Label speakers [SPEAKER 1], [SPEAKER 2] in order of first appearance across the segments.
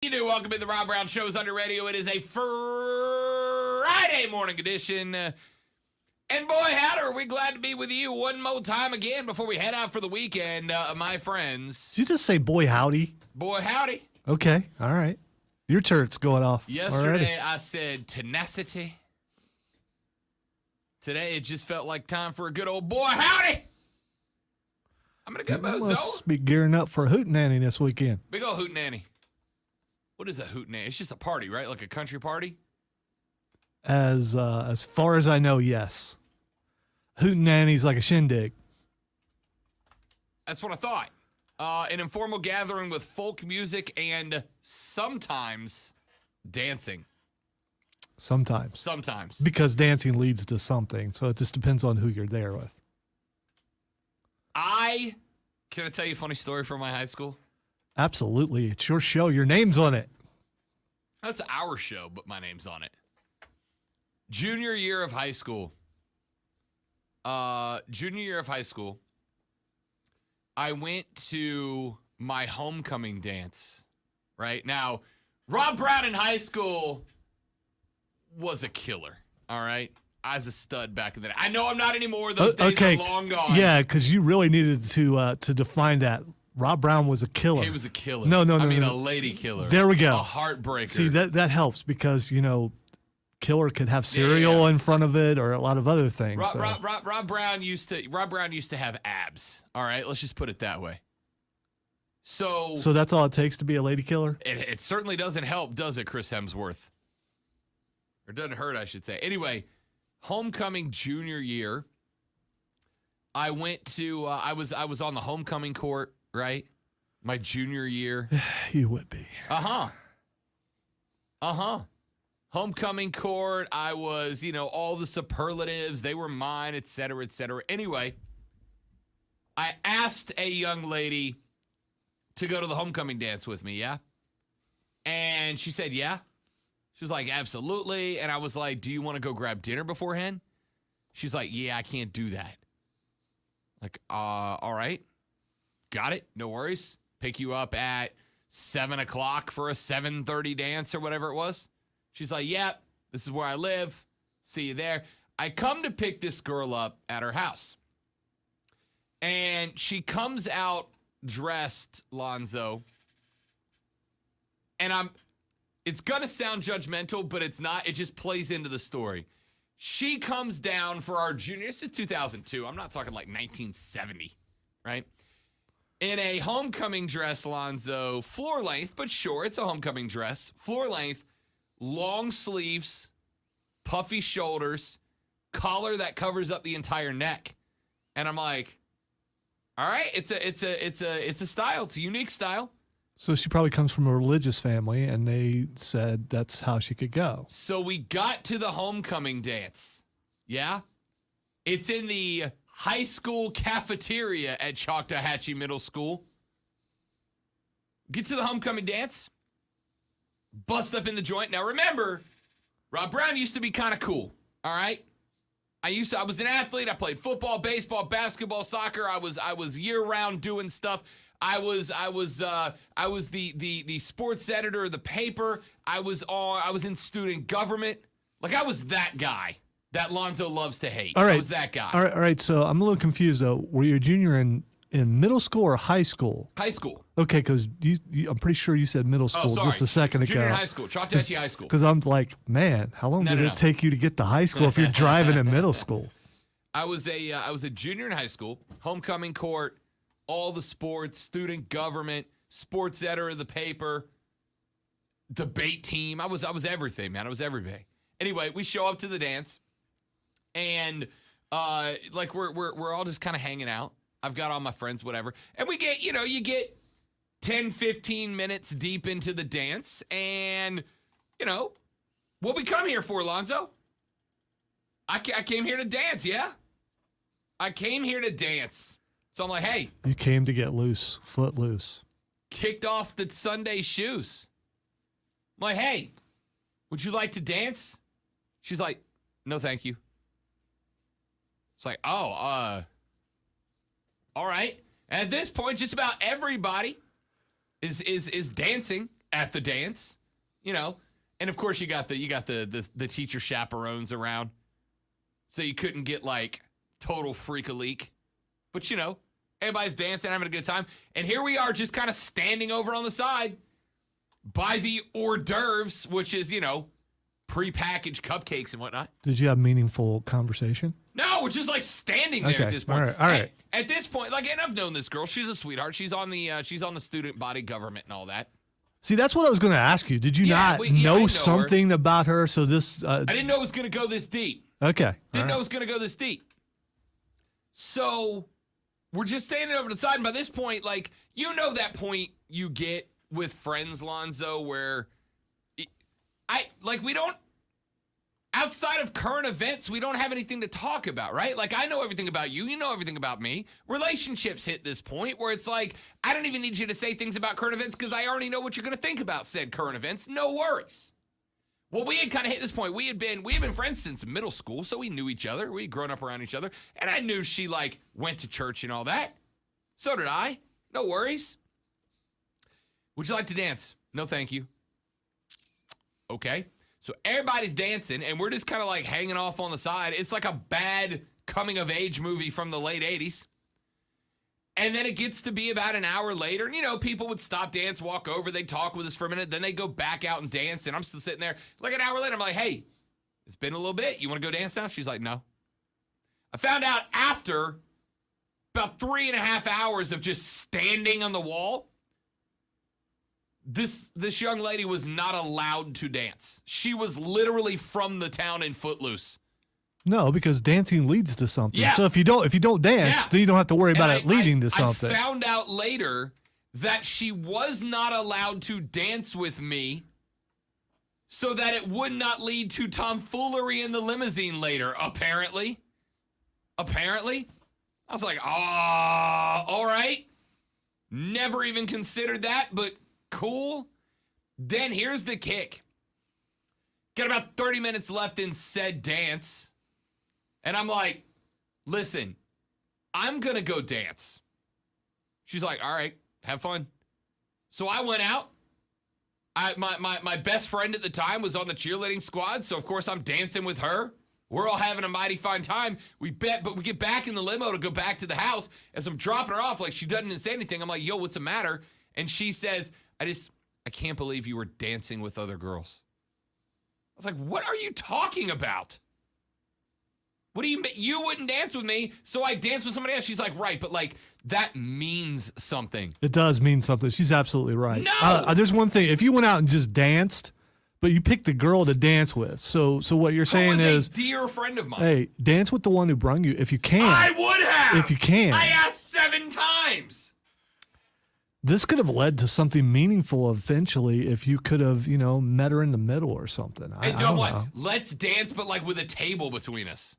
[SPEAKER 1] You do. Welcome to the Rob Brown Show's Under Radio. It is a Friday morning edition. And boy, howdy, are we glad to be with you one more time again before we head out for the weekend, my friends.
[SPEAKER 2] Did you just say boy howdy?
[SPEAKER 1] Boy, howdy.
[SPEAKER 2] Okay, all right. Your turret's going off.
[SPEAKER 1] Yesterday, I said tenacity. Today, it just felt like time for a good old boy, howdy. I'm in a good mood, so.
[SPEAKER 2] Must be gearing up for a hootenanny this weekend.
[SPEAKER 1] Big old hootenanny. What is a hootenanny? It's just a party, right? Like a country party?
[SPEAKER 2] As far as I know, yes. Hootenanny's like a shindig.
[SPEAKER 1] That's what I thought. An informal gathering with folk music and sometimes dancing.
[SPEAKER 2] Sometimes. Because dancing leads to something, so it just depends on who you're there with.
[SPEAKER 1] Can I tell you a funny story from my high school?
[SPEAKER 2] Absolutely. It's your show. Your name's on it.
[SPEAKER 1] That's our show, but my name's on it. Junior year of high school. I went to my homecoming dance, right? Now, Rob Brown in high school was a killer, all right? I was a stud back in the day. I know I'm not anymore. Those days are long gone.
[SPEAKER 2] Yeah, because you really needed to define that. Rob Brown was a killer.
[SPEAKER 1] He was a killer.
[SPEAKER 2] No.
[SPEAKER 1] A lady killer.
[SPEAKER 2] There we go.
[SPEAKER 1] A heartbreaker.
[SPEAKER 2] See, that helps because, killer could have cereal in front of it or a lot of other things.
[SPEAKER 1] Rob Brown used to have abs. All right, let's just put it that way. So
[SPEAKER 2] that's all it takes to be a lady killer?
[SPEAKER 1] It certainly doesn't help, does it, Chris Hemsworth? Or doesn't hurt, I should say. Anyway, homecoming junior year, I went to I was on the homecoming court, right? My junior year.
[SPEAKER 2] You would be.
[SPEAKER 1] Homecoming court, I was, all the superlatives, they were mine, et cetera, et cetera. Anyway, I asked a young lady to go to the homecoming dance with me, yeah? And she said, yeah. She was like, absolutely. And I was like, do you want to go grab dinner beforehand? She's like, yeah, I can't do that. Like, all right. Got it. No worries. Pick you up at 7 o'clock for a 7:30 dance or whatever it was. She's like, yep, this is where I live. See you there. I come to pick this girl up at her house. And she comes out dressed, Lonzo. And it's going to sound judgmental, but it's not. It just plays into the story. She comes down for our junior. This is 2002. I'm not talking like 1970, right? In a homecoming dress, Lonzo, floor length, but sure, it's a homecoming dress. Floor length, long sleeves, puffy shoulders, collar that covers up the entire neck. And I'm like, all right, it's a style. It's a unique style.
[SPEAKER 2] So she probably comes from a religious family, and they said that's how she could go.
[SPEAKER 1] So we got to the homecoming dance. Yeah? It's in the high school cafeteria at Choctawhatchee Middle School. Get to the homecoming dance. Bust up in the joint. Now remember, Rob Brown used to be kind of cool. All right? I was an athlete. I played football, baseball, basketball, soccer. I was year round doing stuff. I was the sports editor of the paper. I was in student government. Like, I was that guy that Lonzo loves to hate.
[SPEAKER 2] All right.
[SPEAKER 1] I was that guy.
[SPEAKER 2] All right. So I'm a little confused though. Were you a junior in middle school or high school?
[SPEAKER 1] High school.
[SPEAKER 2] Okay, because I'm pretty sure you said middle school just a second ago.
[SPEAKER 1] Junior in high school, Choctawhatchee High School.
[SPEAKER 2] Because I'm like, man, how long did it take you to get to high school if you're driving in middle school?
[SPEAKER 1] I was a junior in high school, homecoming court, all the sports, student government, sports editor of the paper, debate team. I was everything, man. I was everything. Anyway, we show up to the dance, and we're all just kind of hanging out. I've got all my friends, whatever, and we get you get 10, 15 minutes deep into the dance, and what we come here for, Lonzo? I came here to dance, yeah. I came here to dance. So I'm like, hey.
[SPEAKER 2] You came to get loose, foot loose.
[SPEAKER 1] Kicked off the Sunday shoes. I'm like, hey, would you like to dance? She's like, no, thank you. It's like, all right. At this point, just about everybody is dancing. at the dance, you know. And of course you got the teacher chaperones around. So you couldn't get like total freak-a-leak. But you know, everybody's dancing, having a good time. And here we are just kind of standing over on the side by the hors d'oeuvres, which is, you know, prepackaged cupcakes and whatnot.
[SPEAKER 2] Did you have meaningful conversation?
[SPEAKER 1] No, we're just like standing there at this point.
[SPEAKER 2] All right.
[SPEAKER 1] At this point, like, and I've known this girl. She's a sweetheart. She's on the student body government and all that.
[SPEAKER 2] See, that's what I was going to ask you. Did you
[SPEAKER 1] I
[SPEAKER 2] not
[SPEAKER 1] know
[SPEAKER 2] know
[SPEAKER 1] her.
[SPEAKER 2] something about her? So this.
[SPEAKER 1] I didn't know it was going to go this deep.
[SPEAKER 2] Okay.
[SPEAKER 1] Didn't know it was going to go this deep. So we're just standing over to the side. And by this point, like, you know that point you get with friends, Lonzo, where we don't, outside of current events, we don't have anything to talk about, right? Like, I know everything about you. You know everything about me. Relationships hit this point where it's like, I don't even need you to say things about current events because I already know what you're going to think about said current events. No worries. Well, we had kind of hit this point. We had been friends since middle school, so we knew each other. We had grown up around each other. And I knew she, like, went to church and all that. So did I. No worries. Would you like to dance? No, thank you. Okay. So everybody's dancing, and we're just kind of like hanging off on the side. It's like a bad coming-of-age movie from the late 80s. And then it gets to be about an hour later, and, you know, people would stop dance, walk over, they'd talk with us for a minute, then they'd go back out and dance, and I'm still sitting there. Like an hour later, I'm like, hey, it's been a little bit. You want to go dance now? She's like, no. I found out after about 3.5 hours of just standing on the wall, this young lady was not allowed to dance. She was literally from the town in Footloose.
[SPEAKER 2] No, because dancing leads to something.
[SPEAKER 1] Yeah.
[SPEAKER 2] So if you don't dance, then you don't have to worry about it leading to something.
[SPEAKER 1] I found out later that she was not allowed to dance with me so that it would not lead to tomfoolery in the limousine later, apparently. I was like, all right. Never even considered that, but cool. Then here's the kick. Got about 30 minutes left in said dance. And I'm like, listen, I'm going to go dance. She's like, all right, have fun. So I went out. My best friend at the time was on the cheerleading squad. So, of course, I'm dancing with her. We're all having a mighty fine time. But we get back in the limo to go back to the house. As I'm dropping her off, like, she doesn't say anything. I'm like, yo, what's the matter? And she says, I can't believe you were dancing with other girls. I was like, what are you talking about? What do you mean? You wouldn't dance with me, so I danced with somebody else. She's like, right, but like, that means something.
[SPEAKER 2] It does mean something. She's absolutely right.
[SPEAKER 1] No!
[SPEAKER 2] There's one thing. If you went out and just danced, but you picked the girl to dance with, so what you're saying is,
[SPEAKER 1] a dear friend of mine.
[SPEAKER 2] Hey, dance with the one who brung you, if you can.
[SPEAKER 1] I would have!
[SPEAKER 2] If you can.
[SPEAKER 1] I asked 7 times!
[SPEAKER 2] This could have led to something meaningful eventually if you could have, met her in the middle or something. I don't know.
[SPEAKER 1] Let's dance, but like with a table between us.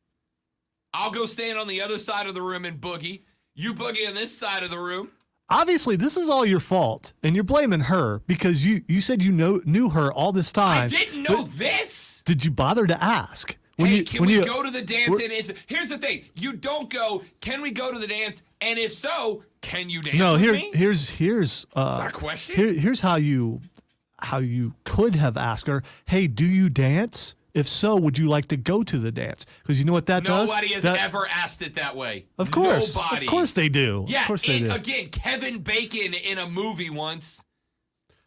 [SPEAKER 1] I'll go stand on the other side of the room and boogie. You boogie on this side of the room.
[SPEAKER 2] Obviously, this is all your fault, and you're blaming her because you said you knew her all this time.
[SPEAKER 1] I didn't know this.
[SPEAKER 2] Did you bother to ask?
[SPEAKER 1] Can we go to the dance? And here's the thing: you don't go. Can we go to the dance? And if so, can you dance?
[SPEAKER 2] No,
[SPEAKER 1] with me?
[SPEAKER 2] here's.
[SPEAKER 1] Is that a question?
[SPEAKER 2] Here's how you could have asked her. Hey, do you dance? If so, would you like to go to the dance? Because you know what that does?
[SPEAKER 1] Nobody has ever asked it that way.
[SPEAKER 2] Of course.
[SPEAKER 1] Nobody.
[SPEAKER 2] Of course they do.
[SPEAKER 1] Yeah,
[SPEAKER 2] of course they do.
[SPEAKER 1] Again, Kevin Bacon in a movie once.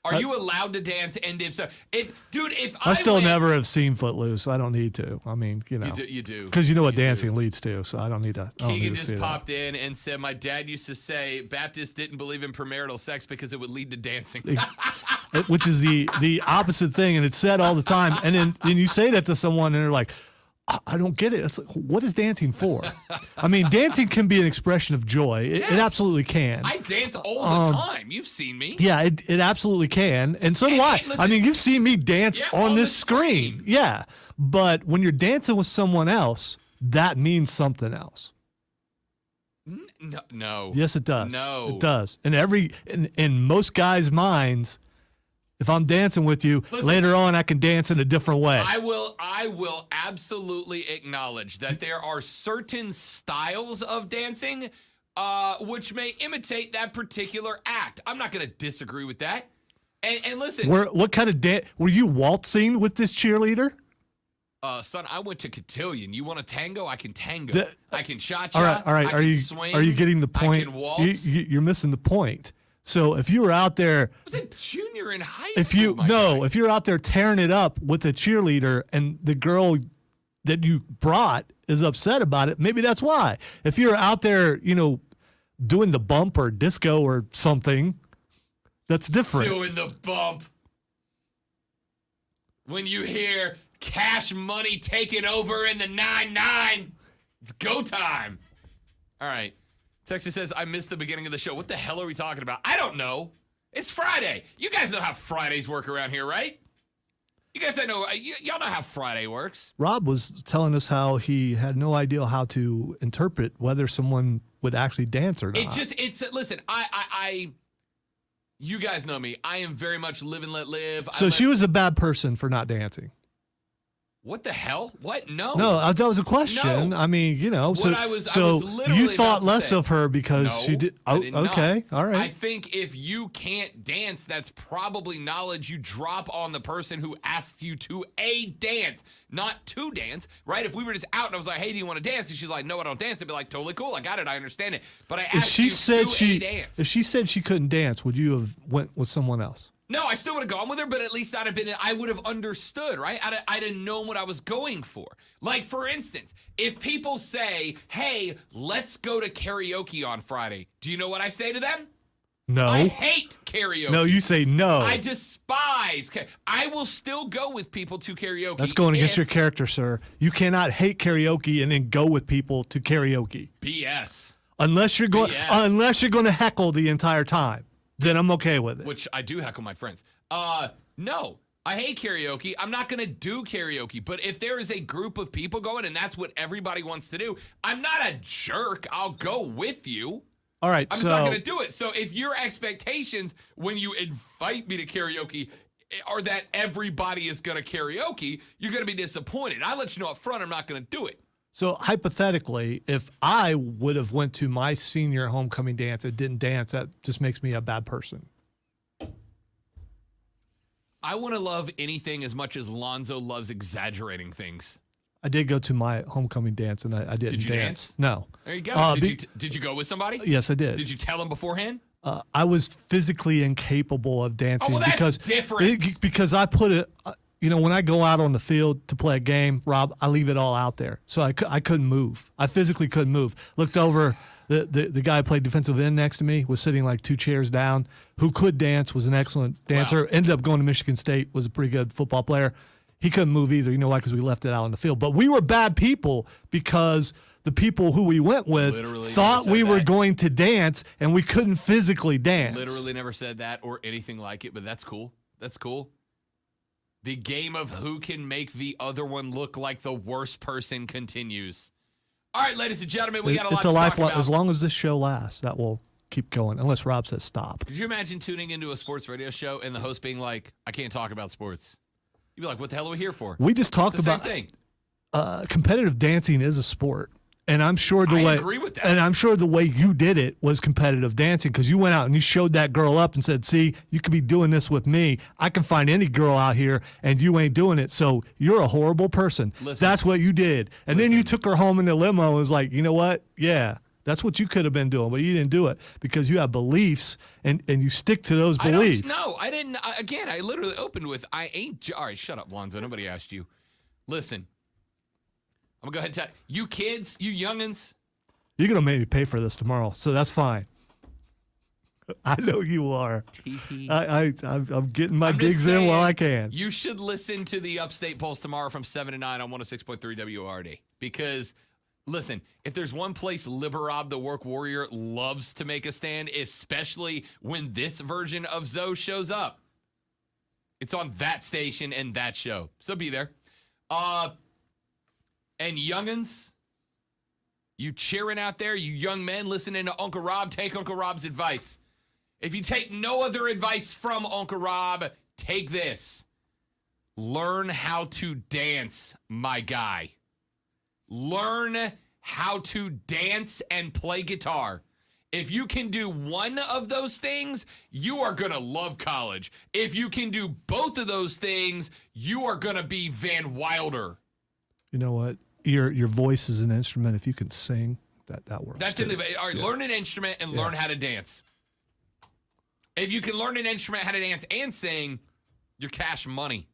[SPEAKER 1] Are you allowed to dance? And if so, if
[SPEAKER 2] I still never have seen Footloose. I don't need to. I mean,
[SPEAKER 1] You do.
[SPEAKER 2] Because you know what dancing leads to, so I don't need to.
[SPEAKER 1] Keegan just popped in and said, my dad used to say Baptists didn't believe in premarital sex because it would lead to dancing.
[SPEAKER 2] Which is the opposite thing, and it's said all the time. And then you say that to someone, and they're like, I don't get it. It's like, what is dancing for? I mean, dancing can be an expression of joy. It absolutely can.
[SPEAKER 1] I dance all the time. You've seen me.
[SPEAKER 2] Yeah, it absolutely can. And so do I.
[SPEAKER 1] Listen,
[SPEAKER 2] I mean, you've seen me dance on this screen. Yeah. But when you're dancing with someone else, that means something else.
[SPEAKER 1] No.
[SPEAKER 2] Yes, it does.
[SPEAKER 1] No.
[SPEAKER 2] It does. And in most guys' minds, if I'm dancing with you, later on I can dance in a different way.
[SPEAKER 1] I will absolutely acknowledge that there are certain styles of dancing which may imitate that particular act. I'm not going to disagree with that. And listen,
[SPEAKER 2] What kind of dance? Were you waltzing with this cheerleader?
[SPEAKER 1] son, I went to cotillion. You want a tango? I can tango. I can cha-cha.
[SPEAKER 2] All right.
[SPEAKER 1] I can swing.
[SPEAKER 2] Are you getting the point?
[SPEAKER 1] I can waltz.
[SPEAKER 2] You're missing the point. So if you were out there,
[SPEAKER 1] I was a junior in high school.
[SPEAKER 2] If you're out there tearing it up with a cheerleader and the girl that you brought is upset about it, maybe that's why. If you're out there, doing the bump or disco or something, that's different.
[SPEAKER 1] Doing the bump. When you hear Cash Money taking over in the 9-9, it's go time. All right. Texter says, I missed the beginning of the show. What the hell are we talking about? I don't know. It's Friday. You guys know how Fridays work around here, right? You guys know, y'all know how Friday works.
[SPEAKER 2] Rob was telling us how he had no idea how to interpret whether someone would actually dance or not.
[SPEAKER 1] Listen, you guys know me. I am very much live and let live.
[SPEAKER 2] So she was a bad person for not dancing.
[SPEAKER 1] What the hell? What? No.
[SPEAKER 2] No, that was a question.
[SPEAKER 1] No.
[SPEAKER 2] I mean,
[SPEAKER 1] So
[SPEAKER 2] I was literally
[SPEAKER 1] you
[SPEAKER 2] thought
[SPEAKER 1] about to
[SPEAKER 2] less
[SPEAKER 1] say,
[SPEAKER 2] of her because she did.
[SPEAKER 1] I
[SPEAKER 2] Oh,
[SPEAKER 1] did
[SPEAKER 2] okay.
[SPEAKER 1] not.
[SPEAKER 2] All right.
[SPEAKER 1] I think if you can't dance, that's probably knowledge you drop on the person who asks you to dance, not to dance, right? If we were just out and I was like, hey, do you want to dance? And she's like, no, I don't dance. I'd be like, totally cool. I got it. I understand it. But I asked you to dance.
[SPEAKER 2] If she said she couldn't dance, would you have went with someone else?
[SPEAKER 1] No, I still would have gone with her, but at least I would have understood, right? I'd have known what I was going for. Like, for instance, if people say, hey, let's go to karaoke on Friday, do you know what I say to them?
[SPEAKER 2] No.
[SPEAKER 1] I hate karaoke.
[SPEAKER 2] No, you say no.
[SPEAKER 1] I despise. I will still go with people to karaoke.
[SPEAKER 2] That's going against your character, sir. You cannot hate karaoke and then go with people to karaoke.
[SPEAKER 1] BS.
[SPEAKER 2] Unless you're going to heckle the entire time. Then I'm okay with it.
[SPEAKER 1] Which I do heckle my friends. No, I hate karaoke. I'm not going to do karaoke. But if there is a group of people going and that's what everybody wants to do, I'm not a jerk. I'll go with you.
[SPEAKER 2] All right.
[SPEAKER 1] I'm just not going to do it. So if your expectations when you invite me to karaoke are that everybody is going to karaoke, you're going to be disappointed. I let you know up front I'm not going to do it.
[SPEAKER 2] So hypothetically, if I would have went to my senior homecoming dance and didn't dance, that just makes me a bad person.
[SPEAKER 1] I want to love anything as much as Lonzo loves exaggerating things.
[SPEAKER 2] I did go to my homecoming dance and I didn't
[SPEAKER 1] Did you dance?
[SPEAKER 2] No.
[SPEAKER 1] There you go. Did you go with somebody?
[SPEAKER 2] Yes, I did.
[SPEAKER 1] Did you tell them beforehand?
[SPEAKER 2] I was physically incapable of dancing
[SPEAKER 1] that's different.
[SPEAKER 2] Because I put it. When I go out on the field to play a game, Rob, I leave it all out there. So I couldn't move. I physically couldn't move. Looked over, the guy who played defensive end next to me was sitting like 2 chairs down, who could dance, was an excellent dancer, ended up going to Michigan State, was a pretty good football player. He couldn't move either. You know why? Because we left it out on the field. But we were bad people because the people who we went with thought we were going to dance and we couldn't physically dance.
[SPEAKER 1] Literally never said that or anything like it, but that's cool. That's cool. The game of who can make the other one look like the worst person continues. All right, ladies and gentlemen, we got a lot to talk about.
[SPEAKER 2] As long as this show lasts, that will keep going, unless Rob says stop.
[SPEAKER 1] Could you imagine tuning into a sports radio show and the host being like, I can't talk about sports? You'd be like, what the hell are we here for?
[SPEAKER 2] We just talked about
[SPEAKER 1] same
[SPEAKER 2] thing. Competitive dancing is a sport. And I'm sure
[SPEAKER 1] I agree with that.
[SPEAKER 2] And I'm sure the way you did it was competitive dancing because you went out and you showed that girl up and said, see, you could be doing this with me. I can find any girl out here and you ain't doing it. So you're a horrible person.
[SPEAKER 1] Listen,
[SPEAKER 2] that's what you did. And then you took her home in the limo and was like, you know what? Yeah, that's what you could have been doing, but you didn't do it because you have beliefs and you stick to those beliefs.
[SPEAKER 1] I didn't. Again, I literally opened with, I ain't. All right, shut up, Lonzo. Nobody asked you. Listen. I'm going to go ahead and tell you kids, you youngins.
[SPEAKER 2] You're going to make me pay for this tomorrow, so that's fine. I know you are. I'm getting my digs in while I can.
[SPEAKER 1] You should listen to the Upstate Pulse tomorrow from 7 to 9 on 106.3 WRD. Because, listen, if there's one place Liberob the Work Warrior loves to make a stand, especially when this version of Zoe shows up, it's on that station and that show. So be there. And youngins, you cheering out there, you young men listening to Uncle Rob, take Uncle Rob's advice. If you take no other advice from Uncle Rob, take this. Learn how to dance, my guy. Learn how to dance and play guitar. If you can do one of those things, you are going to love college. If you can do both of those things, you are going to be Van Wilder.
[SPEAKER 2] You know what? Your voice is an instrument. If you can sing, that works.
[SPEAKER 1] That's
[SPEAKER 2] too.
[SPEAKER 1] all right, learn an instrument and learn how to dance. If you can learn an instrument, how to dance and sing, you're cash money.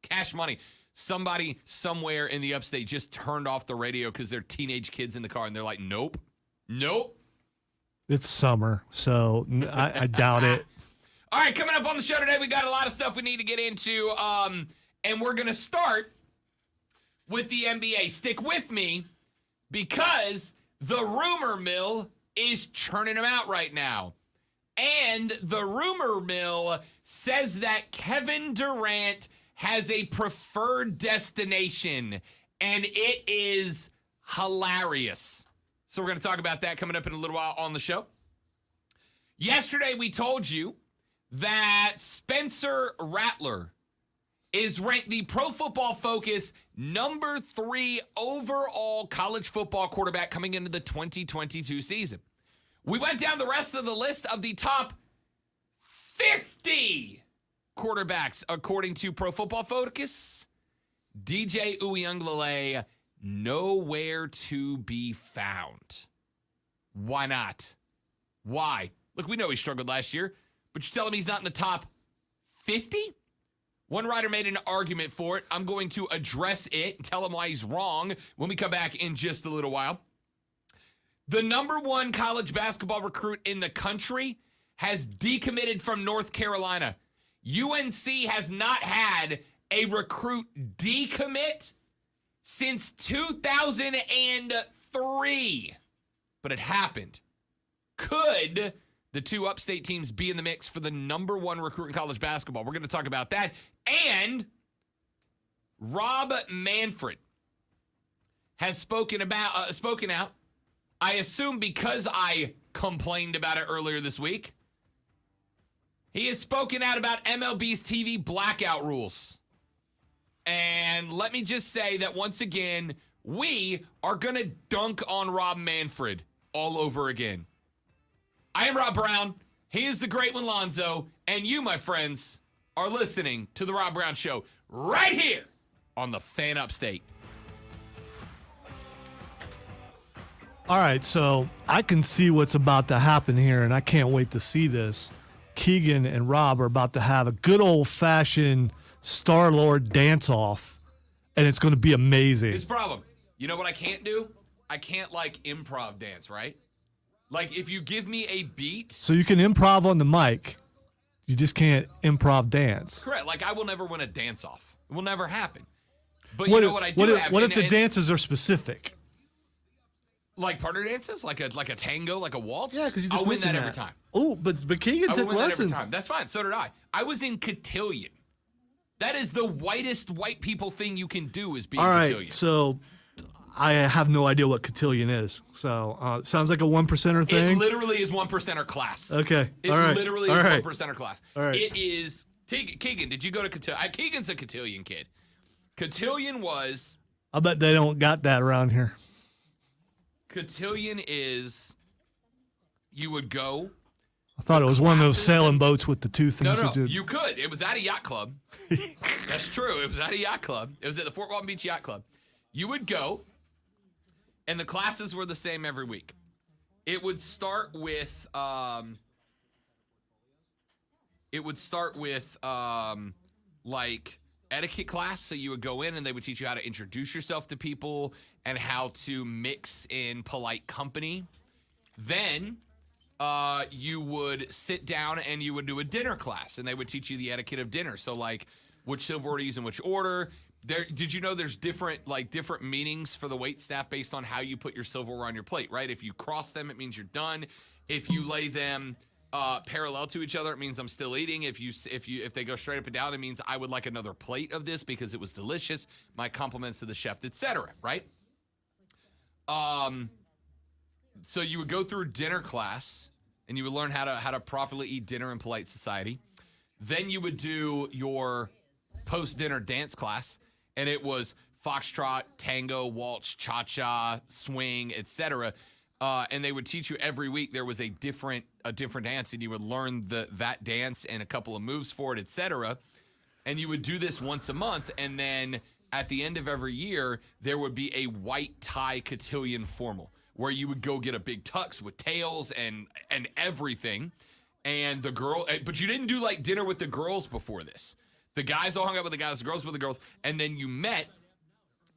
[SPEAKER 1] Cash money. Somebody somewhere in the upstate just turned off the radio because they're teenage kids in the car, and they're like, nope.
[SPEAKER 2] It's summer, so I doubt it.
[SPEAKER 1] All right, coming up on the show today, we got a lot of stuff we need to get into, and we're going to start with the NBA. Stick with me because the rumor mill is churning them out right now. And the rumor mill says that Kevin Durant has a preferred destination, and it is hilarious. So we're going to talk about that coming up in a little while on the show. Yesterday, we told you that Spencer Rattler is ranked the Pro Football Focus number 3 overall college football quarterback coming into the 2022 season. We went down the rest of the list of the top 50 quarterbacks according to Pro Football Focus. DJ Uiagalelei nowhere to be found. Why not? Why? Look, we know he struggled last year, but you're telling me he's not in the top 50? One writer made an argument for it. I'm going to address it and tell him why he's wrong when we come back in just a little while. The number 1 college basketball recruit in the country has decommitted from North Carolina. UNC has not had a recruit decommit since 2003, but it happened. Could the 2 upstate teams be in the mix for the number 1 recruit in college basketball? We're going to talk about that. And Rob Manfred has spoken out. I assume because I complained about it earlier this week. He has spoken out about MLB's TV blackout rules. And let me just say that once again, we are going to dunk on Rob Manfred all over again. I am Rob Brown. He is the great one, Lonzo. And you, my friends, are listening to The Rob Brown Show right here on the Fan Upstate.
[SPEAKER 2] All right, so I can see what's about to happen here, and I can't wait to see this. Keegan and Rob are about to have a good old-fashioned Star-Lord dance-off, and it's going to be amazing.
[SPEAKER 1] Here's the problem. You know what I can't do? I can't, improv dance, right? If you give me a beat.
[SPEAKER 2] So you can improv on the mic. You just can't improv dance.
[SPEAKER 1] Correct. I will never win a dance-off. It will never happen. But you know what I do have?
[SPEAKER 2] What if the dances are specific?
[SPEAKER 1] Like partner dances? Like a tango, like a waltz?
[SPEAKER 2] Yeah, because you just
[SPEAKER 1] I'll win that every time.
[SPEAKER 2] Oh, but Keegan took lessons.
[SPEAKER 1] That every time. That's fine. So did I. I was in cotillion. That is the whitest white people thing you can do is be in cotillion. All right,
[SPEAKER 2] so I have no idea what cotillion is. So sounds like a 1%er thing.
[SPEAKER 1] It literally is 1%er class.
[SPEAKER 2] Okay.
[SPEAKER 1] It
[SPEAKER 2] all right.
[SPEAKER 1] literally is 1%er class.
[SPEAKER 2] All right.
[SPEAKER 1] It is. Keegan, did you go to cotillion? Keegan's a cotillion kid. Cotillion was.
[SPEAKER 2] I bet they don't got that around here.
[SPEAKER 1] Cotillion is. You would go.
[SPEAKER 2] I thought it was one of those sailing boats with the 2 things.
[SPEAKER 1] No, you could. It was at a yacht club. That's true. It was at a yacht club. It was at the Fort Walton Beach Yacht Club. You would go, and the classes were the same every week. It would start with etiquette class. So you would go in and they would teach you how to introduce yourself to people and how to mix in polite company. Then you would sit down and you would do a dinner class, and they would teach you the etiquette of dinner. So which silverware to use in which order. Did you know there's different meanings for the wait staff based on how you put your silverware on your plate, right? If you cross them, it means you're done. If you lay them parallel to each other, it means I'm still eating. If they go straight up and down, it means I would like another plate of this because it was delicious. My compliments to the chef, etc. Right? So you would go through dinner class, and you would learn how to properly eat dinner in polite society. Then you would do your post-dinner dance class, and it was foxtrot, tango, waltz, cha-cha, swing, etc. and they would teach you every week. There was a different dance, and you would learn that dance and a couple of moves for it, etc. And you would do this once a month, and then at the end of every year, there would be a white tie cotillion formal where you would go get a big tux with tails and everything. And the girl, but you didn't do like dinner with the girls before this. The guys all hung out with the guys, the girls with the girls, and then you met.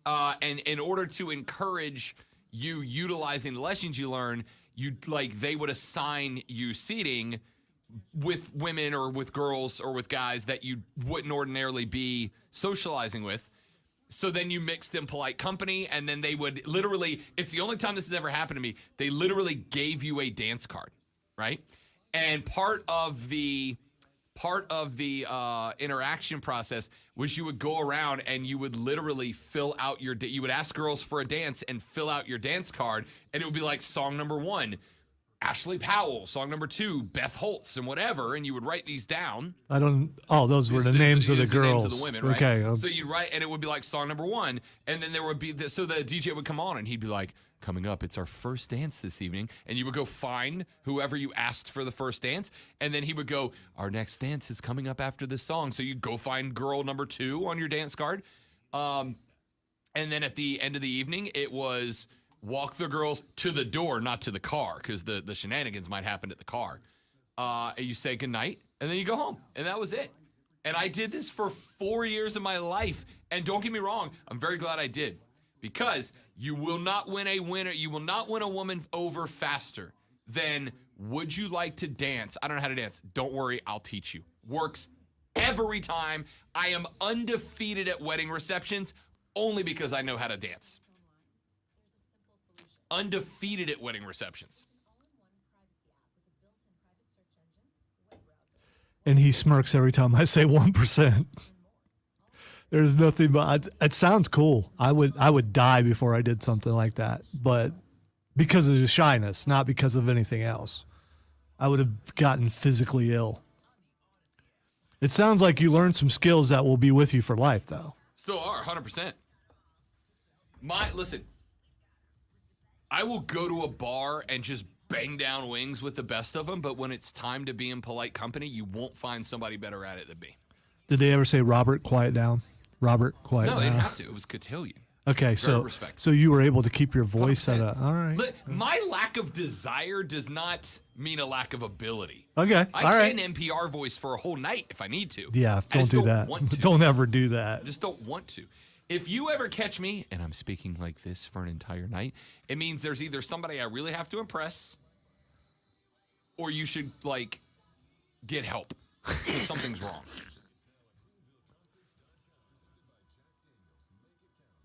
[SPEAKER 1] And in order to encourage you utilizing the lessons you learn, they would assign you seating with women or with girls or with guys that you wouldn't ordinarily be socializing with. So then you mixed in polite company, and then they would literally, it's the only time this has ever happened to me, they literally gave you a dance card, right? And part of the interaction process was you would go around and you would literally fill out you would ask girls for a dance and fill out your dance card, and it would be like song number 1, Ashley Powell, song number 2, Beth Holtz, and whatever, and you would write these down.
[SPEAKER 2] Those were the names of the girls.
[SPEAKER 1] Names of the women, right?
[SPEAKER 2] Okay.
[SPEAKER 1] So you'd write, and it would be like song number 1, and then there would be, so the DJ would come on, and he'd be like, coming up, it's our first dance this evening, and you would go find whoever you asked for the first dance, and then he would go, our next dance is coming up after this song, so you'd go find girl number 2 on your dance card, and then at the end of the evening, it was walk the girls to the door, not to the car, because the shenanigans might happen at the car. And you say goodnight, and then you go home, and that was it. And I did this for 4 years of my life, and don't get me wrong, I'm very glad I did, because you will not win a winner. You will not win a woman over faster than, would you like to dance? I don't know how to dance. Don't worry, I'll teach you. Works every time. I am undefeated at wedding receptions only because I know how to dance. Undefeated at wedding receptions.
[SPEAKER 2] And he smirks every time I say 1%. There's nothing but it sounds cool. I would die before I did something like that, but because of the shyness, not because of anything else. I would have gotten physically ill. It sounds like you learned some skills that will be with you for life, though.
[SPEAKER 1] Still are, 100%. Listen, I will go to a bar and just bang down wings with the best of them, but when it's time to be in polite company, you won't find somebody better at it than me.
[SPEAKER 2] Did they ever say, Robert, quiet down? Robert, quiet down.
[SPEAKER 1] No, they didn't have to. It was cotillion.
[SPEAKER 2] Okay, so you were able to keep your voice
[SPEAKER 1] 100%.
[SPEAKER 2] at a, all right.
[SPEAKER 1] My lack of desire does not mean a lack of ability.
[SPEAKER 2] Okay,
[SPEAKER 1] I
[SPEAKER 2] all
[SPEAKER 1] can
[SPEAKER 2] right.
[SPEAKER 1] NPR voice for a whole night if I need to.
[SPEAKER 2] Yeah, don't do that. Don't ever do that.
[SPEAKER 1] I just don't want to. If you ever catch me and I'm speaking like this for an entire night, it means there's either somebody I really have to impress, or you should get help because something's wrong.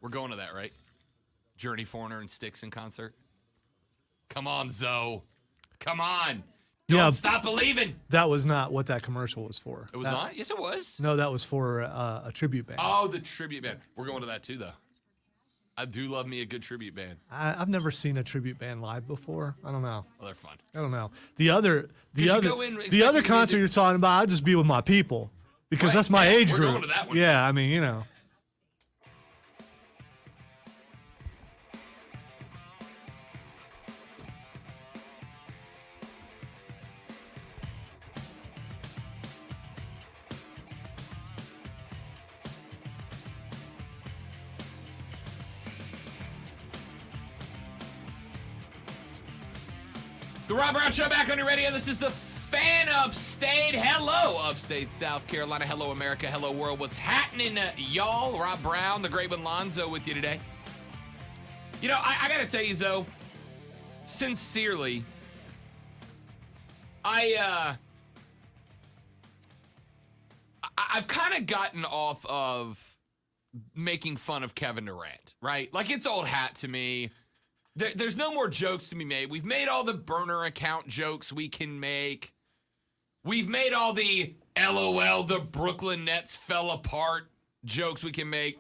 [SPEAKER 1] We're going to that, right? Journey, Foreigner, and Styx in concert. Come on, Zoe. Come on. Don't stop believing.
[SPEAKER 2] That was not what that commercial was for.
[SPEAKER 1] It was not? Yes, it was.
[SPEAKER 2] No, that was for a tribute band.
[SPEAKER 1] Oh, the tribute band. We're going to that too, though. I do love me a good tribute band.
[SPEAKER 2] I've never seen a tribute band live before. I don't know.
[SPEAKER 1] Oh, they're fun.
[SPEAKER 2] I don't know. The other
[SPEAKER 1] expecting
[SPEAKER 2] concert you're talking about, I'd just be with my people because that's my age group.
[SPEAKER 1] We're going to that one.
[SPEAKER 2] Yeah, I mean, you know.
[SPEAKER 1] The Rob Brown Show back on your radio. This is the Fan Upstate. Hello, Upstate South Carolina. Hello, America. Hello, world. What's happening, y'all? Rob Brown, the great one, Lonzo, with you today. You know, I got to tell you, Zoe, sincerely, I've kind of gotten off of making fun of Kevin Durant, right? Like, it's old hat to me. There's no more jokes to be made. We've made all the burner account jokes we can make. We've made all the LOL, the Brooklyn Nets fell apart jokes we can make.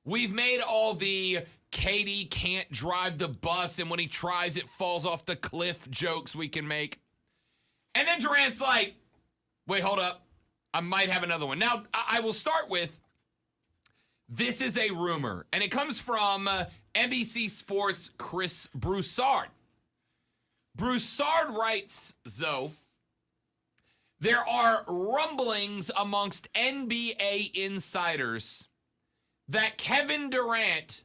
[SPEAKER 1] We've made all the KD can't drive the bus, and when he tries, it falls off the cliff jokes we can make. And then Durant's like, wait, hold up. I might have another one. Now, I will start with, this is a rumor, and it comes from NBC Sports' Chris Broussard. Broussard writes, Zoe, there are rumblings amongst NBA insiders that Kevin Durant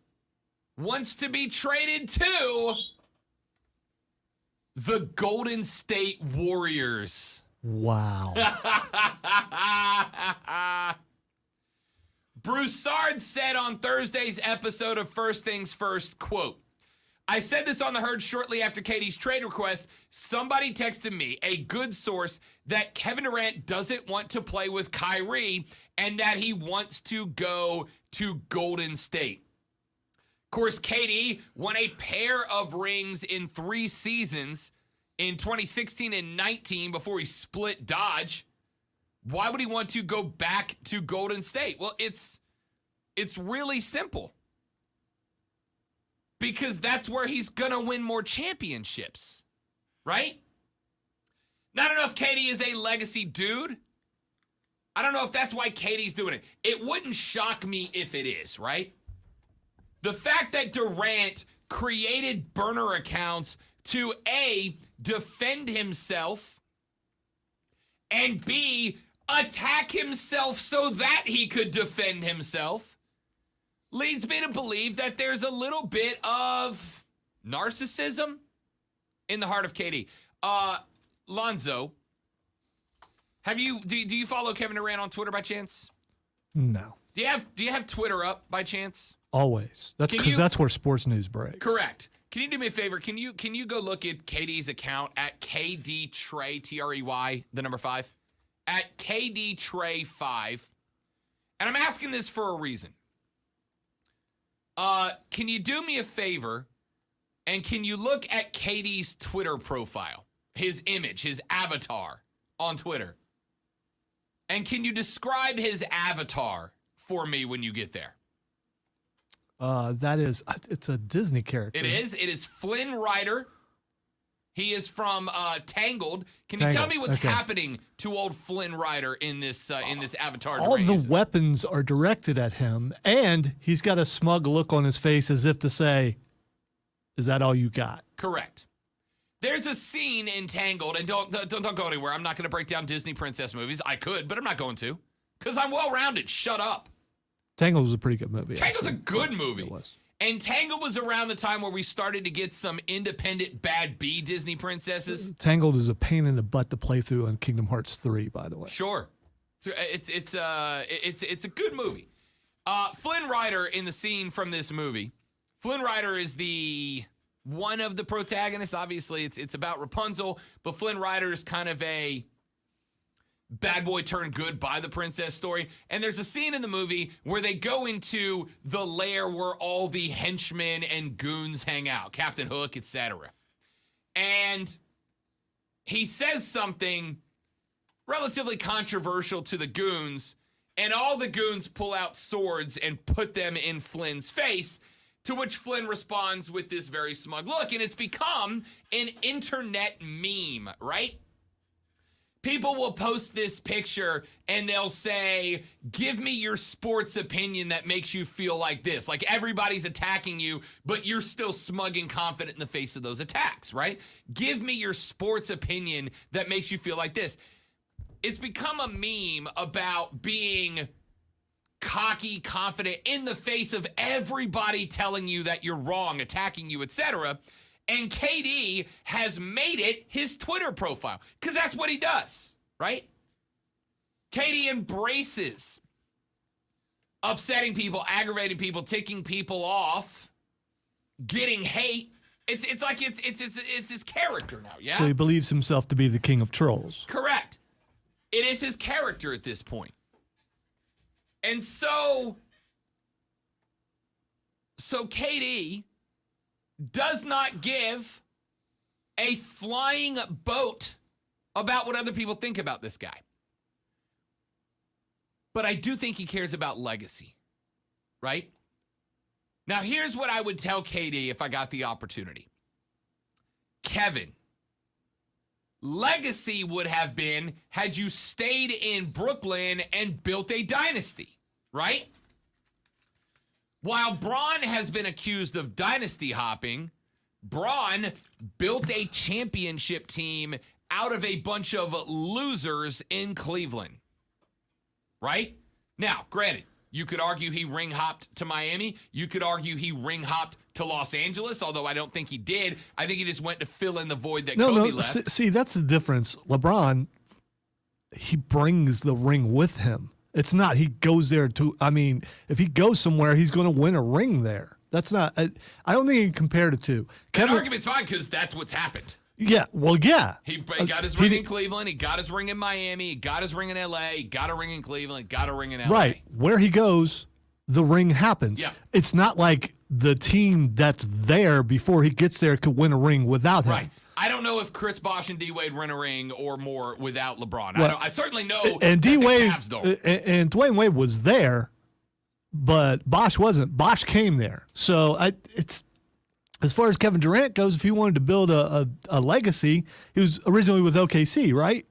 [SPEAKER 1] wants to be traded to the Golden State Warriors.
[SPEAKER 2] Wow.
[SPEAKER 1] Broussard said on Thursday's episode of First Things First, quote, I said this on the Herd shortly after KD's trade request. Somebody texted me, a good source, that Kevin Durant doesn't want to play with Kyrie and that he wants to go to Golden State. Of course, KD won a pair of rings in 3 seasons in 2016 and 19 before he split Dodge. Why would he want to go back to Golden State? Well, it's really simple. Because that's where he's going to win more championships, right? Now, I don't know if KD is a legacy dude. I don't know if that's why KD's doing it. It wouldn't shock me if it is, right? The fact that Durant created burner accounts to A, defend himself, and B, attack himself so that he could defend himself, leads me to believe that there's a little bit of narcissism in the heart of KD. Lonzo, do you follow Kevin Durant on Twitter by chance?
[SPEAKER 2] No.
[SPEAKER 1] Do you have Twitter up by chance?
[SPEAKER 2] Always. That's because that's where sports news breaks.
[SPEAKER 1] Correct. Can you do me a favor? Can you go look at KD's account at KD Trey, Trey, the number 5, at KD Trey 5, and I'm asking this for a reason. Can you do me a favor, and can you look at KD's Twitter profile, his image, his avatar on Twitter, and can you describe his avatar for me when you get there?
[SPEAKER 2] It's a Disney character.
[SPEAKER 1] It is. It is Flynn Rider. He is from Tangled. Can you
[SPEAKER 2] Tangled.
[SPEAKER 1] tell me what's
[SPEAKER 2] Okay.
[SPEAKER 1] happening to old Flynn Rider in this avatar?
[SPEAKER 2] All
[SPEAKER 1] Durant
[SPEAKER 2] the
[SPEAKER 1] uses?
[SPEAKER 2] weapons are directed at him, and he's got a smug look on his face as if to say, is that all you got?
[SPEAKER 1] Correct. There's a scene in Tangled, and don't go anywhere. I'm not going to break down Disney princess movies. I could, but I'm not going to, because I'm well-rounded. Shut up.
[SPEAKER 2] Tangled was a pretty good movie.
[SPEAKER 1] Tangled's
[SPEAKER 2] actually.
[SPEAKER 1] a good movie.
[SPEAKER 2] It was.
[SPEAKER 1] And Tangled was around the time where we started to get some independent bad B Disney princesses.
[SPEAKER 2] Tangled is a pain in the butt to play through on Kingdom Hearts 3, by the way.
[SPEAKER 1] Sure. So it's a good movie. Flynn Rider in the scene from this movie. Flynn Rider is the one of the protagonists. Obviously, it's about Rapunzel, but Flynn Rider is kind of a bad boy turned good by the princess story. And there's a scene in the movie where they go into the lair where all the henchmen and goons hang out, Captain Hook, etc. And he says something relatively controversial to the goons, and all the goons pull out swords and put them in Flynn's face, to which Flynn responds with this very smug look, and it's become an internet meme, right? People will post this picture and they'll say, give me your sports opinion that makes you feel like this. Like everybody's attacking you, but you're still smug and confident in the face of those attacks, right? Give me your sports opinion that makes you feel like this. It's become a meme about being cocky, confident in the face of everybody telling you that you're wrong, attacking you, etc. And KD has made it his Twitter profile because that's what he does, right? KD embraces upsetting people, aggravating people, ticking people off, getting hate. It's like it's his character now, yeah?
[SPEAKER 2] So he believes himself to be the king of trolls.
[SPEAKER 1] Correct. It is his character at this point. And so KD does not give a flying boat about what other people think about this guy. But I do think he cares about legacy, right? Now, here's what I would tell KD if I got the opportunity. Kevin, legacy would have been had you stayed in Brooklyn and built a dynasty, right? While Bron has been accused of dynasty hopping, Braun built a championship team out of a bunch of losers in Cleveland. Right? Now, granted, you could argue he ring hopped to Miami. You could argue he ring hopped to Los Angeles, although I don't think he did. I think he just went to fill in the void that Kobe left.
[SPEAKER 2] See, that's the difference. LeBron, he brings the ring with him. It's not he goes there to, I mean, if he goes somewhere, he's going to win a ring there. That's not, I don't think you can compare the two.
[SPEAKER 1] That argument's fine because that's what's happened.
[SPEAKER 2] Yeah, well, yeah.
[SPEAKER 1] He got his ring in Cleveland. He got his ring in Miami. He got his ring in L.A. He got a ring in Cleveland. Got a ring in L.A.
[SPEAKER 2] Right. Where he goes, the ring happens.
[SPEAKER 1] Yeah.
[SPEAKER 2] It's not like the team that's there before he gets there could win a ring without him.
[SPEAKER 1] Right. I don't know if Chris Bosh and D-Wade win a ring or more without LeBron.
[SPEAKER 2] Well,
[SPEAKER 1] I certainly know
[SPEAKER 2] and
[SPEAKER 1] that the
[SPEAKER 2] D-Wade,
[SPEAKER 1] Cavs don't.
[SPEAKER 2] And Dwayne Wade was there, but Bosh wasn't. Bosh came there. So it's as far as Kevin Durant goes, if he wanted to build a legacy, he was originally with OKC, right?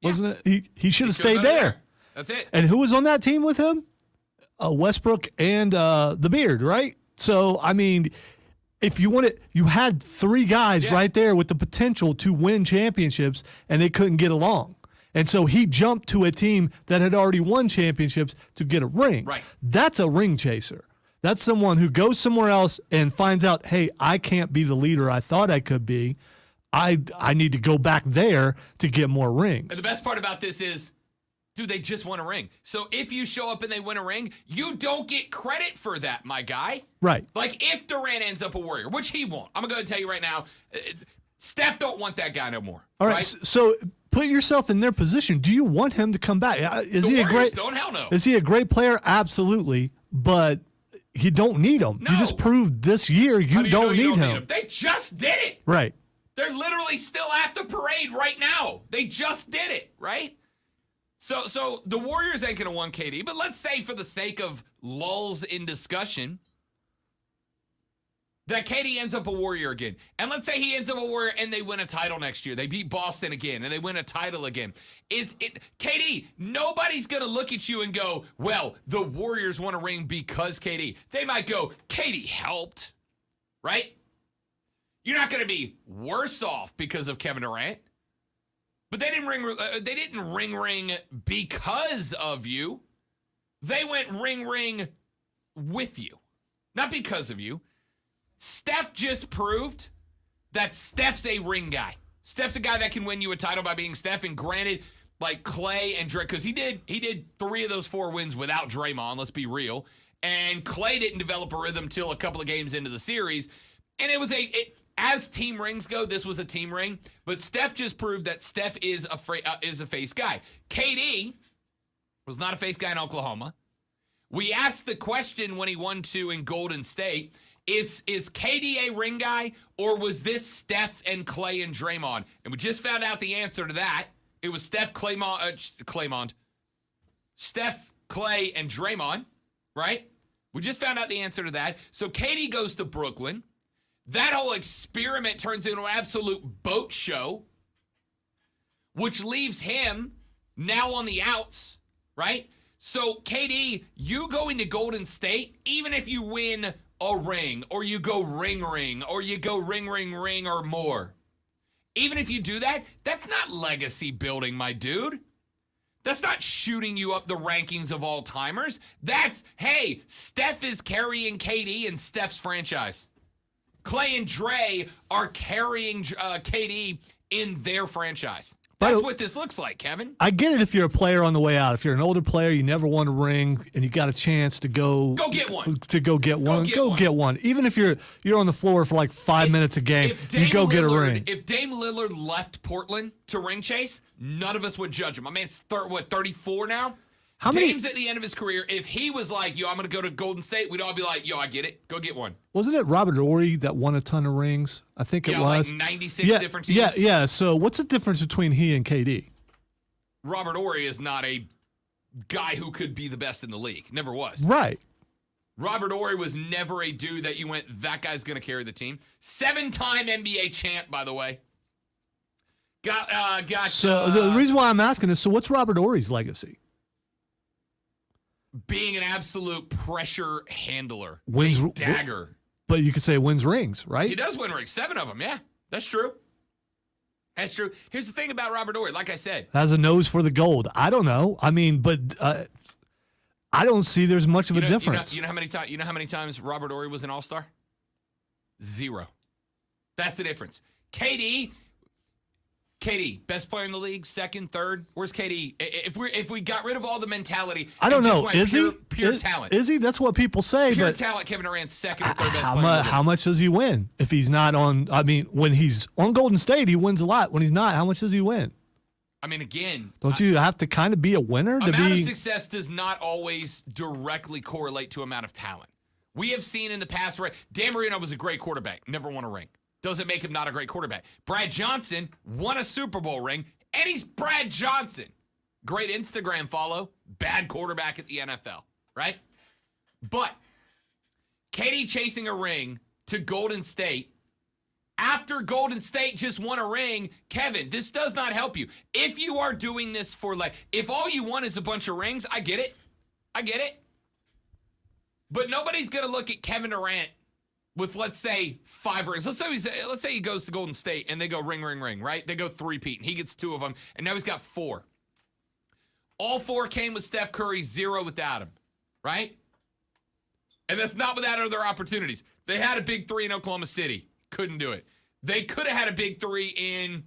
[SPEAKER 2] Yeah. Wasn't it? He should have stayed there.
[SPEAKER 1] That's it.
[SPEAKER 2] And who was on that team with him? Westbrook and the Beard, right? So, I mean, if you wanted, you had three guys right there with the potential to win championships, and they couldn't get along. And so he jumped to a team that had already won championships to get a ring.
[SPEAKER 1] Right.
[SPEAKER 2] That's a ring chaser. That's someone who goes somewhere else and finds out, hey, I can't be the leader I thought I could be. I need to go back there to get more rings.
[SPEAKER 1] And the best part about this is, dude, they just won a ring. So if you show up and they win a ring, you don't get credit for that, my guy.
[SPEAKER 2] Right.
[SPEAKER 1] Like if Durant ends up a Warrior, which he won't. I'm going to go and tell you right now, Steph don't want that guy no more.
[SPEAKER 2] All right. So put yourself in their position. Do you want him to come back? Is he
[SPEAKER 1] Warriors
[SPEAKER 2] a great?
[SPEAKER 1] Don't, hell no.
[SPEAKER 2] Is he a great player? Absolutely. But you don't need him.
[SPEAKER 1] No.
[SPEAKER 2] You just proved this year you don't need him.
[SPEAKER 1] They just did it.
[SPEAKER 2] Right.
[SPEAKER 1] They're literally still at the parade right now. They just did it, right? So the Warriors ain't going to win KD, but let's say for the sake of lulls in discussion that KD ends up a Warrior again. And let's say he ends up a Warrior and they win a title next year. They beat Boston again and they win a title again. KD, nobody's going to look at you and go, well, the Warriors won a ring because KD. They might go, KD helped, right? You're not going to be worse off because of Kevin Durant. But they didn't ring because of you. They went ring with you, not because of you. Steph just proved that Steph's a ring guy. Steph's a guy that can win you a title by being Steph. And granted, like Clay and Dre, because he did 3 of those 4 wins without Draymond. Let's be real. And Clay didn't develop a rhythm till a couple of games into the series. And it was as team rings go, this was a team ring. But Steph just proved that Steph is a face guy. KD was not a face guy in Oklahoma. We asked the question when he won 2 in Golden State. Is KD a ring guy, or was this Steph and Clay and Draymond? And we just found out the answer to that. It was Steph, Clay, and Draymond, right? We just found out the answer to that. So KD goes to Brooklyn. That whole experiment turns into an absolute boat show, which leaves him now on the outs, right? So, KD, you go into Golden State, even if you win a ring, or you go ring, or you go ring or more. Even if you do that, that's not legacy building, my dude. That's not shooting you up the rankings of all timers. That's, hey, Steph is carrying KD and Steph's franchise. Clay and Dre are carrying KD in their franchise. That's what this looks like, Kevin.
[SPEAKER 2] I get it if you're a player on the way out. If you're an older player, you never won a ring, and you got a chance to go
[SPEAKER 1] get one.
[SPEAKER 2] Go get one. Even if you're on the floor for like 5 minutes a game, you go get a ring.
[SPEAKER 1] If Dame Lillard left Portland to ring chase, none of us would judge him. My man's 34 now? Dame's at the end of his career. If he was like, yo, I'm going to go to Golden State, we'd all be like, yo, I get it. Go get one.
[SPEAKER 2] Wasn't it Robert Horry that won a ton of rings? I think it was.
[SPEAKER 1] Like 96 different teams.
[SPEAKER 2] Yeah. So what's the difference between he and KD?
[SPEAKER 1] Robert Horry is not a guy who could be the best in the league. Never was.
[SPEAKER 2] Right.
[SPEAKER 1] Robert Horry was never a dude that you went, that guy's going to carry the team. 7-time NBA champ, by the way.
[SPEAKER 2] So the reason why I'm asking is, so what's Robert Horry's legacy?
[SPEAKER 1] Being an absolute pressure handler.
[SPEAKER 2] Wins,
[SPEAKER 1] a dagger.
[SPEAKER 2] But you could say wins rings, right?
[SPEAKER 1] He does win rings. 7 of them. Yeah, that's true. That's true. Here's the thing about Robert Horry. Like I said,
[SPEAKER 2] Has a nose for the gold. I don't know. I mean, but I don't see there's much of a difference.
[SPEAKER 1] You know how many times Robert Horry was an All-Star? 0. That's the difference. KD, best player in the league, second, third. Where's KD? If we got rid of all the mentality,
[SPEAKER 2] I don't know.
[SPEAKER 1] Is he pure
[SPEAKER 2] is,
[SPEAKER 1] talent?
[SPEAKER 2] Is he? That's what people say.
[SPEAKER 1] Pure
[SPEAKER 2] but
[SPEAKER 1] talent. Kevin Durant's second or third best player.
[SPEAKER 2] How much does he win if he's not on? I mean, when he's on Golden State, he wins a lot. When he's not, how much does he win?
[SPEAKER 1] I mean, again,
[SPEAKER 2] don't you have to kind of be a winner to be?
[SPEAKER 1] Amount of success does not always directly correlate to amount of talent. We have seen in the past, right? Dan Marino was a great quarterback, never won a ring. Doesn't make him not a great quarterback. Brad Johnson won a Super Bowl ring, and he's Brad Johnson. Great Instagram follow, bad quarterback at the NFL, right? But KD chasing a ring to Golden State after Golden State just won a ring. Kevin, this does not help you. If you are doing this for, like, if all you want is a bunch of rings, I get it. But nobody's going to look at Kevin Durant with, let's say, 5 rings. Let's say he goes to Golden State and they go ring, right? They go 3-peat and he gets 2 of them, and now he's got 4. All 4 came with Steph Curry, 0 without him, right? And that's not without other opportunities. They had a big 3 in Oklahoma City. Couldn't do it. They could have had a big 3 in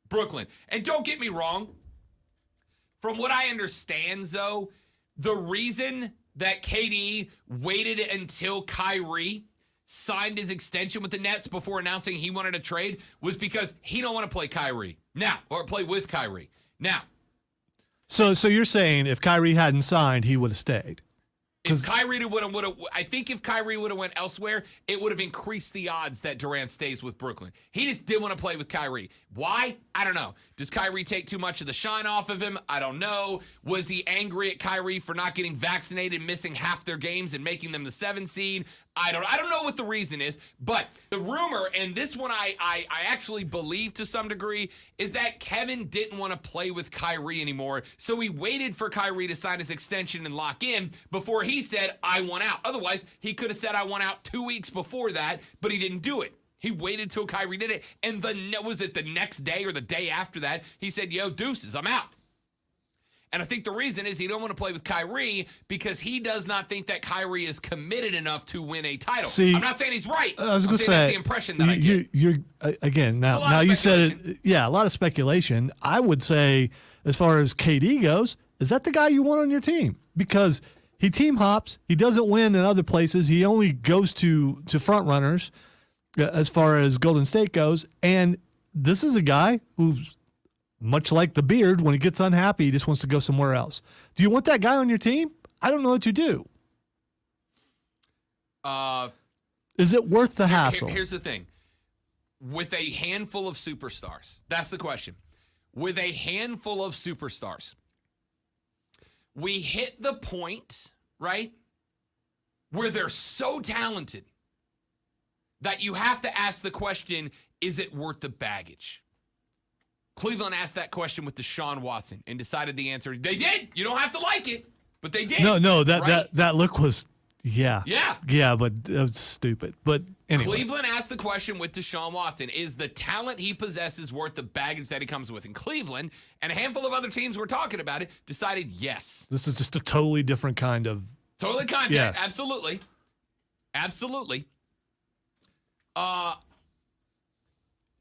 [SPEAKER 1] Brooklyn. And don't get me wrong. From what I understand, though, the reason that KD waited until Kyrie signed his extension with the Nets before announcing he wanted to trade was because he don't want to play Kyrie now, or play with Kyrie now.
[SPEAKER 2] So you're saying if Kyrie hadn't signed, he would have stayed?
[SPEAKER 1] If Kyrie would have, I think if Kyrie would have went elsewhere, it would have increased the odds that Durant stays with Brooklyn. He just didn't want to play with Kyrie. Why? I don't know. Does Kyrie take too much of the shine off of him? I don't know. Was he angry at Kyrie for not getting vaccinated, missing half their games, and making them the 7 seed? I don't know what the reason is, but the rumor, and this one I actually believe to some degree, is that Kevin didn't want to play with Kyrie anymore, so he waited for Kyrie to sign his extension and lock in before he said, I want out. Otherwise, he could have said, I want out 2 weeks before that, but he didn't do it. He waited till Kyrie did it, and was it the next day or the day after that, he said, yo, deuces, I'm out. And I think the reason is he don't want to play with Kyrie because he does not think that Kyrie is committed enough to win a title.
[SPEAKER 2] See,
[SPEAKER 1] I'm not saying he's right.
[SPEAKER 2] I was going to say
[SPEAKER 1] that's the impression that I get.
[SPEAKER 2] You're again now you said it. Yeah, a lot of speculation. I would say, as far as KD goes, is that the guy you want on your team? Because he team hops. He doesn't win in other places. He only goes to front runners as far as Golden State goes. And this is a guy who's much like the beard, when he gets unhappy, he just wants to go somewhere else. Do you want that guy on your team? I don't know what you do. Is it worth the hassle?
[SPEAKER 1] Here's the thing. With a handful of superstars, that's the question. With a handful of superstars, we hit the point, right, where they're so talented that you have to ask the question, is it worth the baggage? Cleveland asked that question with Deshaun Watson and decided the answer. They did. You don't have to like it, but they did.
[SPEAKER 2] No,
[SPEAKER 1] right?
[SPEAKER 2] that look was, yeah, but it was stupid. But anyway,
[SPEAKER 1] Cleveland asked the question with Deshaun Watson: is the talent he possesses worth the baggage that he comes with? And Cleveland and a handful of other teams were talking about it. Decided yes.
[SPEAKER 2] This is just a totally different kind of
[SPEAKER 1] contact.
[SPEAKER 2] Yes.
[SPEAKER 1] Absolutely.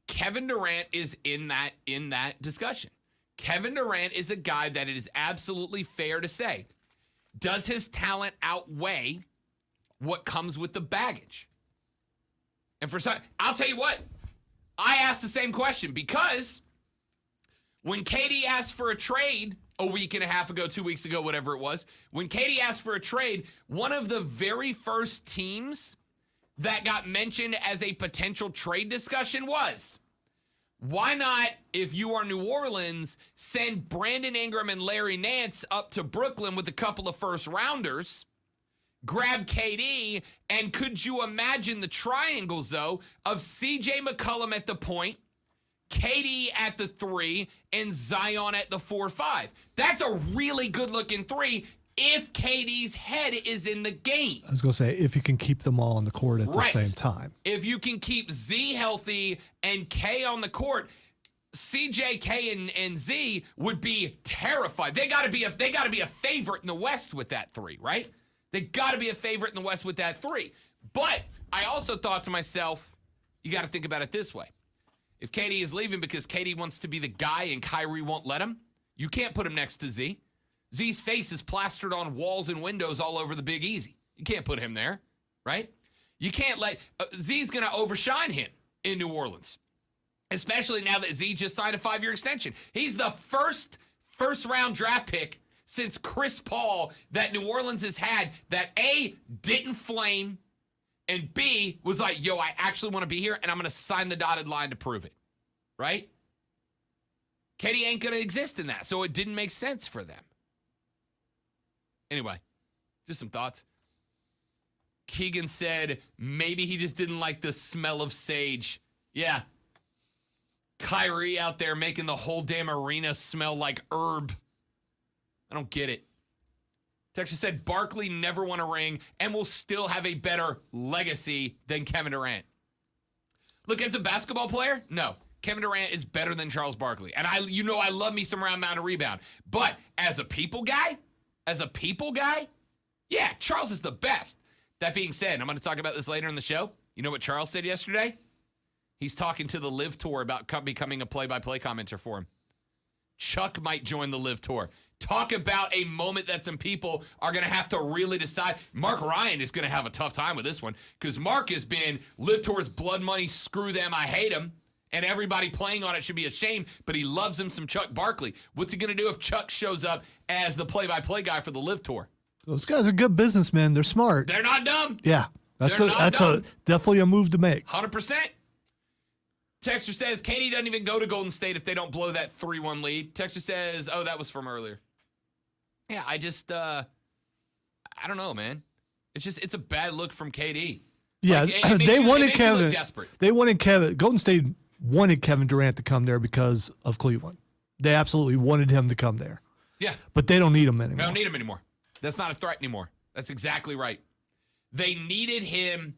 [SPEAKER 1] Kevin Durant is in that discussion. Kevin Durant is a guy that it is absolutely fair to say, does his talent outweigh what comes with the baggage? And for some, I'll tell you what, I asked the same question because when KD asked for a trade a week and a half ago, 2 weeks ago, whatever it was, when KD asked for a trade, one of the very first teams that got mentioned as a potential trade discussion was, why not, if you are New Orleans, send Brandon Ingram and Larry Nance up to Brooklyn with a couple of first rounders, grab KD, and could you imagine the triangles, though, of CJ McCollum at the point, KD at the 3, and Zion at the 4-5? That's a really good-looking 3. if KD's head is in the game.
[SPEAKER 2] I was going to say, if you can keep them all on the court at the same time.
[SPEAKER 1] If you can keep Z healthy and K on the court, CJ, K, and Z would be terrified. They got to be a favorite in the West with that 3, right? They got to be a favorite in the West with that 3. But I also thought to myself, you got to think about it this way. If KD is leaving because KD wants to be the guy and Kyrie won't let him, you can't put him next to Z. Z's face is plastered on walls and windows all over the Big Easy. You can't put him there, right? You can't let Z's going to overshine him in New Orleans, especially now that Z just signed a 5-year extension. He's the first-round draft pick since Chris Paul that New Orleans has had that A, didn't flame, and B, was like, yo, I actually want to be here, and I'm going to sign the dotted line to prove it, right? KD ain't going to exist in that, so it didn't make sense for them. Anyway, just some thoughts. Keegan said maybe he just didn't like the smell of sage. Yeah. Kyrie out there making the whole damn arena smell like herb. I don't get it. Texas said Barkley never won a ring and will still have a better legacy than Kevin Durant. Look, as a basketball player, no. Kevin Durant is better than Charles Barkley. And I love me some round mound and rebound. But as a people guy, yeah, Charles is the best. That being said, I'm going to talk about this later in the show. You know what Charles said yesterday? He's talking to the Live Tour about becoming a play-by-play commentator for him. Chuck might join the Live Tour. Talk about a moment that some people are going to have to really decide. Mark Ryan is going to have a tough time with this one because Mark has been Live Tour's blood money, screw them, I hate them, and everybody playing on it should be ashamed, but he loves him some Chuck Barkley. What's he going to do if Chuck shows up as the play-by-play guy for the Live Tour?
[SPEAKER 2] Those guys are good businessmen. They're smart.
[SPEAKER 1] They're not dumb.
[SPEAKER 2] Yeah. That's
[SPEAKER 1] dumb.
[SPEAKER 2] Definitely a move to make.
[SPEAKER 1] 100%. Texter says, KD doesn't even go to Golden State if they don't blow that 3-1 lead. Texter says, oh, that was from earlier. Yeah, I don't know, man. It's a bad look from KD.
[SPEAKER 2] Yeah,
[SPEAKER 1] like,
[SPEAKER 2] they wanted Kevin.
[SPEAKER 1] Desperate.
[SPEAKER 2] They wanted Kevin. Golden State wanted Kevin Durant to come there because of Cleveland. They absolutely wanted him to come there.
[SPEAKER 1] Yeah.
[SPEAKER 2] But they don't need him anymore.
[SPEAKER 1] They don't need him anymore. That's not a threat anymore. That's exactly right. They needed him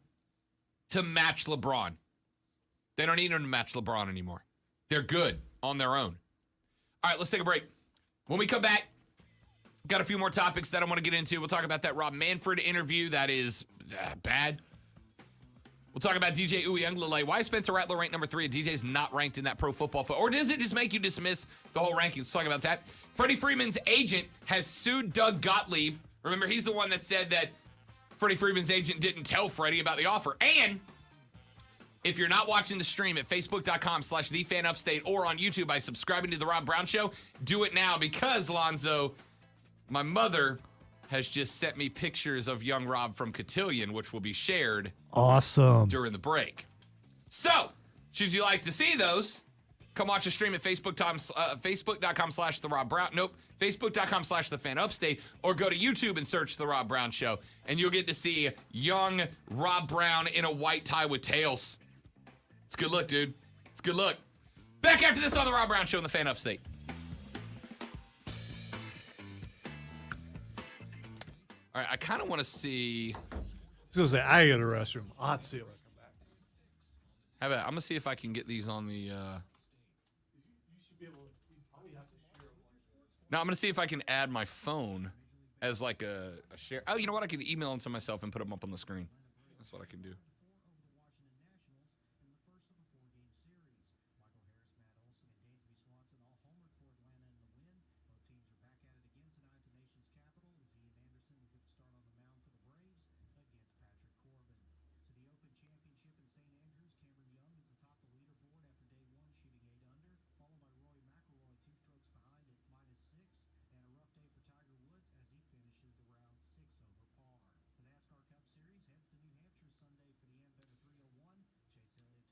[SPEAKER 1] to match LeBron. They don't need him to match LeBron anymore. They're good on their own. All right, let's take a break. When we come back, got a few more topics that I want to get into. We'll talk about that Rob Manfred interview. That is bad. We'll talk about DJ Uiagalelei. Why is Spencer Rattler ranked number 3 and DJ's not ranked in that Pro Football Or does it just make you dismiss the whole ranking? Let's talk about that. Freddie Freeman's agent has sued Doug Gottlieb. Remember, he's the one that said that Freddie Freeman's agent didn't tell Freddie about the offer. And if you're not watching the stream at facebook.com/thefanupstate or on YouTube by subscribing to The Rob Brown Show, do it now because, Lonzo, my mother has just sent me pictures of young Rob from Cotillion, which will be shared during the break. So, should you like to see those, come watch a stream at facebook.com/The Rob Brown. Nope, facebook.com/thefanupstate, or go to YouTube and search The Rob Brown Show, and you'll get to see young Rob Brown in a white tie with tails. It's a good look, dude. It's a good look. Back after this on The Rob Brown Show in the Fan Upstate. All right, I kind of want to see.
[SPEAKER 2] I was going to say, I got a restroom. I'll have to see it when I come back.
[SPEAKER 1] How about, I'm going to see if I can get these on the.
[SPEAKER 2] You should be able to. You probably have to share one.
[SPEAKER 1] No, I'm going to see if I can add my phone as like a share. Oh, you know what? I can email them to myself and put them up on the screen. That's what I can do.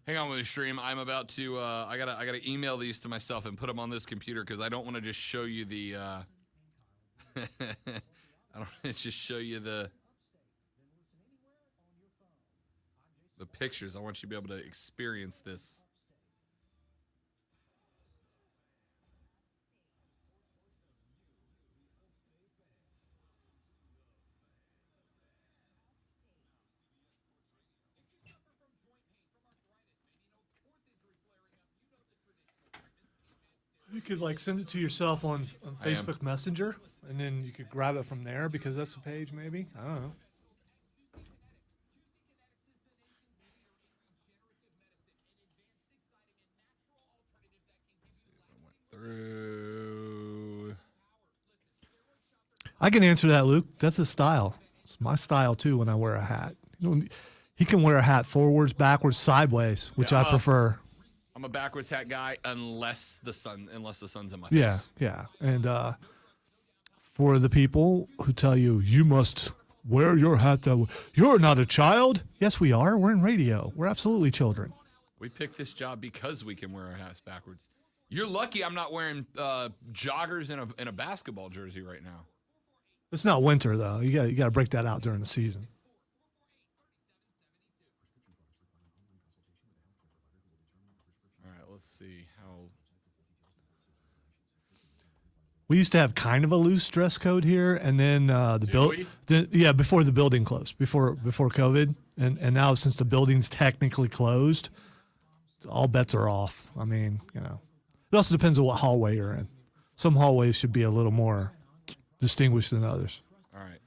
[SPEAKER 1] Hang on with the stream. I'm about to. I gotta email these to myself and put them on this computer because I don't want to just show you the. I don't want to just show you the pictures. I want you to be able to experience this.
[SPEAKER 2] You could like send it to yourself on
[SPEAKER 1] I am.
[SPEAKER 2] Facebook Messenger, and then you could grab it from there because that's the page. Maybe I don't know.
[SPEAKER 1] Through.
[SPEAKER 2] I can answer that, Luke. That's his style. It's my style too when I wear a hat. You know, he can wear a hat forwards, backwards, sideways, which I prefer.
[SPEAKER 1] I'm a backwards hat guy unless the sun's in my
[SPEAKER 2] Yeah,
[SPEAKER 1] face.
[SPEAKER 2] yeah. And for the people who tell you you must wear your hat, you're not a child. Yes, we are. We're in radio. We're absolutely children.
[SPEAKER 1] We picked this job because we can wear our hats backwards. You're lucky I'm not wearing joggers in a basketball jersey right now.
[SPEAKER 2] It's not winter though. You got to break that out during the season.
[SPEAKER 1] All right, let's see how.
[SPEAKER 2] We used to have kind of a loose dress code here, and then before the building closed, before COVID, and now since the building's technically closed, all bets are off. I mean, you know, it also depends on what hallway you're in. Some hallways should be a little more distinguished than others.
[SPEAKER 1] All right.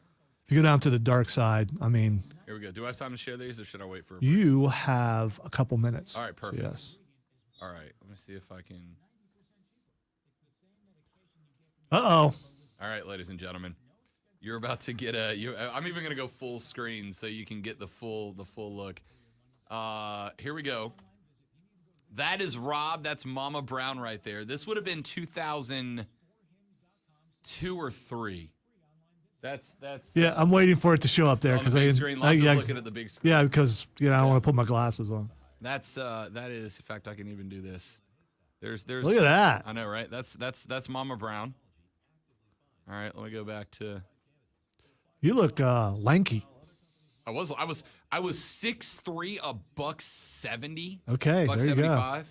[SPEAKER 2] If you go down to the dark side, I mean,
[SPEAKER 1] Here we go. Do I have time to share these, or should I wait for a break?
[SPEAKER 2] you have a couple minutes.
[SPEAKER 1] All right, perfect.
[SPEAKER 2] So yes.
[SPEAKER 1] All right, let me see if I can.
[SPEAKER 2] Uh-oh.
[SPEAKER 1] All right, ladies and gentlemen, you're about to get I'm even gonna go full screen so you can get the full look. Here we go. That is Rob. That's Mama Brown right there. This would have been 2002 or 3. That's.
[SPEAKER 2] Yeah, I'm waiting for it to show up there
[SPEAKER 1] on the big screen. Lots of looking at the big screen.
[SPEAKER 2] Yeah, because I don't want to put my glasses on.
[SPEAKER 1] That is. In fact, I can even do this. There's.
[SPEAKER 2] Look at that.
[SPEAKER 1] I know, right? That's Mama Brown. All right, let me go back to.
[SPEAKER 2] You look lanky.
[SPEAKER 1] I was 6'3", $170.
[SPEAKER 2] Okay, there you go.
[SPEAKER 1] $175.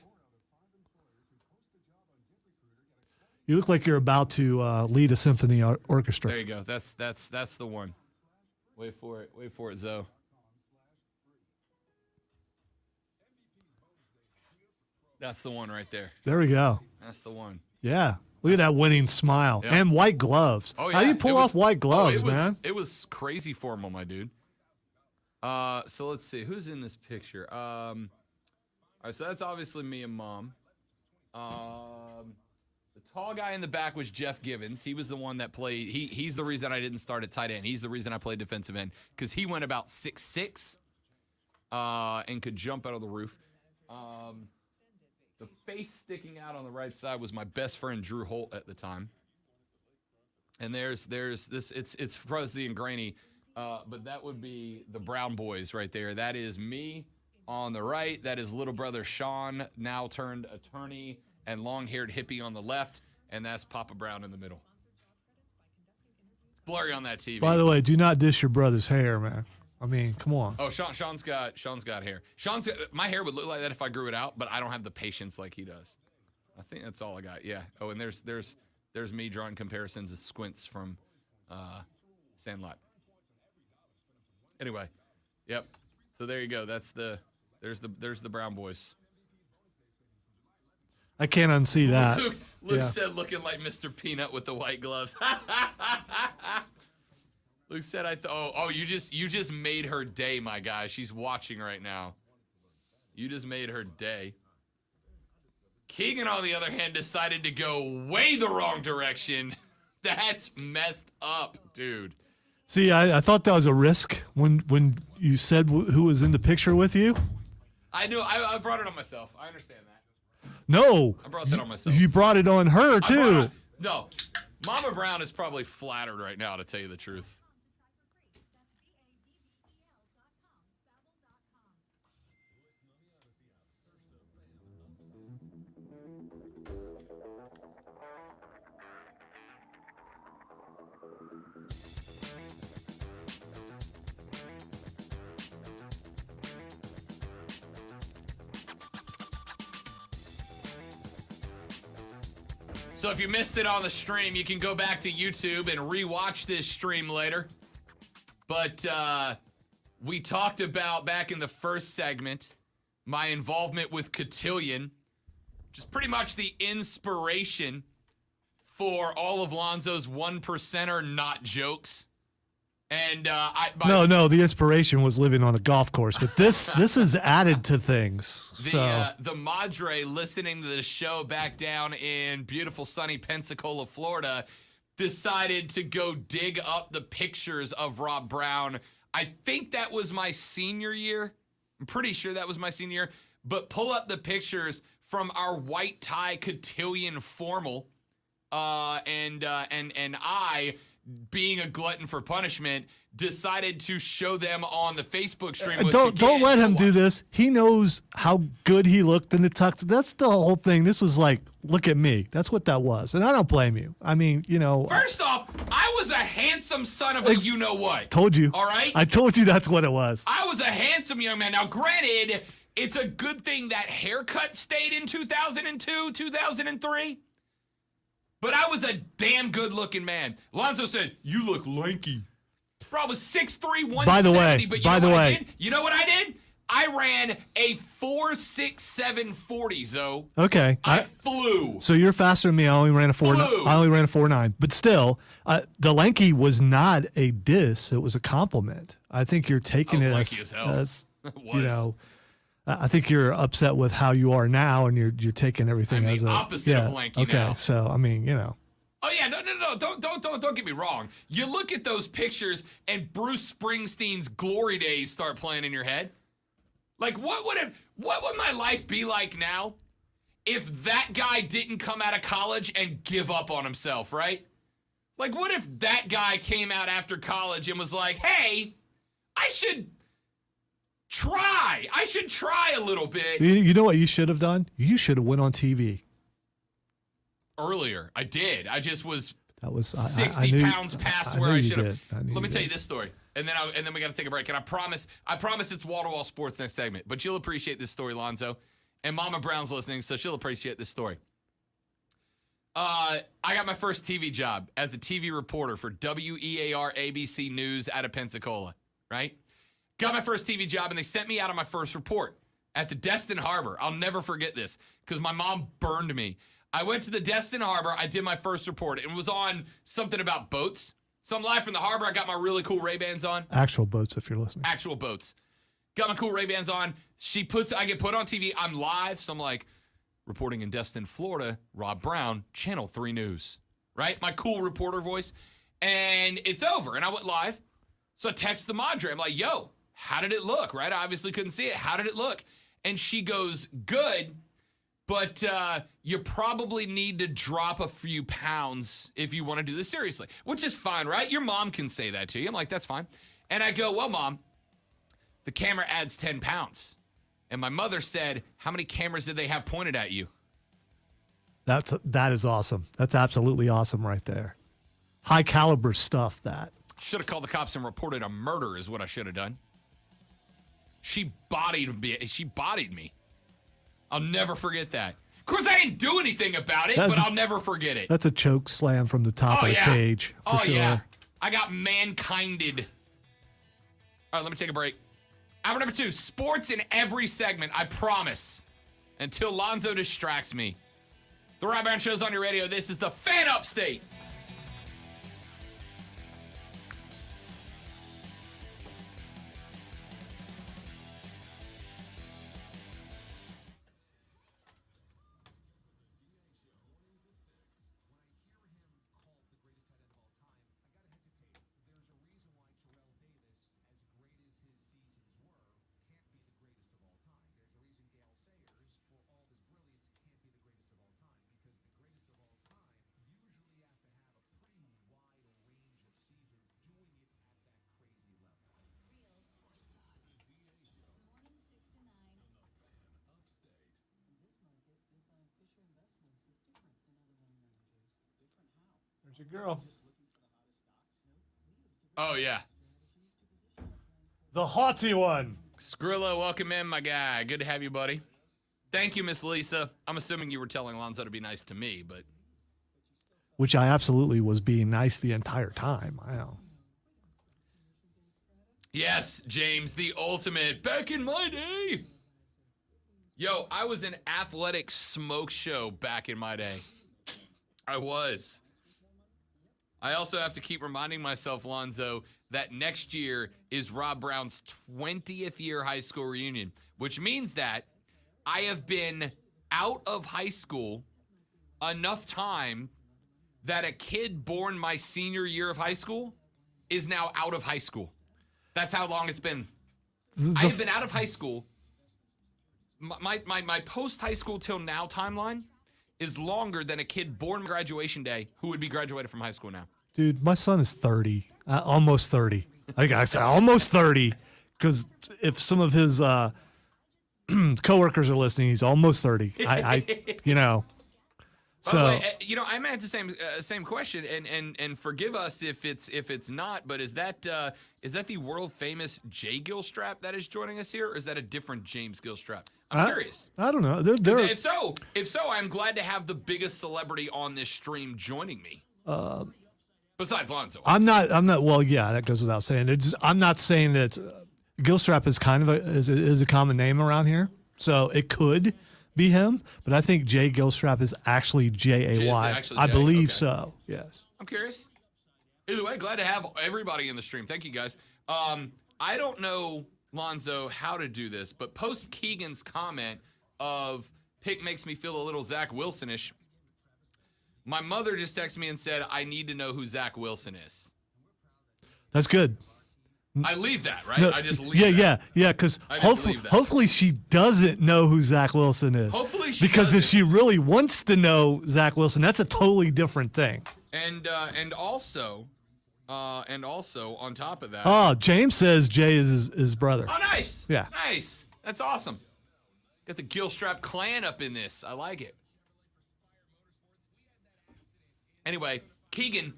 [SPEAKER 2] You look like you're about to lead a symphony orchestra.
[SPEAKER 1] There you go. That's the one. Wait for it, Zoe. That's the one right there.
[SPEAKER 2] There we go.
[SPEAKER 1] That's the one.
[SPEAKER 2] Yeah. Look at that winning smile.
[SPEAKER 1] Yep.
[SPEAKER 2] And white gloves.
[SPEAKER 1] Oh, yeah.
[SPEAKER 2] How do you pull off white gloves, man?
[SPEAKER 1] It was crazy formal, my dude. So let's see. Who's in this picture? All right, so that's obviously me and Mom. The tall guy in the back was Jeff Givens. He was the one that played. He's the reason I didn't start at tight end. He's the reason I played defensive end because he went about 6'6", and could jump out of the roof. The face sticking out on the right side was my best friend Drew Holt at the time. And there's this. It's fuzzy and grainy, but that would be the Brown boys right there. That is me on the right. That is little brother Sean, now turned attorney and long-haired hippie on the left, and that's Papa Brown in the middle. It's blurry on that TV.
[SPEAKER 2] By the way, do not dish your brother's hair, man. I mean, come on.
[SPEAKER 1] Oh, Sean's got hair. My hair would look like that if I grew it out, but I don't have the patience like he does. I think that's all I got. Yeah. Oh, and there's me drawing comparisons of Squints from Sandlot. Anyway, yep. So there you go. There's the Brown boys.
[SPEAKER 2] I can't unsee that.
[SPEAKER 1] Luke said looking like Mr. Peanut with the white gloves. Luke said, you just made her day, my guy. She's watching right now. You just made her day. Keegan, on the other hand, decided to go way the wrong direction. That's messed up, dude.
[SPEAKER 2] See, I thought that was a risk when you said who was in the picture with you.
[SPEAKER 1] I knew. I brought it on myself. I understand that.
[SPEAKER 2] No.
[SPEAKER 1] I brought that on myself.
[SPEAKER 2] You brought it on her, too.
[SPEAKER 1] No. Mama Brown is probably flattered right now, to tell you the truth. So if you missed it on the stream, you can go back to YouTube and rewatch this stream later. But we talked about, back in the first segment, my involvement with Cotillion which is pretty much the inspiration for all of Lonzo's 1%er not jokes. And
[SPEAKER 2] no, the inspiration was living on a golf course, but this is added to things.
[SPEAKER 1] The Madre listening to the show back down in beautiful sunny Pensacola, Florida, decided to go dig up the pictures of Rob Brown. I think that was my senior year. I'm pretty sure that was my senior year. But pull up the pictures from our white tie cotillion formal, and I, being a glutton for punishment, decided to show them on the Facebook stream.
[SPEAKER 2] Don't let him do this. He knows how good he looked in the tux. That's the whole thing. This was like, look at me. That's what that was, and I don't blame you. I mean,
[SPEAKER 1] First off, I was a handsome son of a you-know-what.
[SPEAKER 2] Told you.
[SPEAKER 1] All right?
[SPEAKER 2] I told you that's what it was.
[SPEAKER 1] I was a handsome young man. Now, granted, it's a good thing that haircut stayed in 2002, 2003. But I was a damn good-looking man. Lonzo said, "You look lanky." Bro, I was 6'3", 170. You know what I did? I ran a 4.67 40, Zo.
[SPEAKER 2] Okay.
[SPEAKER 1] I flew.
[SPEAKER 2] So you're faster than me. I only ran a 4.9. But still, the lanky was not a diss. It was a compliment. I think you're taking it as I think you're upset with how you are now, and you're taking everything as the
[SPEAKER 1] opposite of lanky now.
[SPEAKER 2] Okay, so I mean,
[SPEAKER 1] Oh yeah, no, don't get me wrong. You look at those pictures, and Bruce Springsteen's Glory Days start playing in your head. Like, what would my life be like now if that guy didn't come out of college and give up on himself, right? Like, what if that guy came out after college and was like, "Hey, I should try a little bit."
[SPEAKER 2] You know what you should have done? You should have went on TV.
[SPEAKER 1] Earlier, I did. I just was
[SPEAKER 2] 60
[SPEAKER 1] pounds past where I should have. Let me tell you
[SPEAKER 2] did.
[SPEAKER 1] this story, and then we got to take a break. And I promise it's wall-to-wall sports next segment. But you'll appreciate this story, Lonzo. And Mama Brown's listening, so she'll appreciate this story. I got my first TV job as a TV reporter for WEAR ABC News out of Pensacola, right? Got my first TV job, and they sent me out on my first report at the Destin Harbor. I'll never forget this because my mom burned me. I went to the Destin Harbor. I did my first report. It was on something about boats. So I'm live from the harbor. I got my really cool Ray-Bans on.
[SPEAKER 2] Actual boats, if you're listening.
[SPEAKER 1] Actual boats. Got my cool Ray-Bans on. I get put on TV. I'm live. So I'm like, reporting in Destin, Florida, Rob Brown, Channel 3 News. Right? My cool reporter voice. And it's over. And I went live. So I text the Madre. I'm like, "Yo, how did it look?" Right? I obviously couldn't see it. "How did it look?" And she goes, "Good. But you probably need to drop a few pounds if you want to do this seriously," which is fine, right? Your mom can say that to you. I'm like, "That's fine." And I go, "Well, Mom, the camera adds 10 pounds. And my mother said, "How many cameras did they have pointed at you?"
[SPEAKER 2] That is awesome. That's absolutely awesome right there. High caliber stuff, that.
[SPEAKER 1] Should have called the cops and reported a murder is what I should have done. She bodied me. I'll never forget that. Of course, I didn't do anything about it, but I'll never forget it.
[SPEAKER 2] That's a choke slam from the top of the cage. For sure.
[SPEAKER 1] Yeah. I got mankinded. All right, let me take a break. Hour number 2, sports in every segment, I promise. Until Lonzo distracts me. The Rob Brown Show's on your radio. This is the Fan Upstate.
[SPEAKER 2] There's your girl.
[SPEAKER 1] Oh, yeah.
[SPEAKER 2] The haughty one.
[SPEAKER 1] Skrillo, welcome in, my guy. Good to have you, buddy. Thank you, Miss Lisa. I'm assuming you were telling Lonzo to be nice to me, but...
[SPEAKER 2] Which I absolutely was being nice the entire time. I know.
[SPEAKER 1] Yes, James, the ultimate. Back in my day. Yo, I was an athletic smoke show back in my day. I was. I also have to keep reminding myself, Lonzo, that next year is Rob Brown's 20th year high school reunion, which means that I have been out of high school enough time that a kid born my senior year of high school is now out of high school. That's how long it's been. I have been out of high school. My post-high school till now timeline is longer than a kid born graduation day who would be graduated from high school now.
[SPEAKER 2] Dude, my son is 30, almost 30. I said almost 30 because if some of his coworkers are listening, he's almost 30. You know.
[SPEAKER 1] By
[SPEAKER 2] So
[SPEAKER 1] the way, I might have the same question, and forgive us if it's not, but is that the world famous Jay Gilstrap that is joining us here, or is that a different James Gilstrap? I'm curious.
[SPEAKER 2] I don't know. They're
[SPEAKER 1] If so, I'm glad to have the biggest celebrity on this stream joining me. Besides Lonzo.
[SPEAKER 2] I'm not. Well, yeah, that goes without saying. I'm not saying that Gilstrap is kind of is a common name around here, so it could be him. But I think Jay Gilstrap is actually Jay. I believe
[SPEAKER 1] okay.
[SPEAKER 2] so. Yes.
[SPEAKER 1] I'm curious. Either way, glad to have everybody in the stream. Thank you guys. I don't know, Lonzo, how to do this, but post Keegan's comment of pick makes me feel a little Zach Wilson-ish. My mother just texted me and said, I need to know who Zach Wilson is.
[SPEAKER 2] That's good.
[SPEAKER 1] I leave that, right?
[SPEAKER 2] No,
[SPEAKER 1] I just leave that.
[SPEAKER 2] Yeah, because hopefully she doesn't know who Zach Wilson is.
[SPEAKER 1] Hopefully she
[SPEAKER 2] Because if
[SPEAKER 1] doesn't.
[SPEAKER 2] she really wants to know Zach Wilson, that's a totally different thing.
[SPEAKER 1] And also on top of that.
[SPEAKER 2] Oh, James says Jay is his brother.
[SPEAKER 1] Oh, nice.
[SPEAKER 2] Yeah.
[SPEAKER 1] Nice. That's awesome. Got the Gilstrap clan up in this. I like it. Anyway, Keegan,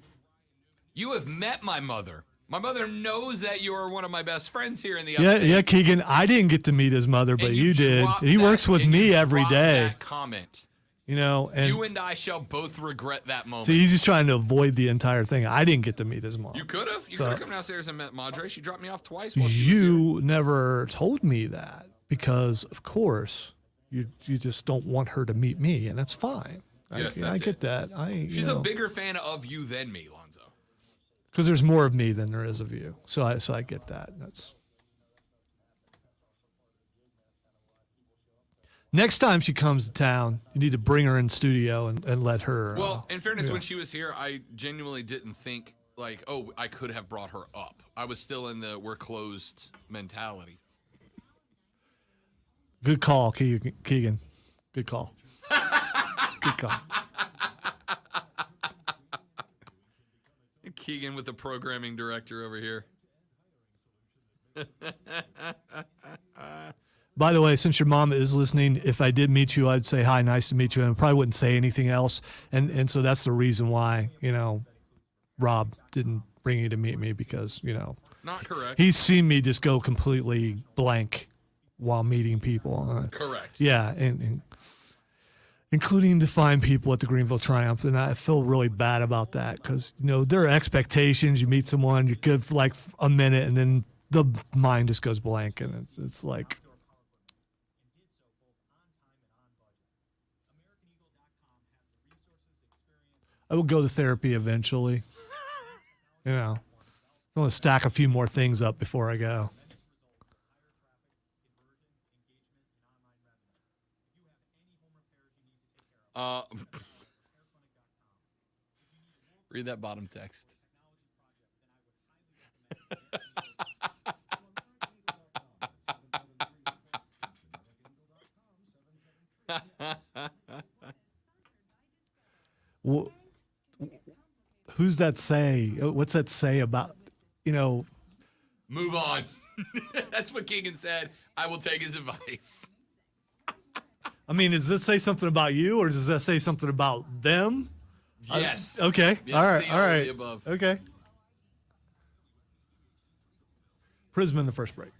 [SPEAKER 1] you have met my mother. My mother knows that you are one of my best friends here in the upstate.
[SPEAKER 2] Yeah, Keegan. I didn't get to meet his mother, but
[SPEAKER 1] And
[SPEAKER 2] you did. He works with me every day.
[SPEAKER 1] That comment.
[SPEAKER 2] You know, and
[SPEAKER 1] You and I shall both regret that moment.
[SPEAKER 2] see, he's just trying to avoid the entire thing. I didn't get to meet his mom.
[SPEAKER 1] You could have. You
[SPEAKER 2] So-
[SPEAKER 1] could have come downstairs and met Madre. She dropped me off twice. While she was here.
[SPEAKER 2] You never told me that because, of course, you just don't want her to meet me, and that's fine.
[SPEAKER 1] Yes,
[SPEAKER 2] I
[SPEAKER 1] that's
[SPEAKER 2] get
[SPEAKER 1] it.
[SPEAKER 2] that.
[SPEAKER 1] She's a bigger fan of you than me, Lonzo.
[SPEAKER 2] because there's more of me than there is of you. So I get that. That's next time she comes to town, you need to bring her in studio and let her.
[SPEAKER 1] Well, in fairness, when she was here, I genuinely didn't think, like, oh, I could have brought her up. I was still in the we're closed mentality.
[SPEAKER 2] Good call, Keegan. Good call. Good call.
[SPEAKER 1] Keegan with the programming director over here.
[SPEAKER 2] By the way, since your mom is listening, if I did meet you, I'd say hi, nice to meet you, and I probably wouldn't say anything else. And so that's the reason why, Rob didn't bring you to meet me because,
[SPEAKER 1] Not correct.
[SPEAKER 2] he's seen me just go completely blank while meeting people.
[SPEAKER 1] Correct.
[SPEAKER 2] Yeah, and including to find people at the Greenville Triumph. And I feel really bad about that because, there are expectations. You meet someone, you're good for like a minute, and then the mind just goes blank. And it's like, I will go to therapy eventually. I want to stack a few more things up before I go.
[SPEAKER 1] Read that bottom text.
[SPEAKER 2] Who's that say? What's that say about,
[SPEAKER 1] Move on. That's what Keegan said. I will take his advice.
[SPEAKER 2] I mean, does this say something about you or does that say something about them?
[SPEAKER 1] Yes.
[SPEAKER 2] Okay.
[SPEAKER 1] Yes,
[SPEAKER 2] All right.
[SPEAKER 1] see
[SPEAKER 2] All
[SPEAKER 1] all of
[SPEAKER 2] right.
[SPEAKER 1] the above.
[SPEAKER 2] Okay. Prism in the first break.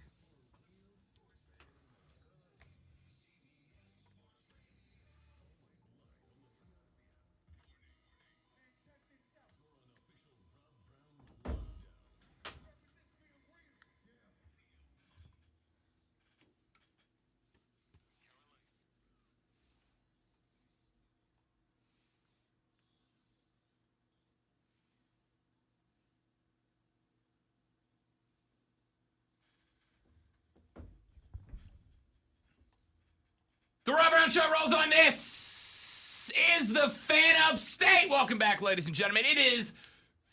[SPEAKER 1] The Rob Brown Show rolls on. This is the Fan Upstate. Welcome back, ladies and gentlemen. It is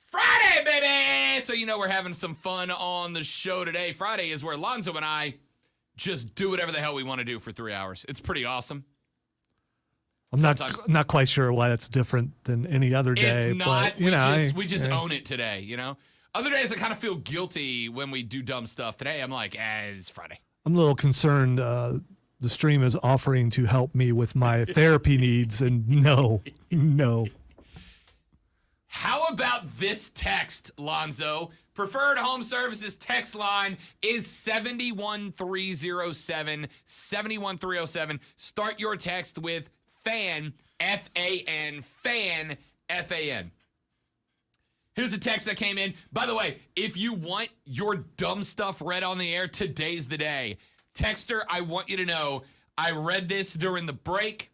[SPEAKER 1] Friday, baby. So you know we're having some fun on the show today. Friday is where Lonzo and I just do whatever the hell we want to do for 3 hours. It's pretty awesome.
[SPEAKER 2] I'm not quite sure why that's different than any other day.
[SPEAKER 1] It's not.
[SPEAKER 2] But,
[SPEAKER 1] we just own it today, you know? Other days I kind of feel guilty when we do dumb stuff. Today I'm like, it's Friday.
[SPEAKER 2] I'm a little concerned. The stream is offering to help me with my therapy needs, and no.
[SPEAKER 1] How about this text, Lonzo? Preferred Home Services text line is 71307, 71307. Start your text with FAN, F-A-N, FAN, F-A-N. Here's a text that came in. By the way, if you want your dumb stuff read on the air, today's the day. Texter, I want you to know, I read this during the break.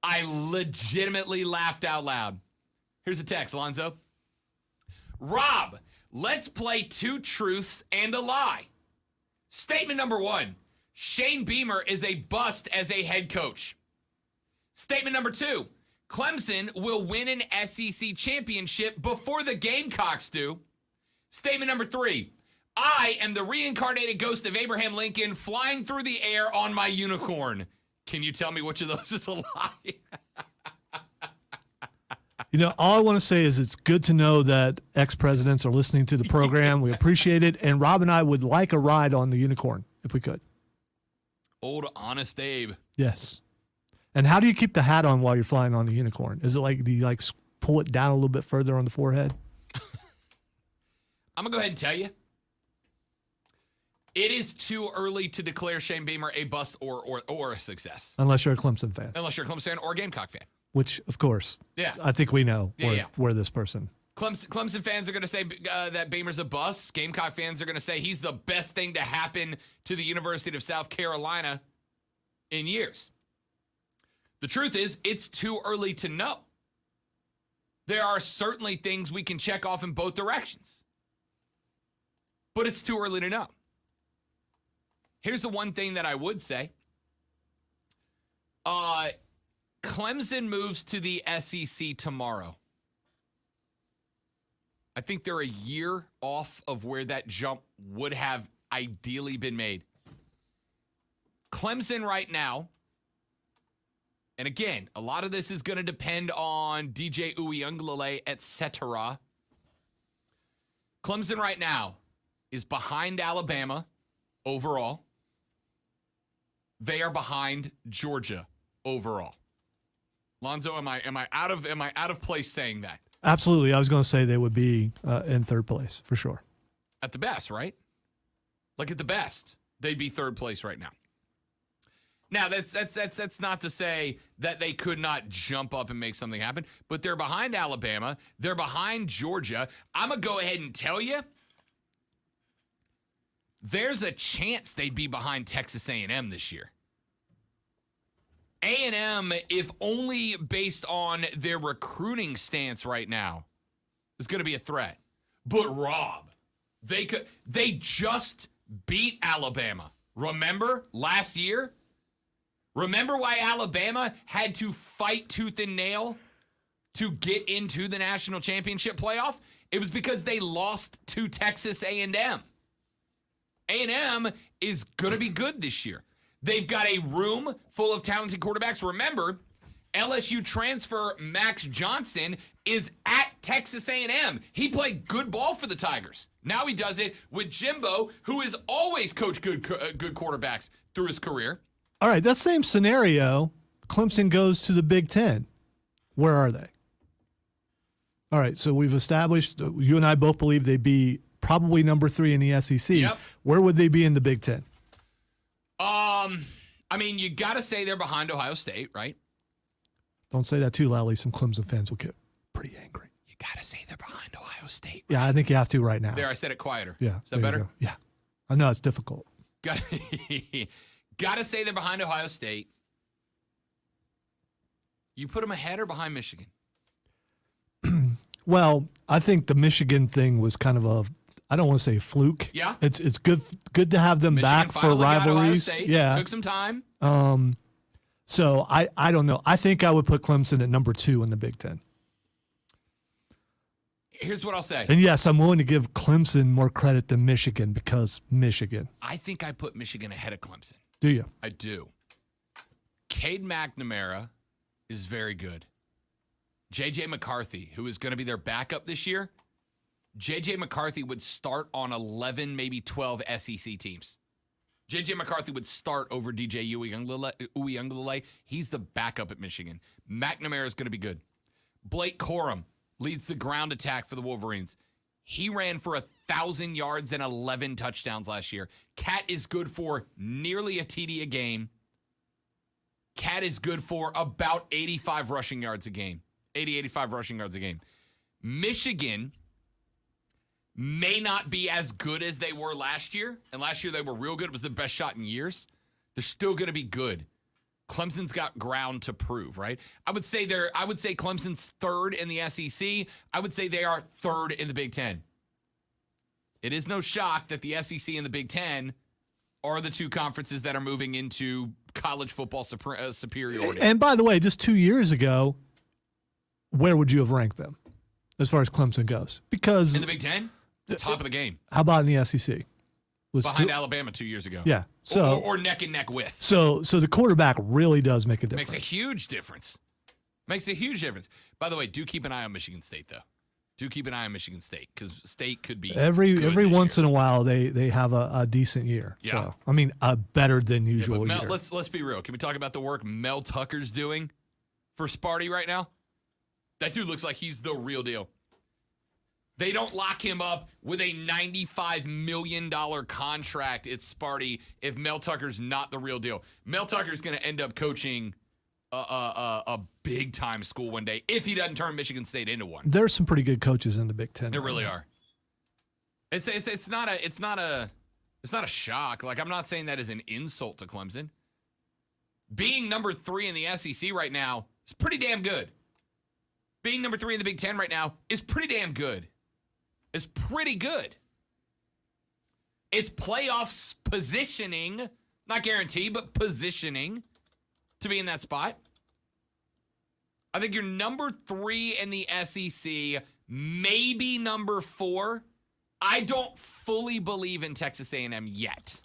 [SPEAKER 1] I legitimately laughed out loud. Here's a text, Alonzo. Rob, let's play 2 truths and a lie. Statement number 1, Shane Beamer is a bust as a head coach. Statement number 2, Clemson will win an SEC championship before the Gamecocks do. Statement number 3, I am the reincarnated ghost of Abraham Lincoln flying through the air on my unicorn. Can you tell me which of those is a lie?
[SPEAKER 2] You know, all I want to say is it's good to know that ex-presidents are listening to the program. We appreciate it. And Rob and I would like a ride on the unicorn if we could.
[SPEAKER 1] Old Honest Abe.
[SPEAKER 2] Yes. And how do you keep the hat on while you're flying on the unicorn? Is it like, do you like pull it down a little bit further on the forehead?
[SPEAKER 1] I'm going to go ahead and tell you. It is too early to declare Shane Beamer a bust or a success.
[SPEAKER 2] Unless you're a Clemson fan.
[SPEAKER 1] Unless you're a Clemson fan or a Gamecock fan.
[SPEAKER 2] Which, of course,
[SPEAKER 1] yeah,
[SPEAKER 2] I think we know where this person.
[SPEAKER 1] Clemson fans are going to say that Beamer's a bust. Gamecock fans are going to say he's the best thing to happen to the University of South Carolina in years. The truth is, it's too early to know. There are certainly things we can check off in both directions. But it's too early to know. Here's the one thing that I would say. Clemson moves to the SEC tomorrow. I think they're a year off of where that jump would have ideally been made. Clemson right now, and again, a lot of this is going to depend on DJ Uiagalelei, etc. Clemson right now is behind Alabama overall. They are behind Georgia overall. Lonzo, am I out of place saying that?
[SPEAKER 2] Absolutely. I was going to say they would be in third place for sure.
[SPEAKER 1] At the best, right? Like at the best, they'd be third place right now. Now, that's not to say that they could not jump up and make something happen, but they're behind Alabama. They're behind Georgia. I'm going to go ahead and tell you, there's a chance they'd be behind Texas A&M this year. A&M, if only based on their recruiting stance right now, is going to be a threat. But Rob, they just beat Alabama. Remember last year? Remember why Alabama had to fight tooth and nail to get into the national championship playoff? It was because they lost to Texas A&M. A&M is going to be good this year. They've got a room full of talented quarterbacks. Remember, LSU transfer Max Johnson is at Texas A&M. He played good ball for the Tigers. Now he does it with Jimbo, who has always coached good quarterbacks through his career.
[SPEAKER 2] All right, that same scenario, Clemson goes to the Big Ten. Where are they? All right, so we've established, you and I both believe they'd be probably number 3 in the SEC.
[SPEAKER 1] Yep.
[SPEAKER 2] Where would they be in the Big Ten?
[SPEAKER 1] I mean, you got to say they're behind Ohio State, right?
[SPEAKER 2] Don't say that too loudly. Some Clemson fans will get pretty angry.
[SPEAKER 1] You got to say they're behind Ohio State.
[SPEAKER 2] Right? Yeah, I think you have to right now.
[SPEAKER 1] There, I said it quieter.
[SPEAKER 2] Yeah.
[SPEAKER 1] Is that better?
[SPEAKER 2] Yeah. I know it's difficult.
[SPEAKER 1] Got to say they're behind Ohio State. You put them ahead or behind Michigan?
[SPEAKER 2] Well, I think the Michigan thing was kind of a, I don't want to say fluke.
[SPEAKER 1] Yeah.
[SPEAKER 2] It's good to have them
[SPEAKER 1] Michigan
[SPEAKER 2] back for
[SPEAKER 1] finally got Ohio
[SPEAKER 2] rivalries.
[SPEAKER 1] State.
[SPEAKER 2] Yeah.
[SPEAKER 1] Took some time.
[SPEAKER 2] So I don't know. I think I would put Clemson at number 2 in the Big Ten.
[SPEAKER 1] Here's what I'll say.
[SPEAKER 2] And yes, I'm willing to give Clemson more credit than Michigan because Michigan.
[SPEAKER 1] I think I put Michigan ahead of Clemson.
[SPEAKER 2] Do you?
[SPEAKER 1] I do. Cade McNamara is very good. J.J. McCarthy, who is going to be their backup this year, J.J. McCarthy would start on 11, maybe 12 SEC teams. J.J. McCarthy would start over DJ Uiagalelei. He's the backup at Michigan. McNamara is going to be good. Blake Corum leads the ground attack for the Wolverines. He ran for 1,000 yards and 11 touchdowns last year. Cat is good for nearly a TD a game. Cat is good for about 85 rushing yards a game. 85 rushing yards a game. Michigan may not be as good as they were last year. And last year they were real good. It was the best shot in years. They're still going to be good. Clemson's got ground to prove, right? I would say Clemson's third in the SEC. I would say they are third in the Big Ten. It is no shock that the SEC and the Big Ten are the two conferences that are moving into college football superiority.
[SPEAKER 2] And by the way, just 2 years ago, where would you have ranked them as far as Clemson goes? Because
[SPEAKER 1] in the Big Ten, the top of the game.
[SPEAKER 2] How about in the SEC?
[SPEAKER 1] Behind Alabama 2 years ago.
[SPEAKER 2] Yeah. So
[SPEAKER 1] or neck and neck with.
[SPEAKER 2] So the quarterback really does make a difference.
[SPEAKER 1] Makes a huge difference. Makes a huge difference. By the way, do keep an eye on Michigan State, though. Do keep an eye on Michigan State because State could be
[SPEAKER 2] every once in a while they have a decent year.
[SPEAKER 1] Yeah.
[SPEAKER 2] So, I mean a better than usual
[SPEAKER 1] Mel,
[SPEAKER 2] year.
[SPEAKER 1] Let's be real. Can we talk about the work Mel Tucker's doing for Sparty right now? That dude looks like he's the real deal. They don't lock him up with a $95 million contract at Sparty if Mel Tucker's not the real deal. Mel Tucker's going to end up coaching a big-time school one day if he doesn't turn Michigan State into one.
[SPEAKER 2] There's some pretty good coaches in the Big Ten.
[SPEAKER 1] There really are. It's not a shock. Like, I'm not saying that as an insult to Clemson. Being number 3 in the SEC right now is pretty damn good. Being number 3 in the Big Ten right now is pretty damn good. It's pretty good. It's playoffs positioning, not guaranteed, but positioning to be in that spot. I think you're number 3 in the SEC, maybe number 4. I don't fully believe in Texas A&M yet.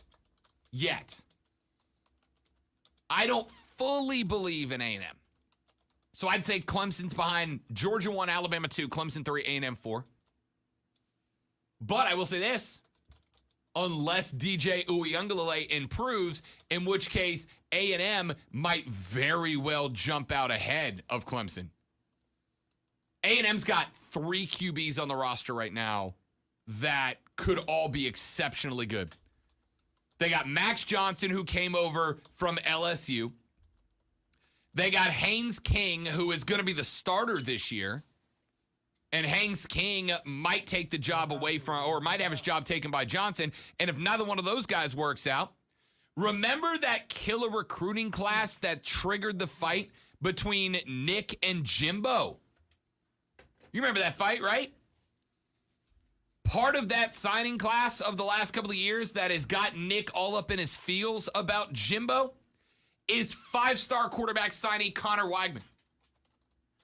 [SPEAKER 1] I don't fully believe in A&M. So I'd say Clemson's behind Georgia 1, Alabama 2, Clemson 3, A&M 4. But I will say this, unless DJ Uiagalelei improves, in which case A&M might very well jump out ahead of Clemson. A&M's got 3 QBs on the roster right now that could all be exceptionally good. They got Max Johnson, who came over from LSU. They got Haynes King, who is going to be the starter this year. And Haynes King might take the job away from, or might have his job taken by Johnson. And if neither one of those guys works out, remember that killer recruiting class that triggered the fight between Nick and Jimbo? You remember that fight, right? Part of that signing class of the last couple of years that has got Nick all up in his feels about Jimbo is 5-star quarterback signee Connor Weigman.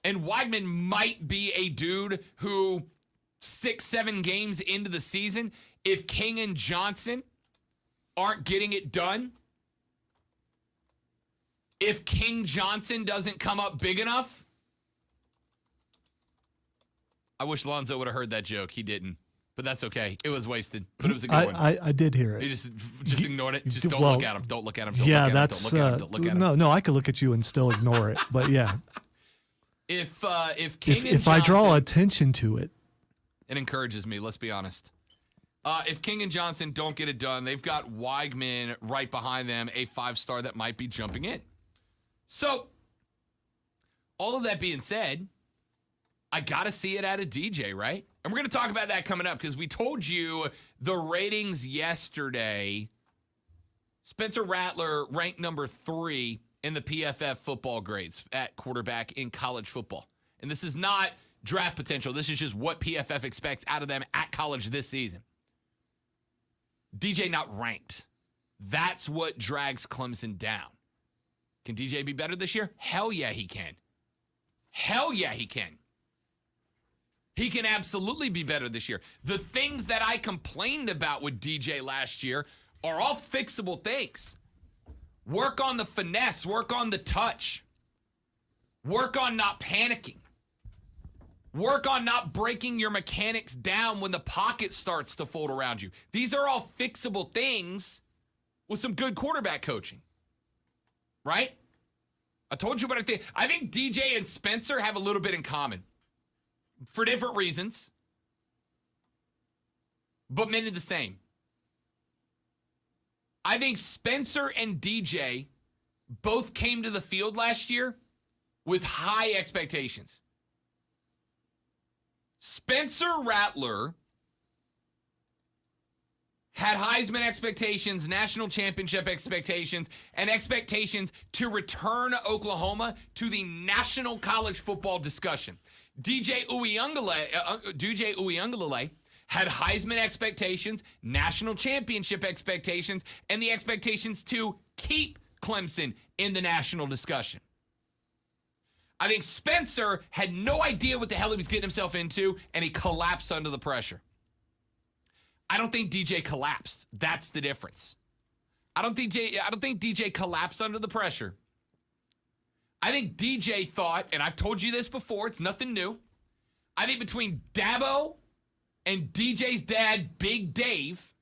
[SPEAKER 1] And Weigman might be a dude who 6-7 games into the season, if King and Johnson aren't getting it done, if King Johnson doesn't come up big enough, I wish Lonzo would have heard that joke. He didn't. But that's okay. It was wasted. But it was a good one.
[SPEAKER 2] I did hear it.
[SPEAKER 1] You just ignored it. Just don't look at him. Don't look at him. Don't
[SPEAKER 2] yeah,
[SPEAKER 1] look at
[SPEAKER 2] that's
[SPEAKER 1] him. Don't look at him.
[SPEAKER 2] No, I could look at you and still ignore it. But yeah.
[SPEAKER 1] If King and
[SPEAKER 2] if
[SPEAKER 1] Johnson,
[SPEAKER 2] I draw attention to it,
[SPEAKER 1] it encourages me. Let's be honest. If King and Johnson don't get it done, they've got Weigman right behind them, a 5-star that might be jumping in. So, all of that being said, I got to see it out of DJ, right? And we're going to talk about that coming up because we told you the ratings yesterday. Spencer Rattler ranked number 3 in the PFF football grades at quarterback in college football. And this is not draft potential. This is just what PFF expects out of them at college this season. DJ not ranked. That's what drags Clemson down. Can DJ be better this year? Hell yeah, he can. Hell yeah, he can. He can absolutely be better this year. The things that I complained about with DJ last year are all fixable things. Work on the finesse, work on the touch, work on not panicking, work on not breaking your mechanics down when the pocket starts to fold around you. These are all fixable things with some good quarterback coaching, right? I told you what I think. I think DJ and Spencer have a little bit in common for different reasons, but many the same. I think Spencer and DJ both came to the field last year with high expectations. Spencer Rattler had Heisman expectations, national championship expectations, and expectations to return Oklahoma to the national college football discussion. DJ Uiagalelei had Heisman expectations, national championship expectations, and the expectations to keep Clemson in the national discussion. I think Spencer had no idea what the hell he was getting himself into, and he collapsed under the pressure. I don't think DJ collapsed. That's the difference. I don't think DJ collapsed under the pressure. I think DJ thought, and I've told you this before, it's nothing new. I think between Dabo and DJ's dad, Big Dave,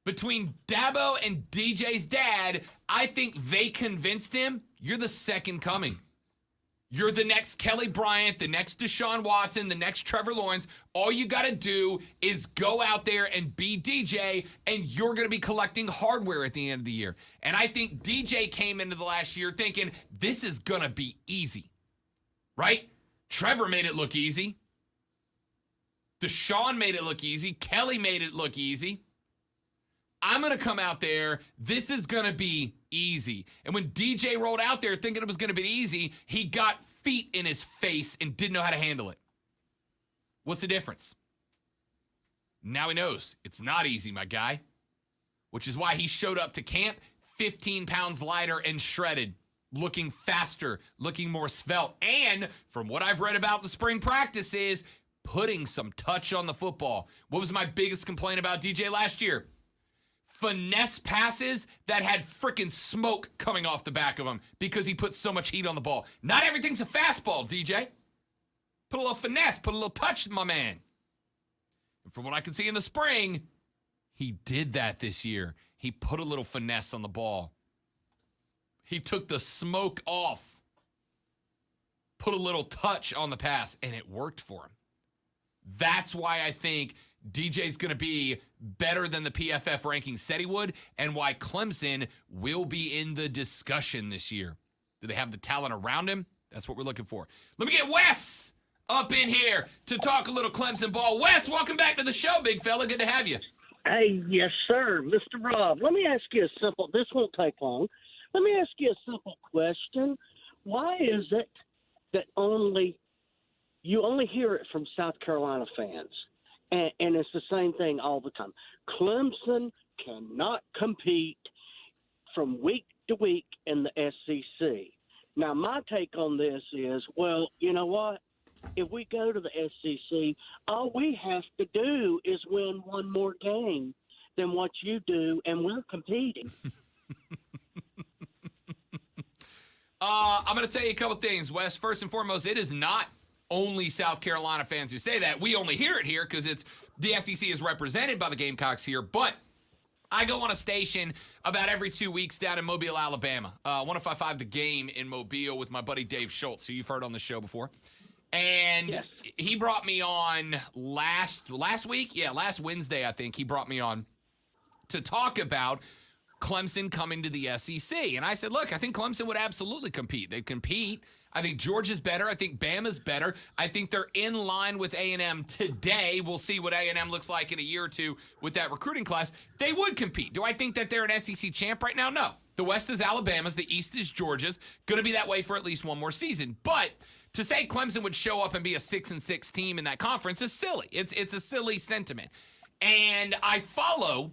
[SPEAKER 1] between Dabo and DJ's dad, I think they convinced him, you're the second coming. You're the next Kelly Bryant, the next Deshaun Watson, the next Trevor Lawrence. All you got to do is go out there and be DJ, and you're going to be collecting hardware at the end of the year. And I think DJ came into the last year thinking, this is going to be easy, right? Trevor made it look easy. Deshaun made it look easy. Kelly made it look easy. I'm going to come out there. This is going to be easy. And when DJ rolled out there thinking it was going to be easy, he got feet in his face and didn't know how to handle it. What's the difference? Now he knows it's not easy, my guy, which is why he showed up to camp 15 pounds lighter and shredded, looking faster, looking more svelte. And from what I've read about the spring practices, putting some touch on the football. What was my biggest complaint about DJ last year? Finesse passes that had freaking smoke coming off the back of them because he put so much heat on the ball. Not everything's a fastball, DJ. Put a little finesse, put a little touch, my man. And from what I can see in the spring, he did that this year. He put a little finesse on the ball. He took the smoke off, put a little touch on the pass, and it worked for him. That's why I think DJ's going to be better than the PFF ranking said he would, and why Clemson will be in the discussion this year. Do they have the talent around him? That's what we're looking for. Let me get Wes up in here to talk a little Clemson ball. Wes, welcome back to the show, big fella. Good to have you.
[SPEAKER 3] Hey, yes, sir. Mr. Rob, let me ask you this won't take long. Let me ask you a simple question. Why is it that you only hear it from South Carolina fans? And it's the same thing all the time. Clemson cannot compete from week to week in the SEC. Now, my take on this is, well, you know what? If we go to the SEC, all we have to do is win one more game than what you do, and we're competing.
[SPEAKER 1] I'm going to tell you a couple things, Wes. First and foremost, it is not only South Carolina fans who say that. We only hear it here because it's the SEC is represented by the Gamecocks here. But I go on a station about every 2 weeks down in Mobile, Alabama. 105.5 The Game in Mobile with my buddy Dave Schultz, who you've heard on the show before. And
[SPEAKER 3] yes,
[SPEAKER 1] he brought me on last week. Yeah, last Wednesday, I think he brought me on to talk about Clemson coming to the SEC. And I said, look, I think Clemson would absolutely compete. They'd compete. I think Georgia's better. I think Bama's better. I think they're in line with A&M today. We'll see what A&M looks like in a year or two with that recruiting class. They would compete. Do I think that they're an SEC champ right now? No. The West is Alabama's. The East is Georgia's. Going to be that way for at least one more season. But to say Clemson would show up and be a 6-6 team in that conference is silly. It's a silly sentiment. And I follow,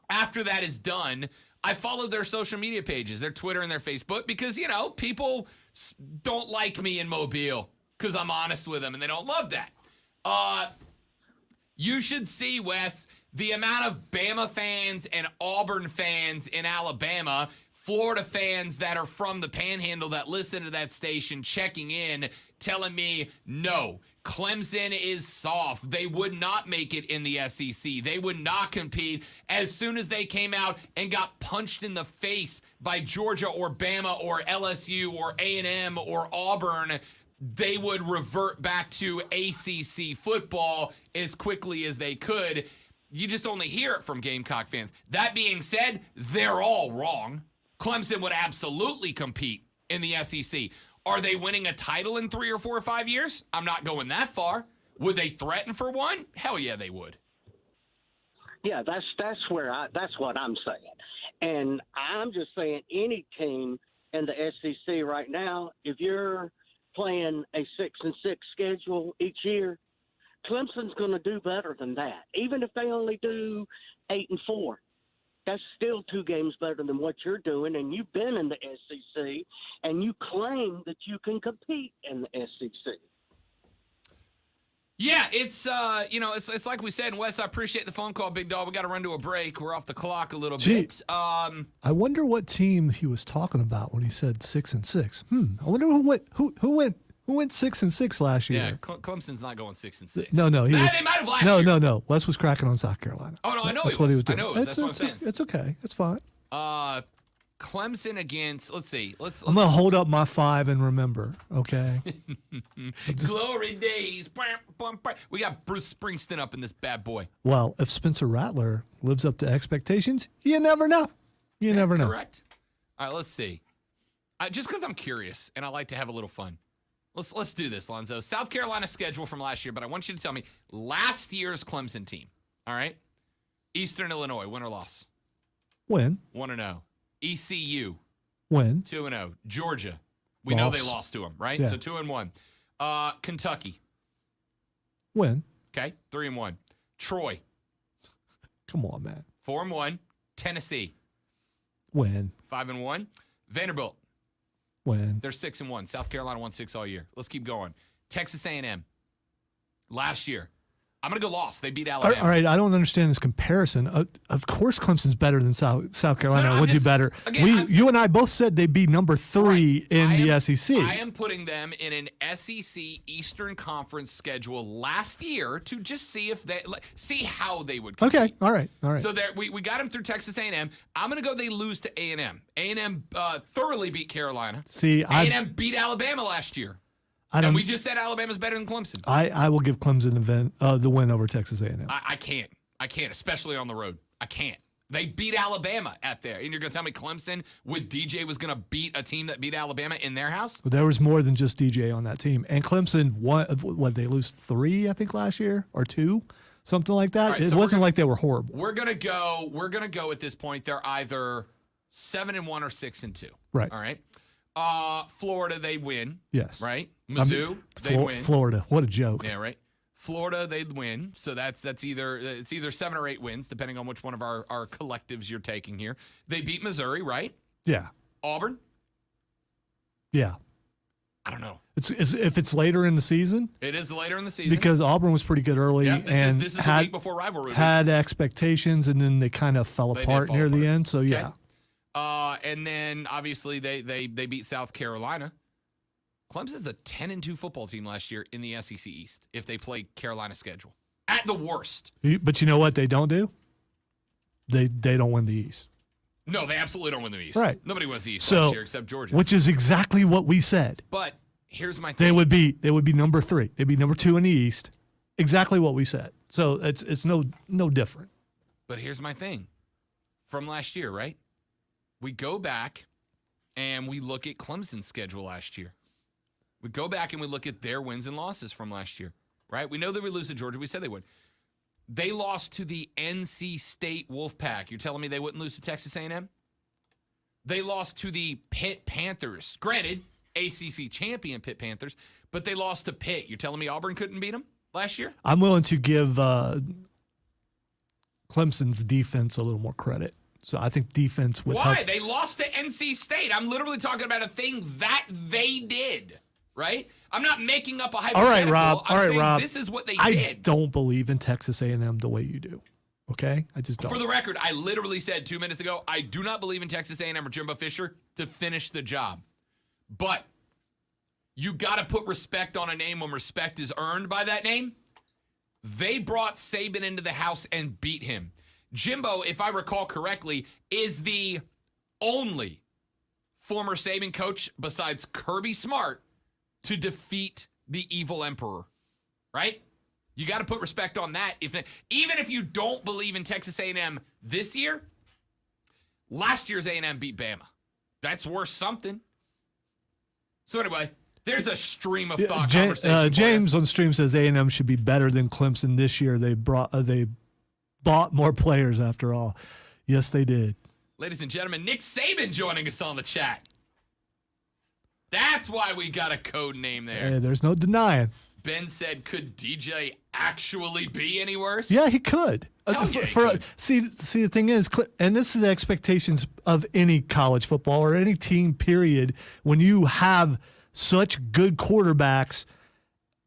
[SPEAKER 1] after that is done, I follow their social media pages, their Twitter and their Facebook, because, people don't like me in Mobile because I'm honest with them, and they don't love that. You should see, Wes, the amount of Bama fans and Auburn fans in Alabama, Florida fans that are from the Panhandle that listen to that station checking in, telling me, no, Clemson is soft. They would not make it in the SEC. They would not compete. As soon as they came out and got punched in the face by Georgia or Bama or LSU or A&M or Auburn, they would revert back to ACC football as quickly as they could. You just only hear it from Gamecock fans. That being said, they're all wrong. Clemson would absolutely compete in the SEC. Are they winning a title in 3 or 4 or 5 years? I'm not going that far. Would they threaten for one? Hell yeah, they would.
[SPEAKER 3] Yeah, that's what I'm saying. And I'm just saying any team in the SEC right now, if you're playing a 6-6 schedule each year, Clemson's going to do better than that. Even if they only do 8-4, that's still 2 games better than what you're doing. And you've been in the SEC, and you claim that you can compete in the SEC.
[SPEAKER 1] Yeah, it's it's like we said, and Wes, I appreciate the phone call, Big Dog. We got to run to a break. We're off the clock a little bit.
[SPEAKER 2] I wonder what team he was talking about when he said 6-6. I wonder who went 6-6 last year.
[SPEAKER 1] Yeah, Clemson's not going 6-6.
[SPEAKER 2] No,
[SPEAKER 1] They might have last year.
[SPEAKER 2] No. Wes was cracking on South Carolina.
[SPEAKER 1] Oh no, I know
[SPEAKER 2] that's what he was doing.
[SPEAKER 1] I know. That's what I'm saying.
[SPEAKER 2] It's okay. It's fine.
[SPEAKER 1] Clemson against. Let's see.
[SPEAKER 2] I'm gonna hold up my 5 and remember. Okay.
[SPEAKER 1] Glory days. We got Bruce Springsteen up in this bad boy.
[SPEAKER 2] Well, if Spencer Rattler lives up to expectations, you never know. You never know.
[SPEAKER 1] Correct. All right, let's see. Just because I'm curious and I like to have a little fun. Let's do this, Lonzo. South Carolina schedule from last year, but I want you to tell me last year's Clemson team. All right. Eastern Illinois, win or loss?
[SPEAKER 2] Win.
[SPEAKER 1] 1-0. ECU.
[SPEAKER 2] Win.
[SPEAKER 1] 2-0. Georgia. We
[SPEAKER 2] Loss.
[SPEAKER 1] know they lost to them, right?
[SPEAKER 2] Yeah.
[SPEAKER 1] So 2-1. Kentucky.
[SPEAKER 2] Win.
[SPEAKER 1] Okay. 3-1. Troy.
[SPEAKER 2] Come on, man.
[SPEAKER 1] 4-1. Tennessee.
[SPEAKER 2] Win.
[SPEAKER 1] 5-1. Vanderbilt.
[SPEAKER 2] Win.
[SPEAKER 1] They're 6-1. South Carolina won 6 all year. Let's keep going. Texas A&M. Last year. I'm going to go loss. They beat Alabama.
[SPEAKER 2] All right, I don't understand this comparison. Of course, Clemson's better than South Carolina.
[SPEAKER 1] No,
[SPEAKER 2] Would do better.
[SPEAKER 1] Again,
[SPEAKER 2] you and I both said they'd be number 3 in the SEC.
[SPEAKER 1] I am putting them in an SEC Eastern Conference schedule last year to just see see how they would compete.
[SPEAKER 2] Okay, all right.
[SPEAKER 1] So there, we got them through Texas A&M. I'm going to go they lose to A&M. A&M thoroughly beat Carolina.
[SPEAKER 2] See,
[SPEAKER 1] A&M beat Alabama last year. And we just said Alabama's better than Clemson.
[SPEAKER 2] I will give Clemson the win over Texas A&M.
[SPEAKER 1] I can't. I can't, especially on the road. I can't. They beat Alabama at there. And you're going to tell me Clemson with DJ was going to beat a team that beat Alabama in their house?
[SPEAKER 2] There was more than just DJ on that team. And Clemson, what they lose 3, I think, last year, or 2, something like that. Right, it wasn't like they were horrible.
[SPEAKER 1] We're going to go at this point. They're either 7-1 or 6-2.
[SPEAKER 2] Right.
[SPEAKER 1] All right. Florida, they win.
[SPEAKER 2] Yes.
[SPEAKER 1] Right? Mizzou, they win.
[SPEAKER 2] Florida, what a joke.
[SPEAKER 1] Yeah, right. Florida, they'd win. So it's either 7 or 8 wins, depending on which one of our collectives you're taking here. They beat Missouri, right?
[SPEAKER 2] Yeah.
[SPEAKER 1] Auburn?
[SPEAKER 2] Yeah.
[SPEAKER 1] I don't know.
[SPEAKER 2] It's if it's later in the season.
[SPEAKER 1] It is later in the season.
[SPEAKER 2] Because Auburn was pretty good early.
[SPEAKER 1] Yeah, this is the week before rivalry.
[SPEAKER 2] Had expectations, and then they kind of fell apart near the end. So,
[SPEAKER 1] okay.
[SPEAKER 2] Yeah.
[SPEAKER 1] And then, obviously, they beat South Carolina. Clemson's a 10-2 football team last year in the SEC East if they play Carolina's schedule. At the worst.
[SPEAKER 2] But you know what they don't do? They don't win the East.
[SPEAKER 1] No, they absolutely don't win the East.
[SPEAKER 2] Right.
[SPEAKER 1] Nobody wins the East last year except Georgia.
[SPEAKER 2] Which is exactly what we said.
[SPEAKER 1] But here's my thing.
[SPEAKER 2] They would be number 3. They'd be number 2 in the East. Exactly what we said. So it's no different.
[SPEAKER 1] But here's my thing. From last year, right? We go back and we look at Clemson's schedule last year. We go back and we look at their wins and losses from last year, right? We know they would lose to Georgia. We said they would. They lost to the NC State Wolfpack. You're telling me they wouldn't lose to Texas A&M? They lost to the Pitt Panthers. Granted, ACC champion Pitt Panthers, but they lost to Pitt. You're telling me Auburn couldn't beat them last year?
[SPEAKER 2] I'm willing to give Clemson's defense a little more credit. So I think defense would
[SPEAKER 1] Why?
[SPEAKER 2] help.
[SPEAKER 1] They lost to NC State. I'm literally talking about a thing that they did, right? I'm not making up a hypothetical.
[SPEAKER 2] All right, Rob.
[SPEAKER 1] I'm
[SPEAKER 2] All right,
[SPEAKER 1] saying
[SPEAKER 2] Rob.
[SPEAKER 1] this is what they
[SPEAKER 2] I
[SPEAKER 1] did.
[SPEAKER 2] don't believe in Texas A&M the way you do. Okay? I just don't.
[SPEAKER 1] For the record, I literally said 2 minutes ago, I do not believe in Texas A&M or Jimbo Fisher to finish the job. But you got to put respect on a name when respect is earned by that name. They brought Saban into the house and beat him. Jimbo, if I recall correctly, is the only former Saban coach besides Kirby Smart to defeat the evil emperor, right? You got to put respect on that. Even if you don't believe in Texas A&M this year, last year's A&M beat Bama. That's worth something. So anyway, there's a stream of thought conversation.
[SPEAKER 2] James on stream says A&M should be better than Clemson this year. They bought more players after all. Yes, they did.
[SPEAKER 1] Ladies and gentlemen, Nick Saban joining us on the chat. That's why we got a code name there.
[SPEAKER 2] Hey, there's no denying.
[SPEAKER 1] Ben said, could DJ actually be any worse?
[SPEAKER 2] Yeah, he could.
[SPEAKER 1] Hell yeah, he could.
[SPEAKER 2] See, the thing is, and this is the expectations of any college football or any team, period, when you have such good quarterbacks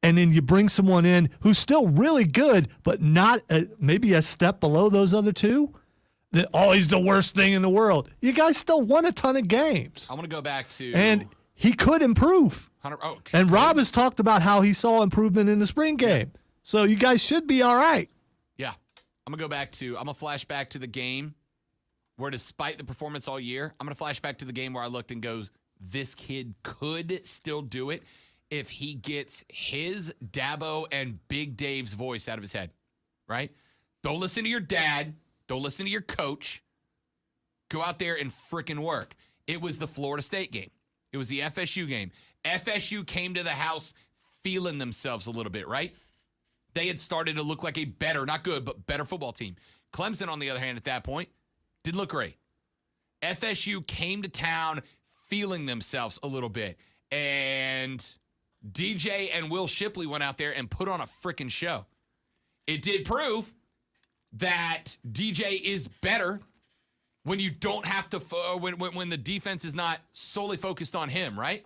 [SPEAKER 2] and then you bring someone in who's still really good, but not maybe a step below those other two, that, oh, he's the worst thing in the world. You guys still won a ton of games.
[SPEAKER 1] I want to go back to...
[SPEAKER 2] And he could improve. And Rob has talked about how he saw improvement in the spring game. Yeah. So you guys should be all right.
[SPEAKER 1] Yeah. I'm going to flash back to the game where, despite the performance all year, I'm going to flash back to the game where I looked and go, this kid could still do it if he gets his, Dabo, and Big Dave's voice out of his head, right? Don't listen to your dad. Don't listen to your coach. Go out there and frickin' work. It was the Florida State game. It was the FSU game. FSU came to the house feeling themselves a little bit, right? They had started to look like a better, not good, but better football team. Clemson, on the other hand, at that point, didn't look great. FSU came to town feeling themselves a little bit. And DJ and Will Shipley went out there and put on a freaking show. It did prove that DJ is better when you don't have to, when the defense is not solely focused on him, right?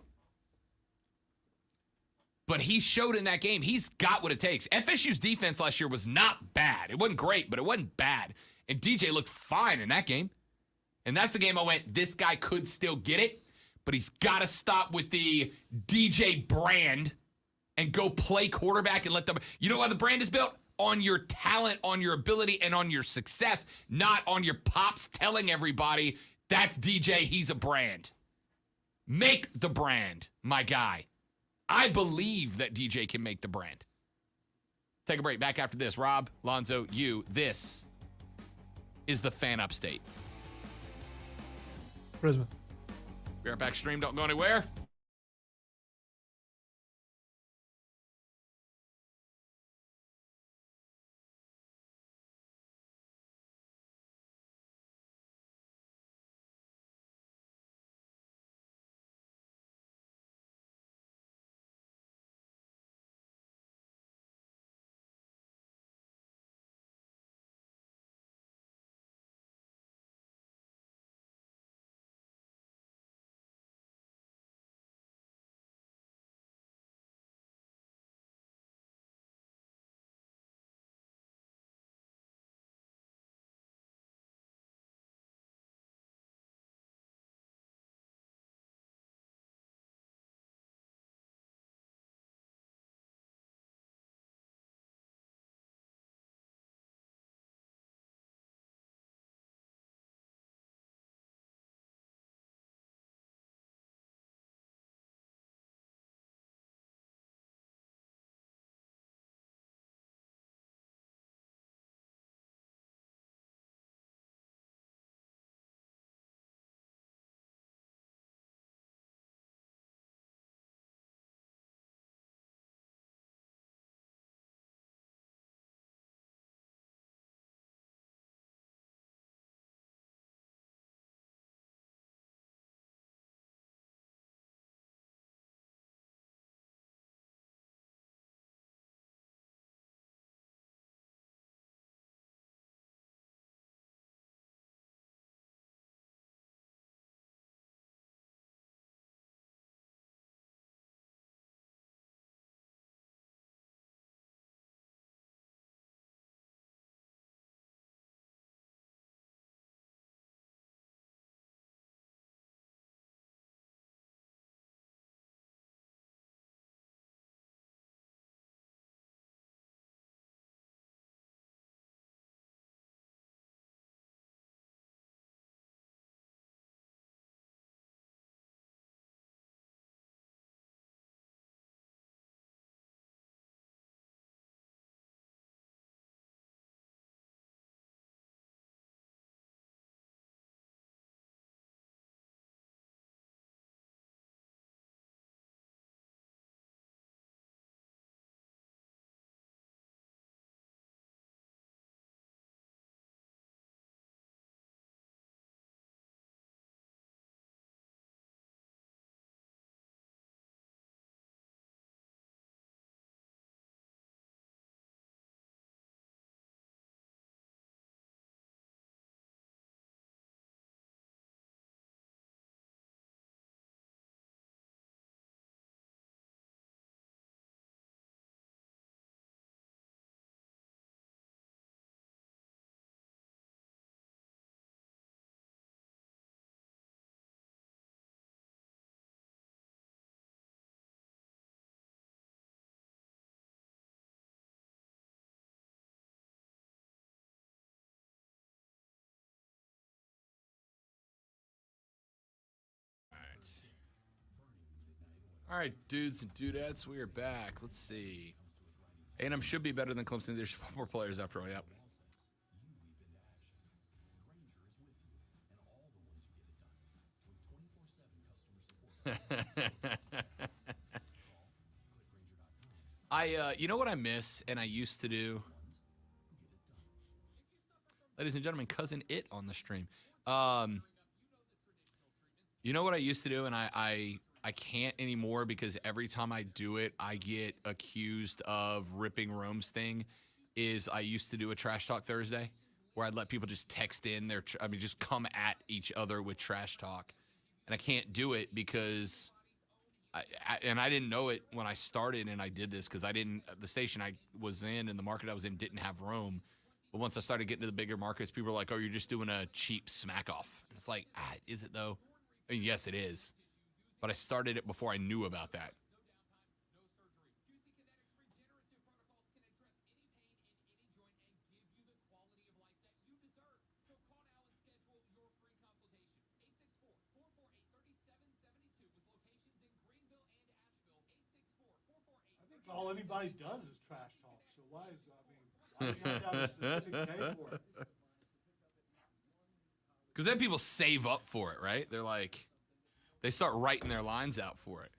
[SPEAKER 1] But he showed in that game, he's got what it takes. FSU's defense last year was not bad. It wasn't great, but it wasn't bad. And DJ looked fine in that game. And that's the game I went, this guy could still get it, but he's got to stop with the DJ brand and go play quarterback and let them. You know why the brand is built? On your talent, on your ability, and on your success, not on your pops telling everybody that's DJ, he's a brand. Make the brand, my guy. I believe that DJ can make the brand. Take a break. Back after this. Rob, Lonzo, you. This is the Fan Upstate.
[SPEAKER 2] Brisbane.
[SPEAKER 1] Be right back. Stream. Don't go anywhere. All right, dudes and dudettes, we are back. Let's see. A&M should be better than Clemson. There's more players after all. Yep. You know what I miss and I used to do? Ladies and gentlemen, cousin It on the stream. You know what I used to do, and I can't anymore because every time I do it, I get accused of ripping Rome's thing, is I used to do a Trash Talk Thursday where I'd let people just text in just come at each other with trash talk. And I can't do it because I didn't know it when I started and I did this because the station I was in and the market I was in didn't have Rome. But once I started getting to the bigger markets, people were like, oh, you're just doing a cheap smack off. And it's like, is it though? I mean, yes, it is. But I started it before I knew about that.
[SPEAKER 2] All anybody does is trash talk. So why do you have to have a specific day for it?
[SPEAKER 1] Because then people save up for it, right? They're like, they start writing their lines out for it.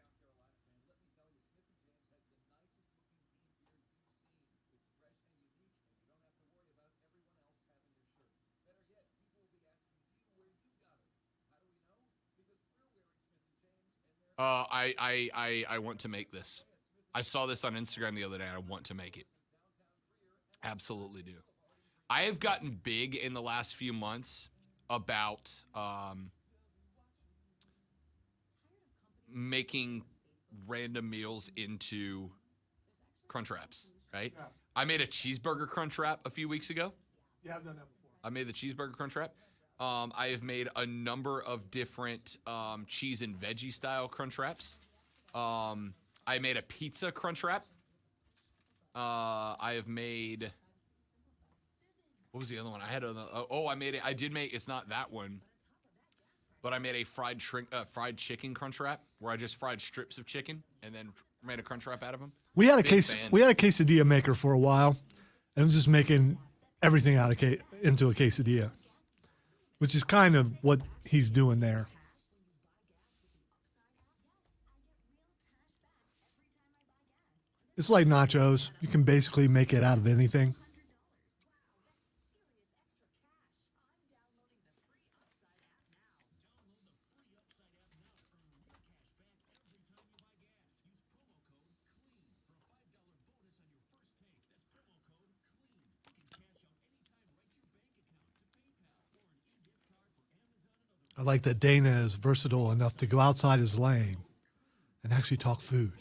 [SPEAKER 1] I want to make this. I saw this on Instagram the other day. I want to make it. Absolutely do. I have gotten big in the last few months about making random meals into crunch wraps, right?
[SPEAKER 2] Yeah.
[SPEAKER 1] I made a cheeseburger crunch wrap a few weeks ago.
[SPEAKER 2] Yeah, I've done that before.
[SPEAKER 1] I made the cheeseburger crunch wrap. I have made a number of different cheese and veggie style crunch wraps. I made a pizza crunch wrap. I have made, what was the other one? I did make, it's not that one, but I made a fried chicken crunch wrap where I just fried strips of chicken and then made a crunch wrap out of them.
[SPEAKER 2] We had a
[SPEAKER 1] fan.
[SPEAKER 2] We had a quesadilla maker for a while, and it was just making everything out of into a quesadilla, which is kind of what he's doing there. It's like nachos. You can basically make it out of anything. I like that Dana is versatile enough to go outside his lane and actually talk food.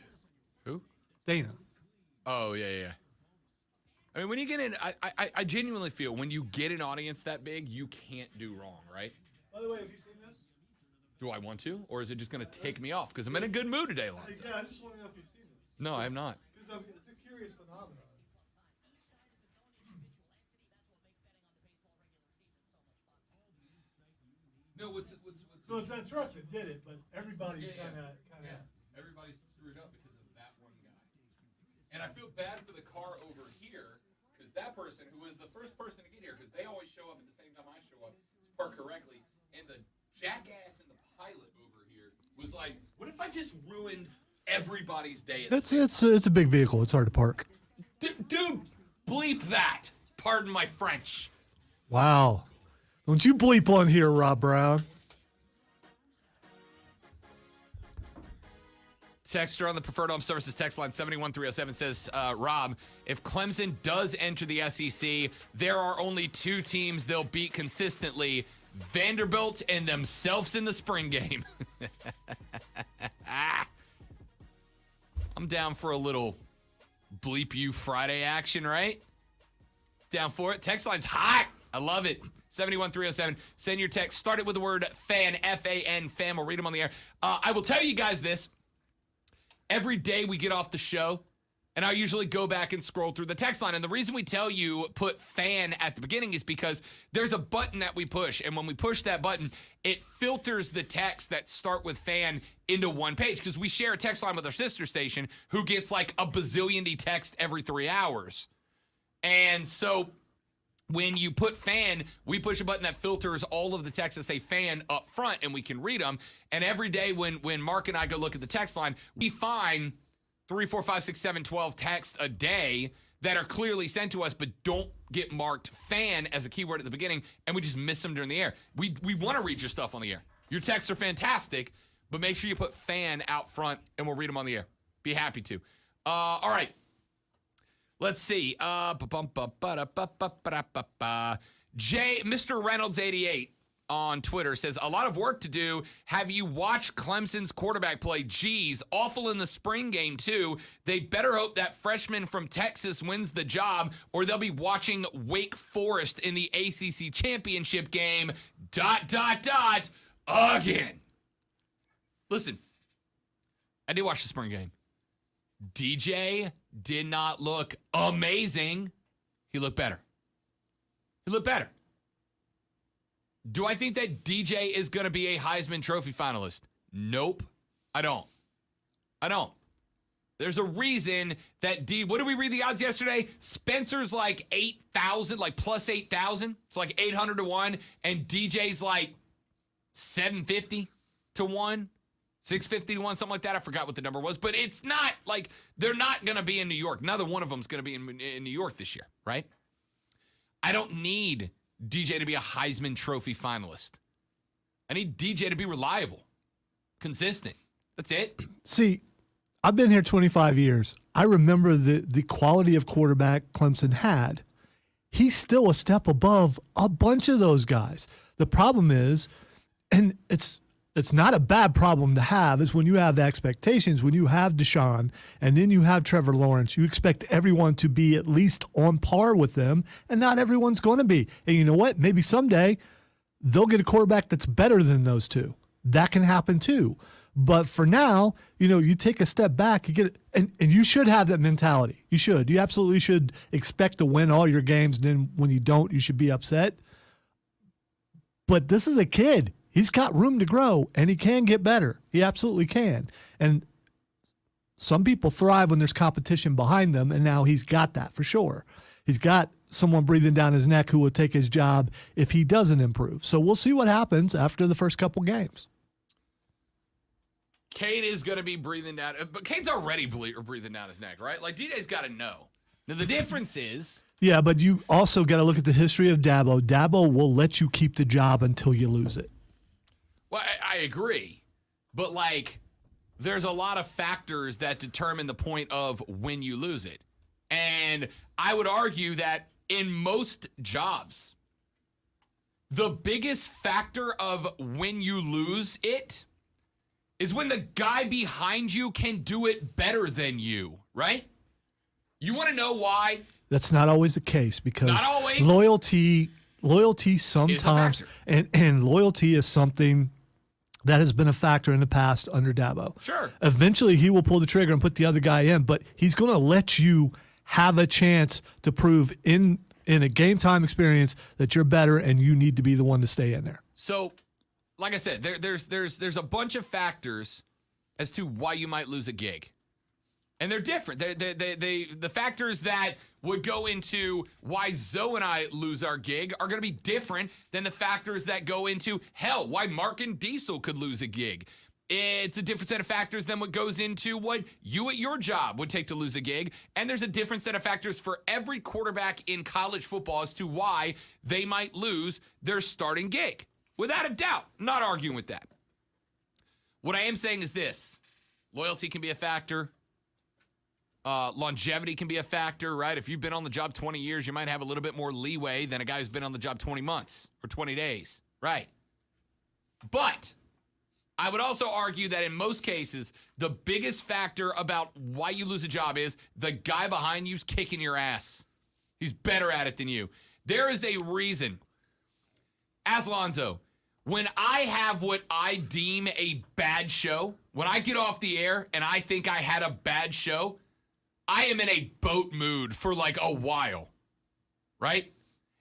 [SPEAKER 1] Who?
[SPEAKER 2] Dana.
[SPEAKER 1] Oh, yeah. I mean, when you get in, I genuinely feel when you get an audience that big, you can't do wrong, right?
[SPEAKER 2] By the way, have you seen this?
[SPEAKER 1] Do I want to? Or is it just going to take me off? Because I'm in a good mood today, Lonzo.
[SPEAKER 2] Yeah, I just want to know if you've seen this.
[SPEAKER 1] No, I have not.
[SPEAKER 2] Because it's a curious phenomenon.
[SPEAKER 1] No,
[SPEAKER 2] So it's that truck that did it, but everybody's kind of.
[SPEAKER 1] Everybody's screwed up because of that one guy. And I feel bad for the car over here because that person who was the first person to get here, because they always show up at the same time I show up, is parked correctly. And the jackass and the pilot over here was like, what if I just ruined everybody's day?
[SPEAKER 2] It's a big vehicle. It's hard to park.
[SPEAKER 1] Dude, bleep that. Pardon my French.
[SPEAKER 2] Wow. Don't you bleep on here, Rob Brown.
[SPEAKER 1] Texter on the Preferred Home Services text line 71307 says, Rob, if Clemson does enter the SEC, there are only two teams they'll beat consistently, Vanderbilt and themselves in the spring game. I'm down for a little bleep you Friday action, right? Down for it. Text line's hot. I love it. 71307. Send your text. Start it with the word fan, F-A-N, fam. We'll read them on the air. I will tell you guys this. Every day we get off the show, And I'll usually go back and scroll through the text line. And the reason we tell you put fan at the beginning is because there's a button that we push. And when we push that button, it filters the texts that start with fan into one page. Because we share a text line with our sister station who gets like a bazillion text every 3 hours. And so when you put fan, we push a button that filters all of the texts that say fan up front and we can read them. And every day when Mark and I go look at the text line, we find 3, 4, 5, 6, 7, 12 texts a day that are clearly sent to us but don't get marked fan as a keyword at the beginning, and we just miss them during the air. We want to read your stuff on the air. Your texts are fantastic, but make sure you put fan out front, and we'll read them on the air. Be happy to. All right. Let's see. Mr. Reynolds 88 on Twitter says, a lot of work to do. Have you watched Clemson's quarterback play? Geez, awful in the spring game, too. They better hope that freshman from Texas wins the job, or they'll be watching Wake Forest in the ACC championship game, ... again. Listen, I did watch the spring game. DJ did not look amazing. He looked better. Do I think that DJ is going to be a Heisman Trophy finalist? Nope. I don't. There's a reason that what did we read the odds yesterday? Spencer's like 8,000, like plus 8,000. It's like 800 to 1. And DJ's like 750 to 1. 650 to 1, something like that. I forgot what the number was. But it's not like they're not going to be in New York. Neither one of them is going to be in New York this year, right? I don't need DJ to be a Heisman Trophy finalist. I need DJ to be reliable, consistent. That's it.
[SPEAKER 2] See, I've been here 25 years. I remember the quality of quarterback Clemson had. He's still a step above a bunch of those guys. The problem is, and it's not a bad problem to have, is when you have the expectations, when you have Deshaun and then you have Trevor Lawrence, you expect everyone to be at least on par with them, and not everyone's going to be. And you know what? Maybe someday they'll get a quarterback that's better than those two. That can happen too. But for now, you take a step back, you get and you should have that mentality. You should. You absolutely should expect to win all your games, and then when you don't, you should be upset. But this is a kid. He's got room to grow, and he can get better. He absolutely can. And some people thrive when there's competition behind them, and now he's got that for sure. He's got someone breathing down his neck who will take his job if he doesn't improve. So we'll see what happens after the first couple games.
[SPEAKER 1] Cade is going to be breathing down, but Cade's already breathing down his neck, right? Like, DJ's got to know. Now, the difference is...
[SPEAKER 2] Yeah, but you also got to look at the history of Dabo. Dabo will let you keep the job until you lose it.
[SPEAKER 1] Well, I agree, but there's a lot of factors that determine the point of when you lose it. And I would argue that in most jobs, the biggest factor of when you lose it is when the guy behind you can do it better than you, right? You want to know why?
[SPEAKER 2] That's not always the case, because
[SPEAKER 1] not always.
[SPEAKER 2] Loyalty sometimes, and loyalty is something that has been a factor in the past under Dabo.
[SPEAKER 1] Sure.
[SPEAKER 2] Eventually, he will pull the trigger and put the other guy in, but he's going to let you have a chance to prove in a game time experience that you're better and you need to be the one to stay in there.
[SPEAKER 1] So, like I said, there's a bunch of factors as to why you might lose a gig. And they're different. The factors that would go into why Zoe and I lose our gig are going to be different than the factors that go into, hell, why Mark and Diesel could lose a gig. It's a different set of factors than what goes into what you at your job would take to lose a gig. And there's a different set of factors for every quarterback in college football as to why they might lose their starting gig. Without a doubt, not arguing with that. What I am saying is this. Loyalty can be a factor. Longevity can be a factor, right? If you've been on the job 20 years, you might have a little bit more leeway than a guy who's been on the job 20 months or 20 days, right? But I would also argue that in most cases, the biggest factor about why you lose a job is the guy behind you's kicking your ass. He's better at it than you. There is a reason. As Lonzo, when I have what I deem a bad show, when I get off the air and I think I had a bad show, I am in a boat mood for like a while, right?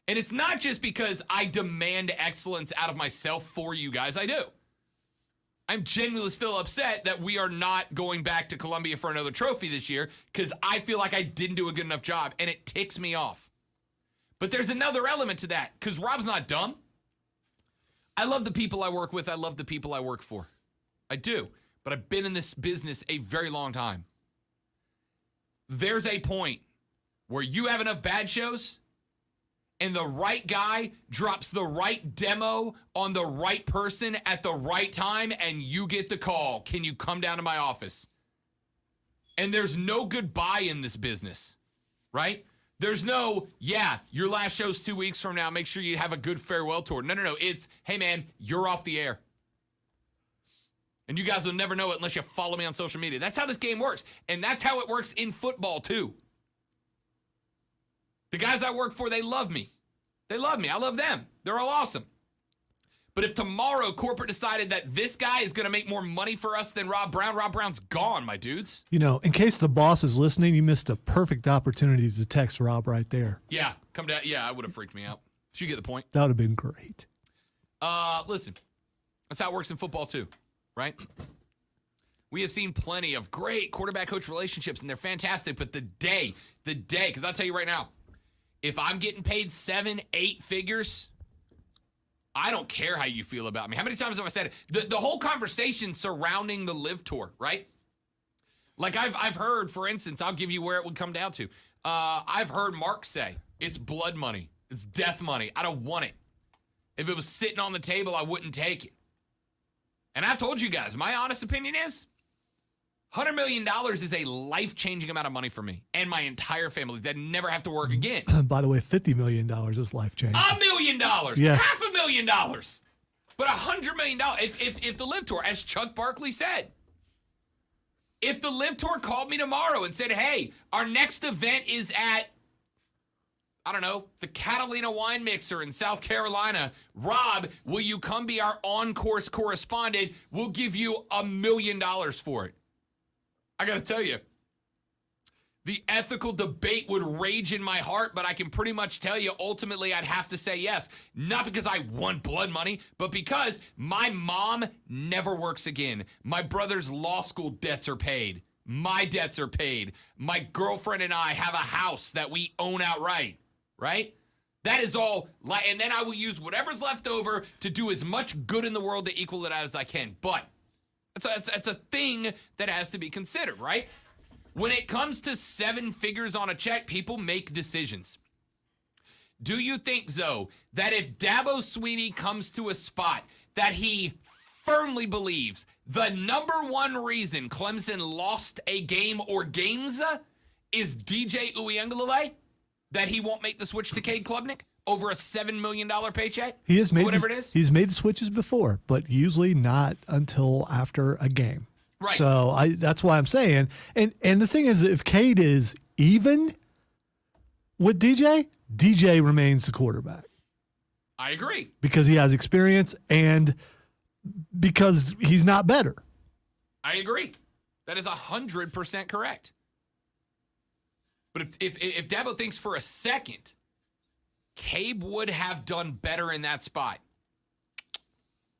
[SPEAKER 1] And it's not just because I demand excellence out of myself for you guys. I do. I'm genuinely still upset that we are not going back to Columbia for another trophy this year because I feel like I didn't do a good enough job, and it ticks me off. But there's another element to that because Rob's not dumb. I love the people I work with. I love the people I work for. I do. But I've been in this business a very long time. There's a point where you have enough bad shows and the right guy drops the right demo on the right person at the right time and you get the call. Can you come down to my office? And there's no goodbye in this business, right? There's no, yeah, your last show's 2 weeks from now. Make sure you have a good farewell tour. No. It's, hey, man, you're off the air. And you guys will never know it unless you follow me on social media. That's how this game works. And that's how it works in football, too. The guys I work for, they love me. They love me. I love them. They're all awesome. But if tomorrow corporate decided that this guy is going to make more money for us than Rob Brown's gone, my dudes.
[SPEAKER 2] You know, in case the boss is listening, you missed a perfect opportunity to text Rob right there.
[SPEAKER 1] Yeah, come down. Yeah, I would have freaked me out. So you get the point.
[SPEAKER 2] That would have been great.
[SPEAKER 1] Listen, that's how it works in football too, right? We have seen plenty of great quarterback-coach relationships, and they're fantastic. But the day, because I'll tell you right now, if I'm getting paid 7-8 figures, I don't care how you feel about me. How many times have I said it? The whole conversation surrounding the Live Tour, right? Like I've heard, for instance, I'll give you where it would come down to. I've heard Mark say, it's blood money. It's death money. I don't want it. If it was sitting on the table, I wouldn't take it. And I've told you guys, my honest opinion is $100 million is a life-changing amount of money for me and my entire family that never have to work again.
[SPEAKER 2] By the way, $50 million is life-changing.
[SPEAKER 1] $1 million.
[SPEAKER 2] Yes.
[SPEAKER 1] $500,000. But $100 million. If the Live Tour, as Chuck Barkley said, if the Live Tour called me tomorrow and said, hey, our next event is at, I don't know, the Catalina Wine Mixer in South Carolina. Rob, will you come be our on-course correspondent? We'll give you $1 million for it. I got to tell you, the ethical debate would rage in my heart, but I can pretty much tell you ultimately I'd have to say yes. Not because I want blood money, but because my mom never works again. My brother's law school debts are paid. My debts are paid. My girlfriend and I have a house that we own outright, right? That is all, and then I will use whatever's left over to do as much good in the world to equal it out as I can. But it's a thing that has to be considered, right? When it comes to 7 figures on a check, people make decisions. Do you think, Zoe, that if Dabo Swinney comes to a spot that he firmly believes the number one reason Clemson lost a game or games is DJ Uiagalelei, that he won't make the switch to Cade Klubnik over a $7 million paycheck?
[SPEAKER 2] He has made
[SPEAKER 1] whatever it is.
[SPEAKER 2] He's made the switches before, but usually not until after a game.
[SPEAKER 1] Right.
[SPEAKER 2] So that's why I'm saying. And the thing is, if Cade is even with DJ remains the quarterback.
[SPEAKER 1] I agree.
[SPEAKER 2] Because he has experience and because he's not better.
[SPEAKER 1] I agree. That is 100% correct. But if Dabo thinks for a second Cabe would have done better in that spot,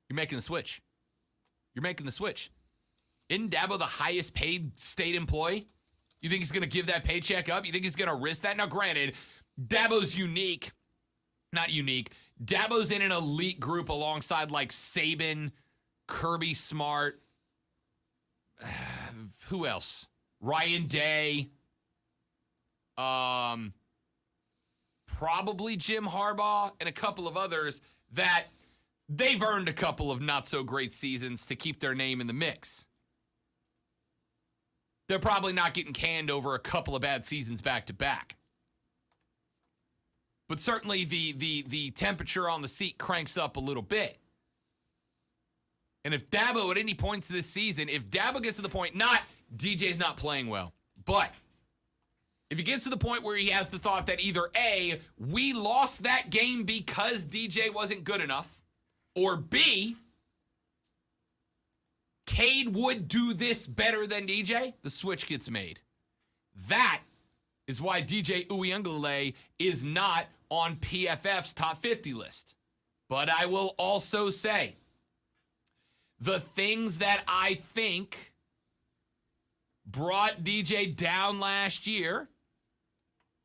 [SPEAKER 1] you're making the switch. You're making the switch. Isn't Dabo the highest paid state employee? You think he's going to give that paycheck up? You think he's going to risk that? Now, granted, Dabo's unique. Not unique. Dabo's in an elite group alongside like Saban, Kirby Smart. Who else? Ryan Day. Probably Jim Harbaugh and a couple of others that they've earned a couple of not so great seasons to keep their name in the mix. They're probably not getting canned over a couple of bad seasons back to back. But certainly the temperature on the seat cranks up a little bit. And if Dabo at any points this season, if Dabo gets to the point, not DJ's not playing well, but if he gets to the point where he has the thought that either A, we lost that game because DJ wasn't good enough, or B, Cade would do this better than DJ, the switch gets made. That is why DJ Uyunglele is not on PFF's top 50 list. But I will also say the things that I think brought DJ down last year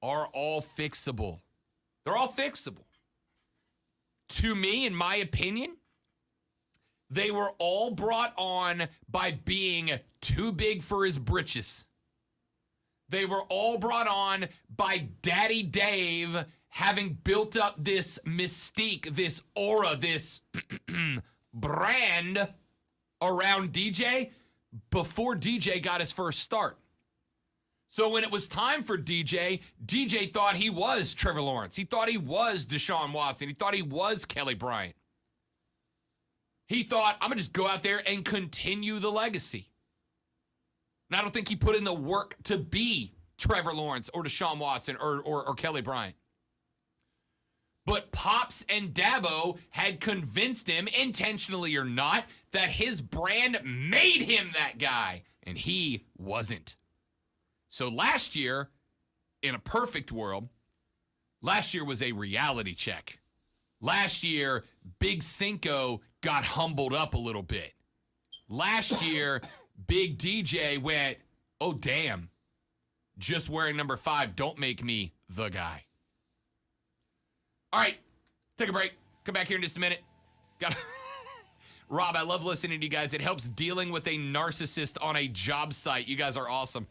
[SPEAKER 1] are all fixable. They're all fixable. To me, in my opinion, they were all brought on by being too big for his britches. They were all brought on by Daddy Dave having built up this mystique, this aura, this brand around DJ before DJ got his first start. So when it was time for DJ, DJ thought he was Trevor Lawrence. He thought he was Deshaun Watson. He thought he was Kelly Bryant. He thought, I'm going to just go out there and continue the legacy. And I don't think he put in the work to be Trevor Lawrence or Deshaun Watson or Kelly Bryant. But Pops and Dabo had convinced him, intentionally or not, that his brand made him that guy, and he wasn't. So last year, in a perfect world, last year was a reality check. Last year, Big Cinco got humbled up a little bit. Last year, Big DJ went, oh, damn, just wearing number 5 don't make me the guy. All right, take a break. Come back here in just a minute. Rob, I love listening to you guys. It helps dealing with a narcissist on a job site. You guys are awesome.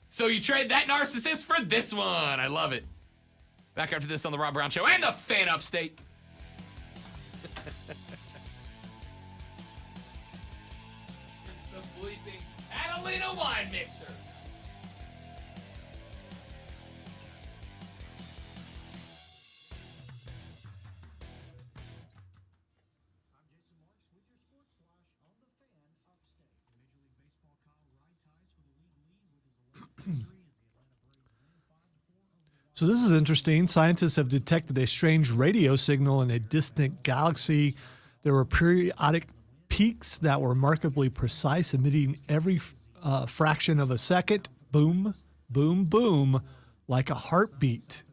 [SPEAKER 1] So you trade that narcissist for this one. I love it. Back after this on the Rob Brown Show and the Fan Upstate. It's the bleeping Catalina wine mixer.
[SPEAKER 2] So this is interesting. Scientists have detected a strange radio signal in a distant galaxy. There were periodic peaks that were remarkably precise, emitting every fraction of a second. Boom, boom, boom, like a heartbeat.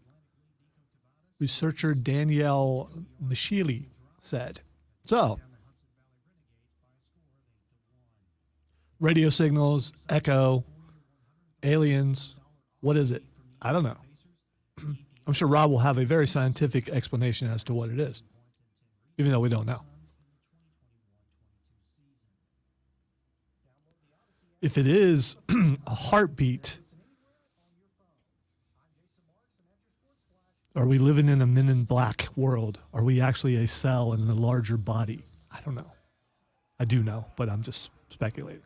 [SPEAKER 2] Researcher Danielle Micheli said. So, radio signals, echo, aliens, what is it? I don't know. I'm sure Rob will have a very scientific explanation as to what it is, even though we don't know. If it is a heartbeat, are we living in a Men in Black world? Are we actually a cell in a larger body? I don't know. I do know, but I'm just speculating.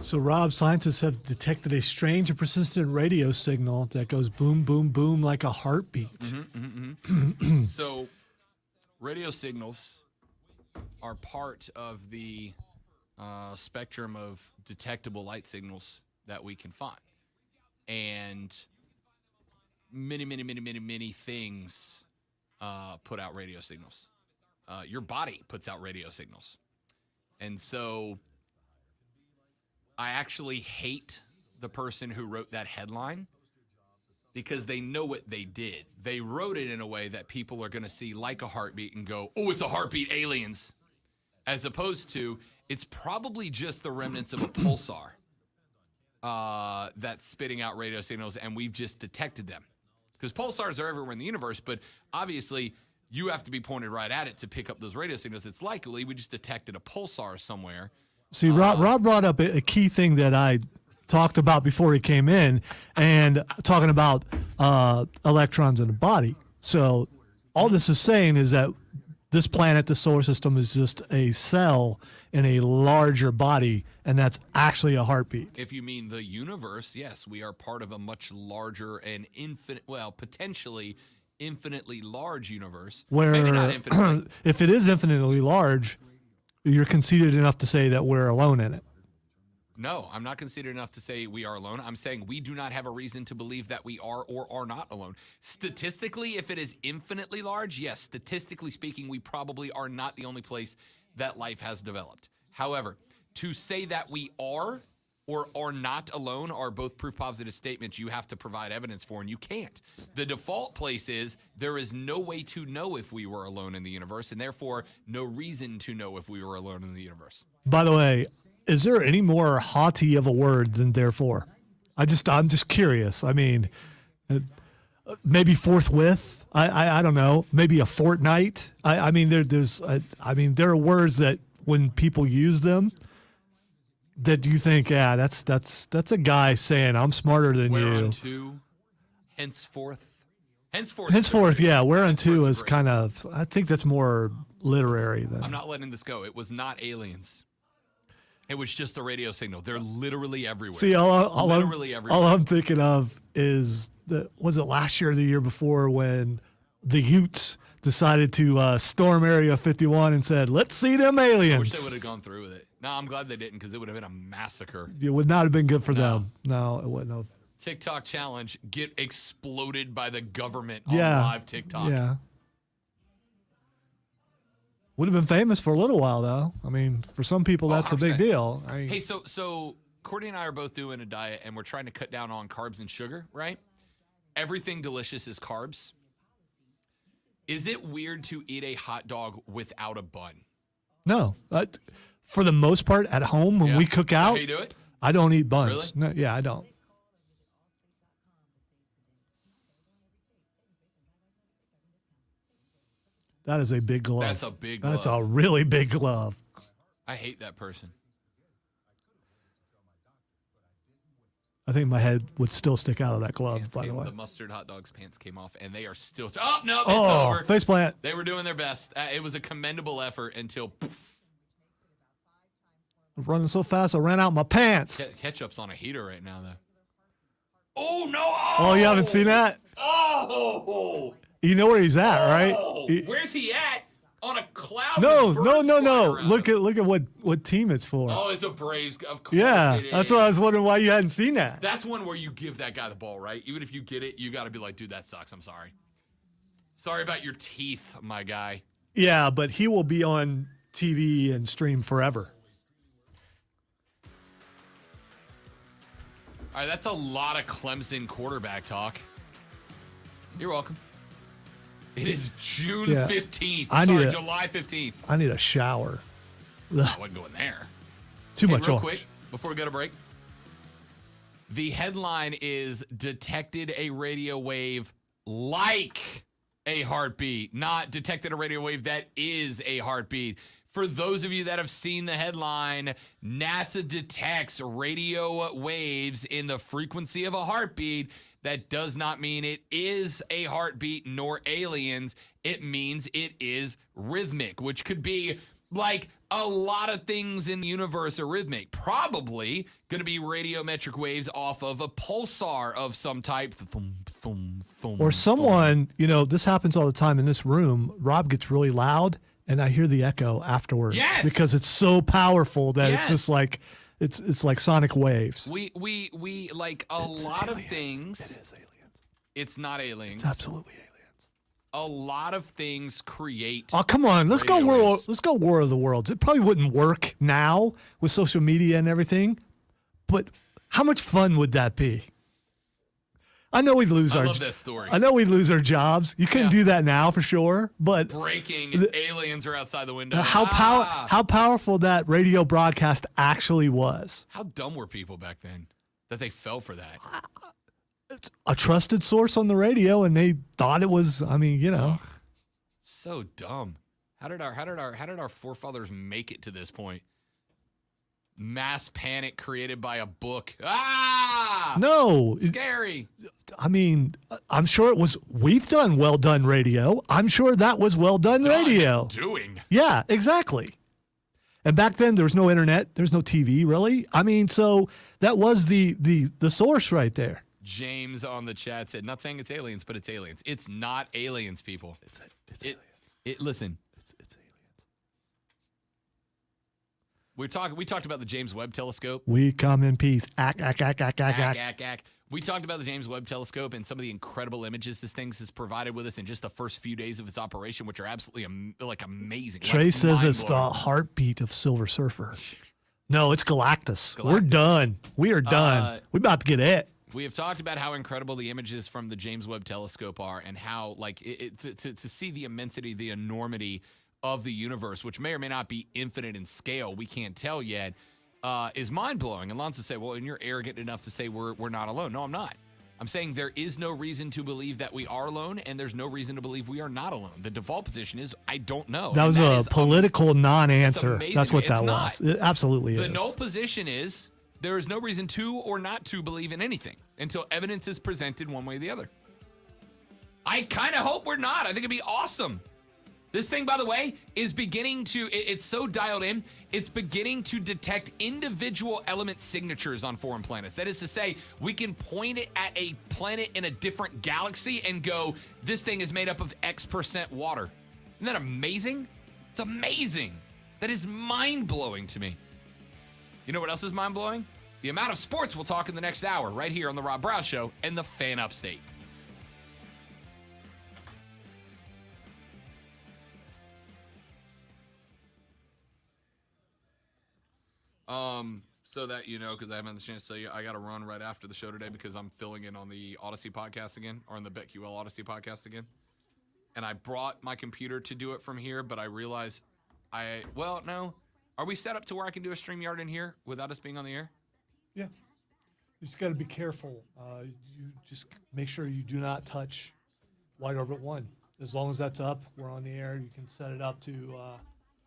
[SPEAKER 2] So, Rob, scientists have detected a strange and persistent radio signal that goes boom, boom, boom like a heartbeat.
[SPEAKER 1] So, radio signals are part of the spectrum of detectable light signals that we can find. And many things put out radio signals. Your body puts out radio signals. And so I actually hate the person who wrote that headline because they know what they did. They wrote it in a way that people are going to see like a heartbeat and go, oh, it's a heartbeat, aliens. As opposed to, it's probably just the remnants of a pulsar that's spitting out radio signals, and we've just detected them. Because pulsars are everywhere in the universe, but obviously you have to be pointed right at it to pick up those radio signals. It's likely we just detected a pulsar somewhere.
[SPEAKER 2] See, Rob brought up a key thing that I talked about before he came in, and talking about electrons in the body. So all this is saying is that this planet, the solar system, is just a cell in a larger body, and that's actually a heartbeat.
[SPEAKER 1] If you mean the universe, yes, we are part of a much larger and potentially infinitely large universe.
[SPEAKER 2] Where
[SPEAKER 1] Maybe not infinitely.
[SPEAKER 2] if it is infinitely large, you're conceited enough to say that we're alone in it.
[SPEAKER 1] No, I'm not conceited enough to say we are alone. I'm saying we do not have a reason to believe that we are or are not alone. Statistically, if it is infinitely large, yes, statistically speaking, we probably are not the only place that life has developed. However, to say that we are or are not alone are both proof positive statements you have to provide evidence for, and you can't. The default place is there is no way to know if we were alone in the universe, and therefore no reason to know if we were alone in the universe.
[SPEAKER 2] By the way, is there any more haughty of a word than therefore? I'm just curious. I mean, maybe forthwith. I don't know. Maybe a fortnight. I mean, there are words that when people use them, that you think, yeah, that's a guy saying I'm smarter than you.
[SPEAKER 1] Whereunto, henceforth.
[SPEAKER 2] Yeah. Whereunto is
[SPEAKER 1] great.
[SPEAKER 2] kind of. I think that's more literary than.
[SPEAKER 1] I'm not letting this go. It was not aliens. It was just a radio signal. They're literally everywhere.
[SPEAKER 2] See,
[SPEAKER 1] literally everywhere.
[SPEAKER 2] all I'm thinking of is was it last year or the year before when the Utes decided to storm Area 51 and said, "Let's see them aliens."
[SPEAKER 1] I wish they would have gone through with it. No, I'm glad they didn't because it would have been a massacre.
[SPEAKER 2] It would not have been good for them. No, it wouldn't have.
[SPEAKER 1] TikTok challenge: get exploded by the government
[SPEAKER 2] Yeah.
[SPEAKER 1] on live TikTok.
[SPEAKER 2] Yeah. Would have been famous for a little while, though. I mean, for some people, that's a big
[SPEAKER 1] 100%.
[SPEAKER 2] deal.
[SPEAKER 1] Hey, so Courtney and I are both doing a diet, and we're trying to cut down on carbs and sugar, right? Everything delicious is carbs. Is it weird to eat a hot dog without a bun?
[SPEAKER 2] No. For the most part, at home, when
[SPEAKER 1] Yeah.
[SPEAKER 2] we cook
[SPEAKER 1] Is that
[SPEAKER 2] out,
[SPEAKER 1] how you do it?
[SPEAKER 2] I don't eat buns.
[SPEAKER 1] Really?
[SPEAKER 2] No, yeah, I don't. That is a big glove.
[SPEAKER 1] That's a big
[SPEAKER 2] That's
[SPEAKER 1] glove.
[SPEAKER 2] a really big glove.
[SPEAKER 1] I hate that person.
[SPEAKER 2] I think my head would still stick out of that glove,
[SPEAKER 1] Pants
[SPEAKER 2] by the
[SPEAKER 1] came-
[SPEAKER 2] way.
[SPEAKER 1] The mustard hot dog's pants came off, and they are still. Oh no, it's
[SPEAKER 2] Oh,
[SPEAKER 1] over.
[SPEAKER 2] faceplant.
[SPEAKER 1] They were doing their best. It was a commendable effort until poof,
[SPEAKER 2] Running so fast, I ran out my pants.
[SPEAKER 1] ketchup's on a heater right now, though. Oh no!
[SPEAKER 2] Oh, you haven't seen that?
[SPEAKER 1] Oh,
[SPEAKER 2] You know where he's at, right?
[SPEAKER 1] where's he at? On a cloud?
[SPEAKER 2] No.
[SPEAKER 1] with birds flying around
[SPEAKER 2] Look
[SPEAKER 1] him.
[SPEAKER 2] at what team it's for.
[SPEAKER 1] Oh, it's a Braves. Of course
[SPEAKER 2] Yeah,
[SPEAKER 1] it
[SPEAKER 2] that's
[SPEAKER 1] is.
[SPEAKER 2] what I was wondering why you hadn't seen that.
[SPEAKER 1] That's one where you give that guy the ball, right? Even if you get it, you got to be like, dude, that sucks. I'm sorry. Sorry about your teeth, my guy.
[SPEAKER 2] Yeah, but he will be on TV and stream forever.
[SPEAKER 1] All right, that's a lot of Clemson quarterback talk. You're welcome. It is June
[SPEAKER 2] Yeah.
[SPEAKER 1] 15th.
[SPEAKER 2] I need a-
[SPEAKER 1] July 15th.
[SPEAKER 2] I need a shower. Ugh,
[SPEAKER 1] I wasn't going there.
[SPEAKER 2] too
[SPEAKER 1] Hey,
[SPEAKER 2] much
[SPEAKER 1] real
[SPEAKER 2] orange.
[SPEAKER 1] quick, before we go to break. The headline is detected a radio wave like a heartbeat, not detected a radio wave that is a heartbeat. For those of you that have seen the headline, NASA detects radio waves in the frequency of a heartbeat. That does not mean it is a heartbeat nor aliens. It means it is rhythmic, which could be like a lot of things in the universe are rhythmic. Probably going to be radiometric waves off of a pulsar of some type. Thum, thum, thum,
[SPEAKER 2] Or
[SPEAKER 1] thum.
[SPEAKER 2] someone, this happens all the time in this room. Rob gets really loud, and I hear the echo afterwards.
[SPEAKER 1] Yes!
[SPEAKER 2] Because it's so powerful that
[SPEAKER 1] Yes!
[SPEAKER 2] it's just like it's like sonic waves.
[SPEAKER 1] We like a lot of things.
[SPEAKER 2] It is aliens.
[SPEAKER 1] It's not aliens.
[SPEAKER 2] It's absolutely aliens.
[SPEAKER 1] A lot of things create.
[SPEAKER 2] Oh, come on. Let's go
[SPEAKER 1] Radio
[SPEAKER 2] War.
[SPEAKER 1] waves.
[SPEAKER 2] Let's go War of the Worlds. It probably wouldn't work now with social media and everything, but how much fun would that be? I know we'd lose
[SPEAKER 1] I
[SPEAKER 2] our.
[SPEAKER 1] love that story.
[SPEAKER 2] I know we'd lose our jobs. You couldn't
[SPEAKER 1] Yeah.
[SPEAKER 2] do that now for sure, but
[SPEAKER 1] Breaking aliens are outside the window.
[SPEAKER 2] how powerful that radio broadcast actually was.
[SPEAKER 1] How dumb were people back then that they fell for that?
[SPEAKER 2] A trusted source on the radio, and they thought it was. I mean,
[SPEAKER 1] So dumb. How did our forefathers make it to this point? Mass panic created by a book.
[SPEAKER 2] No.
[SPEAKER 1] Scary.
[SPEAKER 2] I mean, I'm sure it was, we've done well done radio. I'm sure that was well done radio.
[SPEAKER 1] Doing.
[SPEAKER 2] Yeah, exactly. And back then there was no internet, there's no TV really. I mean, so that was the source right there.
[SPEAKER 1] James on the chat said, not saying it's aliens, but it's aliens. It's not aliens, people.
[SPEAKER 2] It's aliens.
[SPEAKER 1] Listen.
[SPEAKER 2] It's aliens.
[SPEAKER 1] We talked about the James Webb Telescope.
[SPEAKER 2] We come in peace. Ack.
[SPEAKER 1] We talked about the James Webb Telescope and some of the incredible images this thing has provided with us in just the first few days of its operation, which are absolutely amazing.
[SPEAKER 2] Trey says it's the
[SPEAKER 1] mind-blowing.
[SPEAKER 2] heartbeat of Silver Surfer. No, it's Galactus. We're done. We are done. We're about to get it.
[SPEAKER 1] We have talked about how incredible the images from the James Webb Telescope are, and how to see the immensity, the enormity of the universe, which may or may not be infinite in scale, we can't tell yet, is mind-blowing. And Lonzo said, well, and you're arrogant enough to say we're not alone. No, I'm not. I'm saying there is no reason to believe that we are alone, and there's no reason to believe we are not alone. The default position is, I don't know.
[SPEAKER 2] That was a political non-answer.
[SPEAKER 1] amazing.
[SPEAKER 2] That's what
[SPEAKER 1] It's
[SPEAKER 2] that
[SPEAKER 1] not.
[SPEAKER 2] was. It absolutely
[SPEAKER 1] The
[SPEAKER 2] is.
[SPEAKER 1] null position is there is no reason to or not to believe in anything until evidence is presented one way or the other. I kind of hope we're not. I think it'd be awesome. This thing, by the way, is beginning to, it's so dialed in, it's beginning to detect individual element signatures on foreign planets. That is to say, we can point it at a planet in a different galaxy and go, this thing is made up of X% water. Isn't that amazing? It's amazing. That is mind-blowing to me. You know what else is mind-blowing? The amount of sports we'll talk in the next hour right here on The Rob Brown Show and the Fan Upstate. So that you know, because I haven't had the chance to tell you, I got to run right after the show today because I'm filling in on the Odyssey podcast again, or on the BetQL Odyssey podcast again. And I brought my computer to do it from here, but I realized no. Are we set up to where I can do a StreamYard in here without us being on the air?
[SPEAKER 2] Yeah. You just got to be careful. You just make sure you do not touch Wide Orbit 1. As long as that's up, we're on the air. You can set it up to.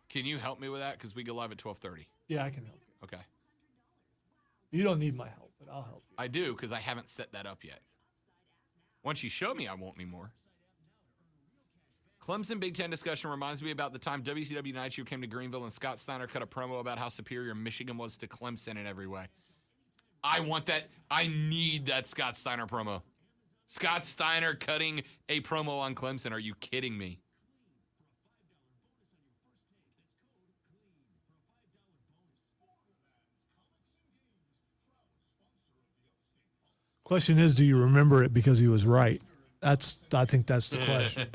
[SPEAKER 1] Can you help me with that? Because we go live at 12:30.
[SPEAKER 2] Yeah, I can help you.
[SPEAKER 1] Okay.
[SPEAKER 2] You don't need my help, but I'll help you.
[SPEAKER 1] I do, because I haven't set that up yet. Once you show me, I won't anymore. Clemson Big Ten discussion reminds me about the time WCW Nitro came to Greenville and Scott Steiner cut a promo about how superior Michigan was to Clemson in every way. I want that. I need that Scott Steiner promo. Scott Steiner cutting a promo on Clemson. Are you kidding me?
[SPEAKER 2] Question is, do you remember it because he was right? I think that's the question.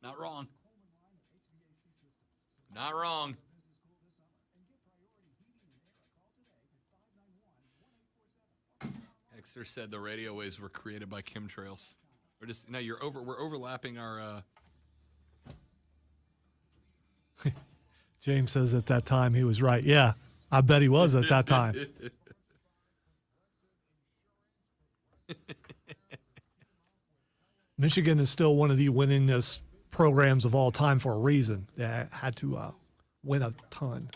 [SPEAKER 1] Not wrong. Not wrong. Exer said the radio waves were created by chemtrails. We're overlapping our
[SPEAKER 2] James says at that time he was right. Yeah, I bet he was at that time. Michigan is still one of the winningest programs of all time for a reason. They had to win a ton.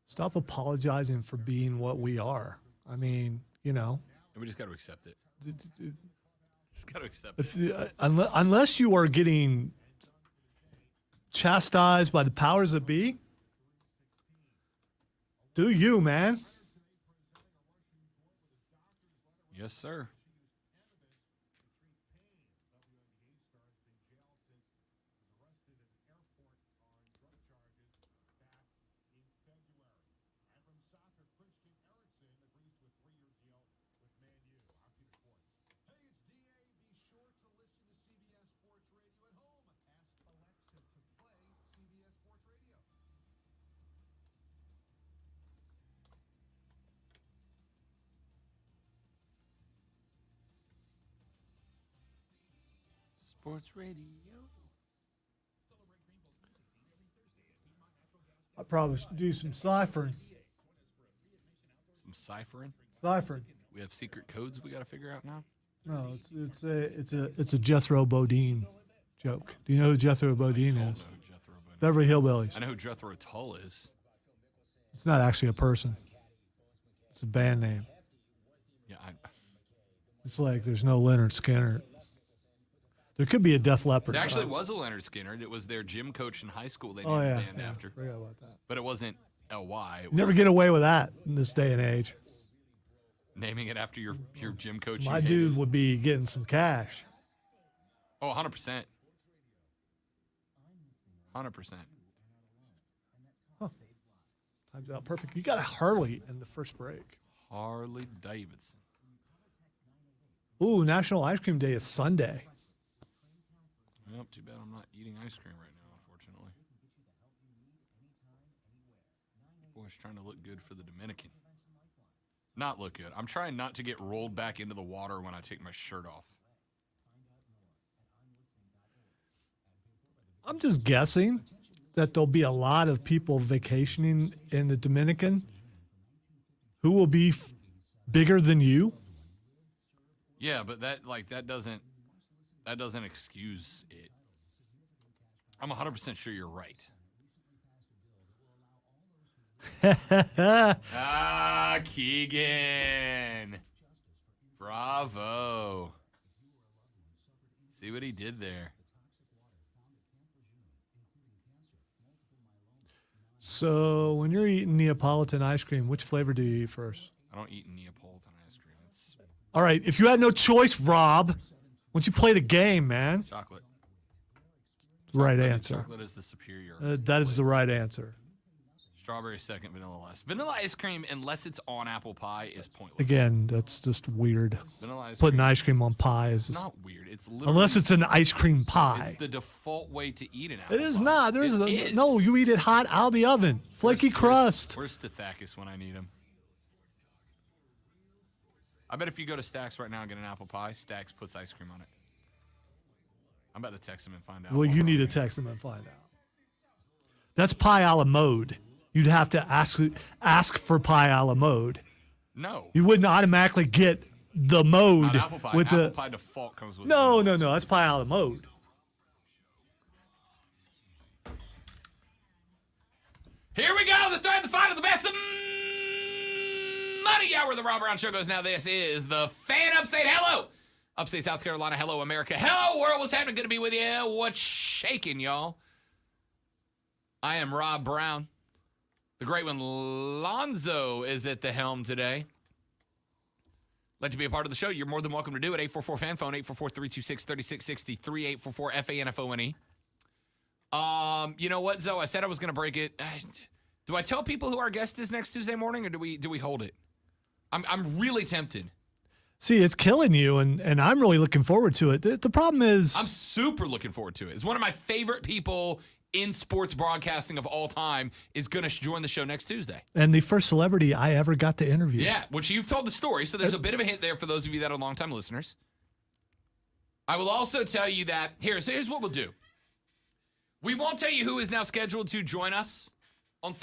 [SPEAKER 2] Stop apologizing for being what we are. I mean, you know.
[SPEAKER 1] And we just got to accept it. Just got to accept
[SPEAKER 2] If,
[SPEAKER 1] it.
[SPEAKER 2] unless you are getting chastised by the powers that be, do you, man?
[SPEAKER 1] Yes, sir. Sports Radio.
[SPEAKER 2] I probably should do some ciphering.
[SPEAKER 1] Some ciphering.
[SPEAKER 2] Ciphering.
[SPEAKER 1] We have secret codes we got to figure out now.
[SPEAKER 2] No, it's a Jethro Bodine joke. Do you know who Jethro Bodine is? Beverly Hillbillies.
[SPEAKER 1] I know who Jethro Tull is.
[SPEAKER 2] It's not actually a person. It's a band name.
[SPEAKER 1] Yeah,
[SPEAKER 2] It's like there's no Leonard Skinner. There could be a Def Leppard.
[SPEAKER 1] there actually was a Leonard Skinner. It was their gym coach in high school. They named
[SPEAKER 2] Oh
[SPEAKER 1] the
[SPEAKER 2] yeah,
[SPEAKER 1] band
[SPEAKER 2] yeah.
[SPEAKER 1] after,
[SPEAKER 2] Forgot about that.
[SPEAKER 1] but it wasn't L.Y. It
[SPEAKER 2] You
[SPEAKER 1] was
[SPEAKER 2] never get away with that in this day and age.
[SPEAKER 1] naming it after your gym coach.
[SPEAKER 2] My
[SPEAKER 1] you
[SPEAKER 2] dude
[SPEAKER 1] hated.
[SPEAKER 2] would be getting some cash.
[SPEAKER 1] Oh, 100%. 100%.
[SPEAKER 2] Time's out perfect. You got a Harley in the first break.
[SPEAKER 1] Harley Davidson.
[SPEAKER 2] Ooh, National Ice Cream Day is Sunday.
[SPEAKER 1] Well, too bad I'm not eating ice cream right now, unfortunately. Boy's trying to look good for the Dominican. Not look good. I'm trying not to get rolled back into the water when I take my shirt off.
[SPEAKER 2] I'm just guessing that there'll be a lot of people vacationing in the Dominican who will be bigger than you.
[SPEAKER 1] Yeah, but that doesn't excuse it. I'm 100% sure you're right. Keegan. Bravo. See what he did there.
[SPEAKER 2] So when you're eating Neapolitan ice cream, which flavor do you eat first?
[SPEAKER 1] I don't eat Neapolitan ice cream. It's
[SPEAKER 2] All right, if you had no choice, Rob, once you play the game, man,
[SPEAKER 1] chocolate.
[SPEAKER 2] right
[SPEAKER 1] Chocolate-
[SPEAKER 2] answer.
[SPEAKER 1] Chocolate is the superior.
[SPEAKER 2] That is the right answer.
[SPEAKER 1] Strawberry second, vanilla last. Vanilla ice cream, unless it's on apple pie, is pointless.
[SPEAKER 2] Again, that's just weird.
[SPEAKER 1] Vanilla ice
[SPEAKER 2] Putting
[SPEAKER 1] cream
[SPEAKER 2] ice cream on pie is
[SPEAKER 1] is
[SPEAKER 2] just,
[SPEAKER 1] not weird. It's literally,
[SPEAKER 2] unless it's an ice cream pie.
[SPEAKER 1] it's the default way to eat an apple
[SPEAKER 2] It is
[SPEAKER 1] pie.
[SPEAKER 2] not. There's
[SPEAKER 1] It
[SPEAKER 2] a
[SPEAKER 1] is.
[SPEAKER 2] no. You eat it hot out of the oven, flaky crust.
[SPEAKER 1] Where's Stethakis when I need him? I bet if you go to Stack's right now and get an apple pie, Stack's puts ice cream on it. I'm about to text him and find out.
[SPEAKER 2] Well, you need to text them and find out. That's pie a la mode. You'd have to ask for pie a la mode.
[SPEAKER 1] No.
[SPEAKER 2] You wouldn't automatically get the mode
[SPEAKER 1] Not apple pie.
[SPEAKER 2] with
[SPEAKER 1] Apple
[SPEAKER 2] the.
[SPEAKER 1] pie default comes with
[SPEAKER 2] No. That's pie a la mode.
[SPEAKER 1] Here we go. The third, the final, the best, the money hour. The Rob Brown Show goes now. This is the Fan Upstate. Hello, Upstate South Carolina. Hello, America. Hello, world. What's happening? Good to be with you. What's shaking, y'all? I am Rob Brown. The great one, Lonzo, is at the helm today. Like to be a part of the show? You're more than welcome to do it. 844-FAN phone, 844-326-3663, 844-FANFONE. You know what, Zoe? I said I was going to break it. Do I tell people who our guest is next Tuesday morning, or do we hold it? I'm really tempted.
[SPEAKER 2] See, it's killing you, and I'm really looking forward to it. The problem is,
[SPEAKER 1] I'm super looking forward to it. It's one of my favorite people in sports broadcasting of all time is going to join the show next Tuesday.
[SPEAKER 2] and the first celebrity I ever got to interview.
[SPEAKER 1] Yeah, which you've told the story, so there's a bit of a hint there for those of you that are longtime listeners. I will also tell you that here's what we'll do. We won't tell you who is now scheduled to join us on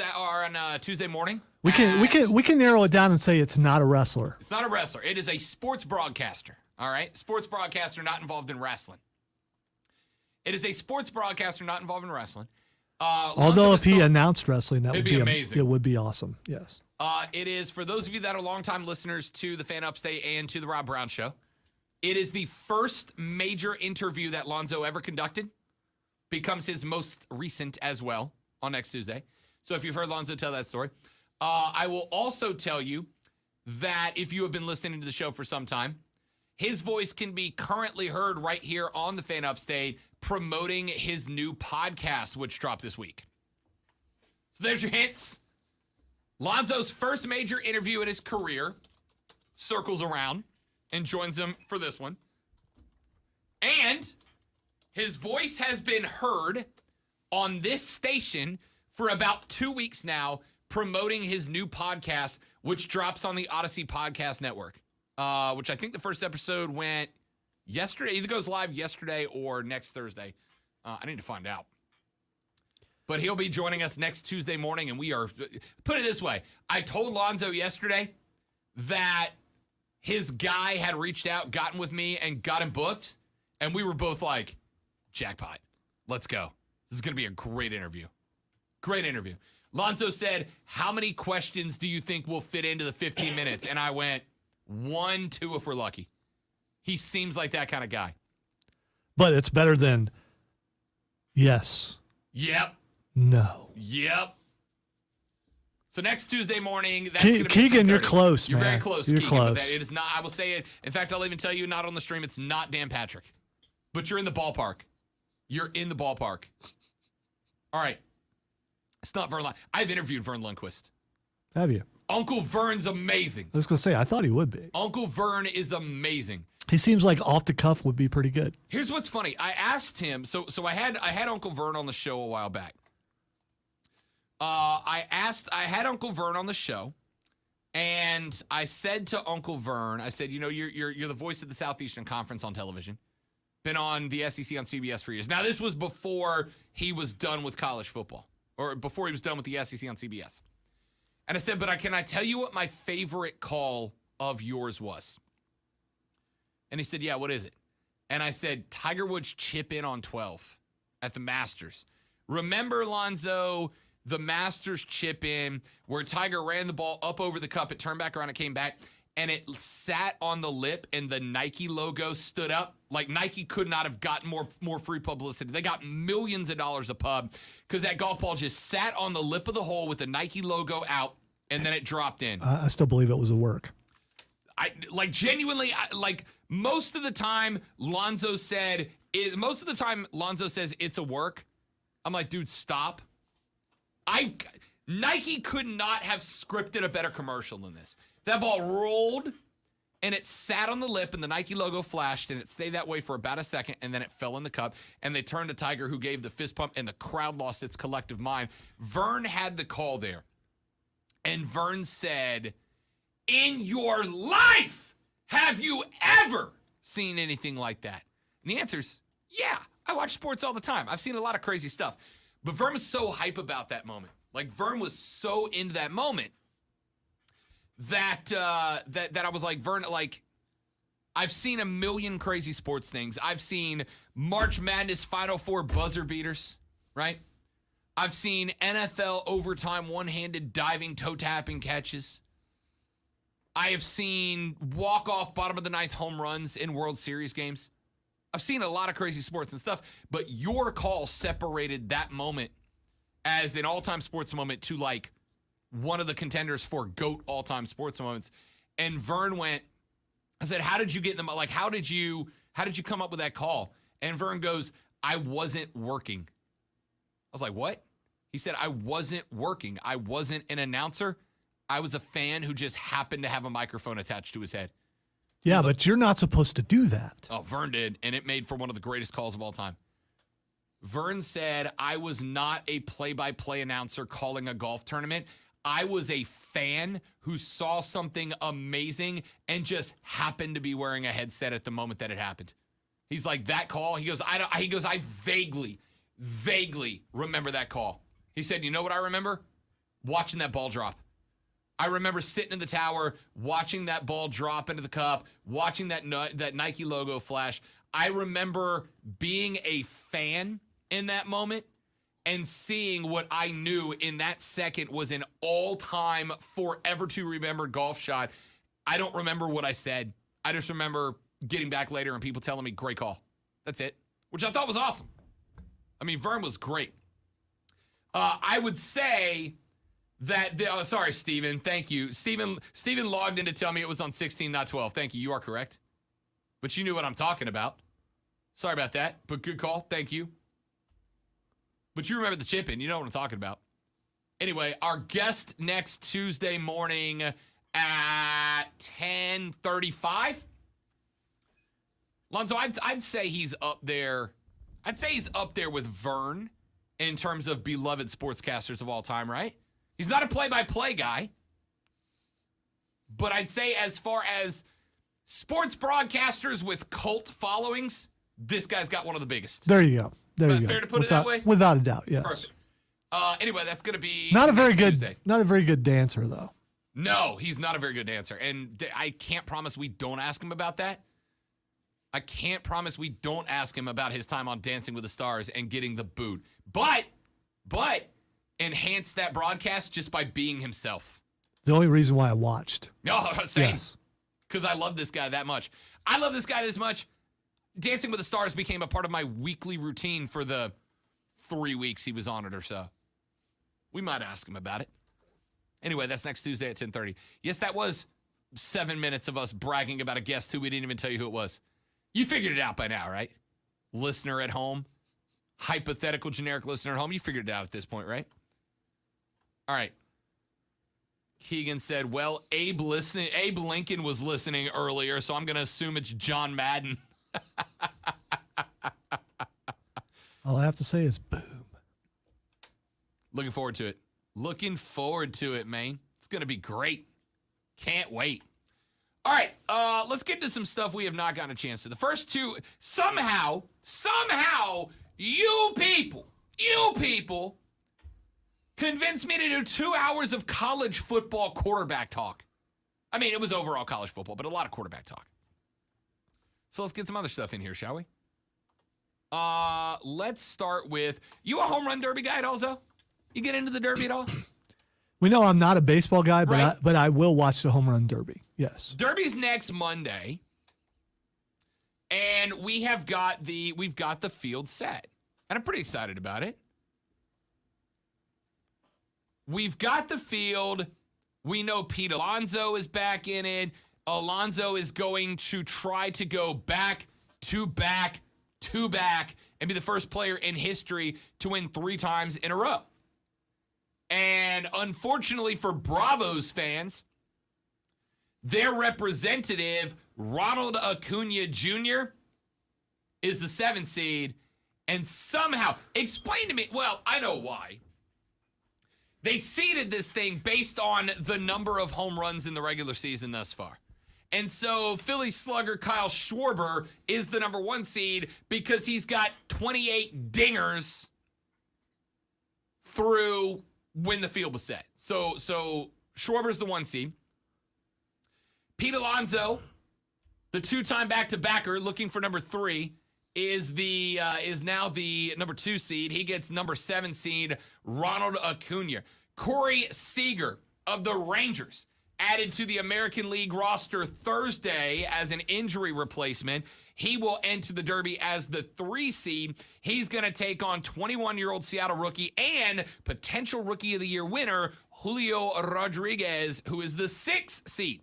[SPEAKER 1] Tuesday morning.
[SPEAKER 2] We can narrow it down and say it's not a wrestler.
[SPEAKER 1] It's not a wrestler. It is a sports broadcaster. All right, sports broadcaster not involved in wrestling. It is a sports broadcaster not involved in wrestling.
[SPEAKER 2] Although if he announced wrestling, that would
[SPEAKER 1] It'd be
[SPEAKER 2] be
[SPEAKER 1] amazing.
[SPEAKER 2] It would be awesome. Yes.
[SPEAKER 1] It is, for those of you that are longtime listeners to the Fan Upstate and to the Rob Brown Show, it is the first major interview that Lonzo ever conducted. Becomes his most recent as well on next Tuesday. So if you've heard Lonzo tell that story. I will also tell you that if you have been listening to the show for some time, his voice can be currently heard right here on the Fan Upstate promoting his new podcast, which dropped this week. So there's your hints. Lonzo's first major interview in his career circles around and joins him for this one. And his voice has been heard on this station for about 2 weeks now, promoting his new podcast, which drops on the Odyssey Podcast Network, which I think the first episode went yesterday. Either goes live yesterday or next Thursday. I need to find out. But he'll be joining us next Tuesday morning, and we are, put it this way, I told Lonzo yesterday that his guy had reached out, gotten with me, and got him booked, and we were both like, jackpot, let's go. This is going to be a great interview. Great interview. Lonzo said, how many questions do you think will fit into the 15 minutes? And I went, 1, 2 if we're lucky. He seems like that kind of guy.
[SPEAKER 2] But it's better than yes.
[SPEAKER 1] Yep.
[SPEAKER 2] No.
[SPEAKER 1] Yep. So next Tuesday morning, that's going to be
[SPEAKER 2] Keegan, you're
[SPEAKER 1] 10:30.
[SPEAKER 2] close,
[SPEAKER 1] You're
[SPEAKER 2] man.
[SPEAKER 1] very close,
[SPEAKER 2] You're
[SPEAKER 1] Keegan.
[SPEAKER 2] close.
[SPEAKER 1] But it is not, I will say it. In fact, I'll even tell you, not on the stream, it's not Dan Patrick. But you're in the ballpark. You're in the ballpark. All right. It's not Vern. I've interviewed Vern Lundquist.
[SPEAKER 2] Have you?
[SPEAKER 1] Uncle Vern's amazing.
[SPEAKER 2] I was going to say, I thought he would be.
[SPEAKER 1] Uncle Vern is amazing.
[SPEAKER 2] He seems like off the cuff would be pretty good.
[SPEAKER 1] Here's what's funny. I asked him, so I had Uncle Vern on the show a while back. I had Uncle Vern on the show, and I said to Uncle Vern, I said, you're the voice of the Southeastern Conference on television. Been on the SEC on CBS for years. Now, this was before he was done with college football, or before he was done with the SEC on CBS. And I said, but can I tell you what my favorite call of yours was? And he said, yeah, what is it? And I said, Tiger Woods chip in on 12 at the Masters. Remember, Lonzo, the Masters chip in where Tiger ran the ball up over the cup, it turned back around, it came back, and it sat on the lip, and the Nike logo stood up. Like, Nike could not have gotten more free publicity. They got millions of dollars a pub because that golf ball just sat on the lip of the hole with the Nike logo out, and then it dropped in.
[SPEAKER 2] I still believe it was a work.
[SPEAKER 1] Genuinely, most of the time, Lonzo says it's a work. I'm like, dude, stop. Nike could not have scripted a better commercial than this. That ball rolled, and it sat on the lip, and the Nike logo flashed, and it stayed that way for about a second, and then it fell in the cup, and they turned to Tiger, who gave the fist pump, and the crowd lost its collective mind. Vern had the call there, and Vern said, in your life, have you ever seen anything like that? And the answer's, yeah, I watch sports all the time. I've seen a lot of crazy stuff. But Vern was so hype about that moment. Like, Vern was so into that moment that I was like, Vern, like, I've seen a million crazy sports things. I've seen March Madness Final Four buzzer beaters, right? I've seen NFL overtime one-handed diving, toe-tapping catches. I have seen walk-off bottom of the ninth home runs in World Series games. I've seen a lot of crazy sports and stuff, but your call separated that moment as an all-time sports moment to, like, one of the contenders for GOAT all-time sports moments. And Vern went, I said, how did you get them? Like, how did you come up with that call? And Vern goes, I wasn't working. I was like, what? He said, I wasn't working. I wasn't an announcer. I was a fan who just happened to have a microphone attached to his head.
[SPEAKER 2] Yeah, but you're not supposed to do that.
[SPEAKER 1] Oh, Vern did, and it made for one of the greatest calls of all time. Vern said, I was not a play-by-play announcer calling a golf tournament. I was a fan who saw something amazing and just happened to be wearing a headset at the moment that it happened. He's like, that call? He goes, I vaguely remember that call. He said, you know what I remember? Watching that ball drop. I remember sitting in the tower, watching that ball drop into the cup, watching that Nike logo flash. I remember being a fan in that moment and seeing what I knew in that second was an all-time, forever to remember golf shot. I don't remember what I said. I just remember getting back later and people telling me, great call. That's it, which I thought was awesome. I mean, Vern was great. I would say that, sorry, Steven, thank you. Steven logged in to tell me it was on 16, not 12. Thank you, you are correct. But you knew what I'm talking about. Sorry about that, but good call, thank you. But you remember the chip in, you know what I'm talking about. Anyway, our guest next Tuesday morning at 10:35. Lonzo, I'd say he's up there. I'd say he's up there with Vern in terms of beloved sportscasters of all time, right? He's not a play-by-play guy. But I'd say as far as Sports broadcasters with cult followings, this guy's got one of the biggest.
[SPEAKER 2] There you go. There you go.
[SPEAKER 1] Fair to put it that way?
[SPEAKER 2] Without a doubt, yes.
[SPEAKER 1] Perfect. Anyway, that's going to be
[SPEAKER 2] Not a very good,
[SPEAKER 1] Tuesday.
[SPEAKER 2] not a very good dancer though.
[SPEAKER 1] No, he's not a very good dancer. And I can't promise we don't ask him about that. I can't promise we don't ask him about his time on Dancing with the Stars and getting the boot. But enhance that broadcast just by being himself.
[SPEAKER 2] The only reason why I watched.
[SPEAKER 1] No, same.
[SPEAKER 2] Yes.
[SPEAKER 1] Because I love this guy that much. I love this guy this much. Dancing with the Stars became a part of my weekly routine for the 3 weeks he was on it or so. We might ask him about it. Anyway, that's next Tuesday at 10:30. Yes, that was 7 minutes of us bragging about a guest who we didn't even tell you who it was. You figured it out by now, right? Listener at home, hypothetical generic listener at home. You figured it out at this point, right? All right. Keegan said, well, Abe Lincoln was listening earlier, so I'm going to assume it's John Madden.
[SPEAKER 2] All I have to say is boom.
[SPEAKER 1] Looking forward to it. Looking forward to it, man. It's going to be great. Can't wait. All right, let's get to some stuff we have not gotten a chance to. The first two, somehow, you people convinced me to do 2 hours of college football quarterback talk. I mean, it was overall college football, but a lot of quarterback talk. So let's get some other stuff in here, shall we? Let's start with, you a home run derby guy at all, Zo? You get into the derby at all?
[SPEAKER 2] We know I'm not a baseball guy, but
[SPEAKER 1] Right.
[SPEAKER 2] but I will watch the home run derby. Yes.
[SPEAKER 1] Derby's next Monday, and we've got the field set, and I'm pretty excited about it. We've got the field. We know Pete Alonso is back in it. Alonso is going to try to go back to back and be the first player in history to win 3 times in a row. And unfortunately for Bravos fans, their representative, Ronald Acuna Jr., is the 7th seed. And somehow, explain to me, well, I know why. They seeded this thing based on the number of home runs in the regular season thus far. And so Philly slugger Kyle Schwarber is the number 1 seed because he's got 28 dingers through when the field was set. So Schwarber's the 1 seed. Pete Alonso, the 2-time back-to-backer, looking for number 3, is now the number 2 seed. He gets number 7 seed Ronald Acuna. Corey Seager of the Rangers added to the American League roster Thursday as an injury replacement. He will enter the Derby as the 3 seed. He's going to take on 21-year-old Seattle rookie and potential Rookie of the Year winner Julio Rodriguez, who is the 6th seed.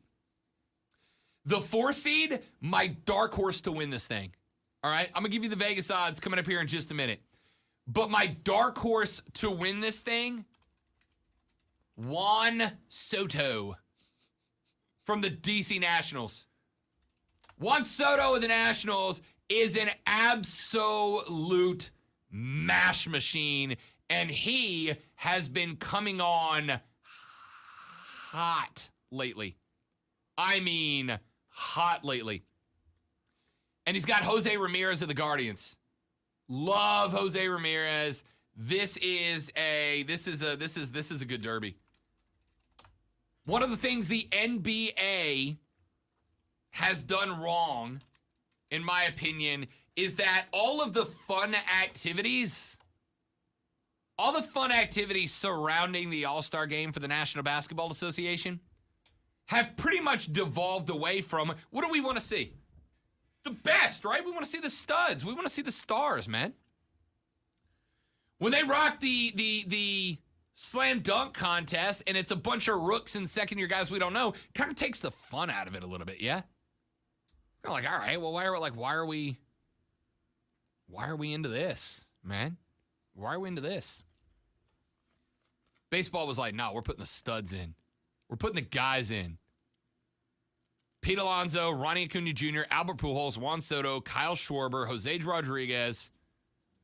[SPEAKER 1] The 4 seed, my dark horse to win this thing. All right, I'm going to give you the Vegas odds coming up here in just a minute. But my dark horse to win this thing, Juan Soto from the DC Nationals. Juan Soto of the Nationals is an absolute mash machine, and he has been coming on hot lately. I mean, hot lately. And he's got Jose Ramirez of the Guardians. Love Jose Ramirez. This is a good derby. One of the things the NBA has done wrong, in my opinion, is that all the fun activities surrounding the All-Star Game for the National Basketball Association have pretty much devolved away from, what do we want to see? The best, right? We want to see the studs. We want to see the stars, man. When they rock the slam dunk contest and it's a bunch of rooks and second-year guys we don't know, kind of takes the fun out of it a little bit, yeah? You're like, all right, well, why are we into this, man? Why are we into this? Baseball was like, no, we're putting the studs in. We're putting the guys in. Pete Alonso, Ronnie Acuna Jr., Albert Pujols, Juan Soto, Kyle Schwarber, Jose Rodriguez.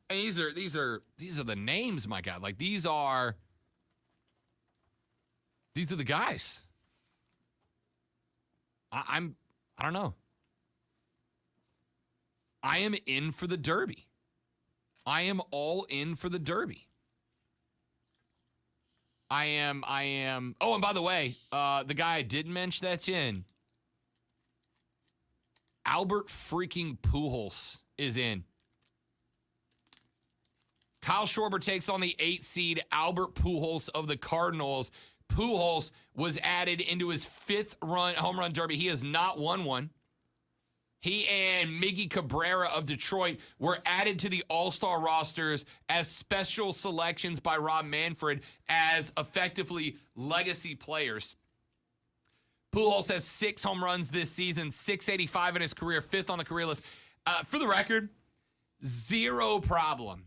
[SPEAKER 1] And these are the names, my God. Like these are the guys. I don't know. I am in for the Derby. I am all in for the Derby. I am. Oh, and by the way, the guy I didn't mention that's in, Albert freaking Pujols is in. Kyle Schwarber takes on the 8 seed Albert Pujols of the Cardinals. Pujols was added into his 5th home run derby. He has not won one. He and Miggy Cabrera of Detroit were added to the All-Star rosters as special selections by Rob Manfred as effectively legacy players. Pujols has 6 home runs this season, 685 in his career, 5th on the career list. For the record, zero problem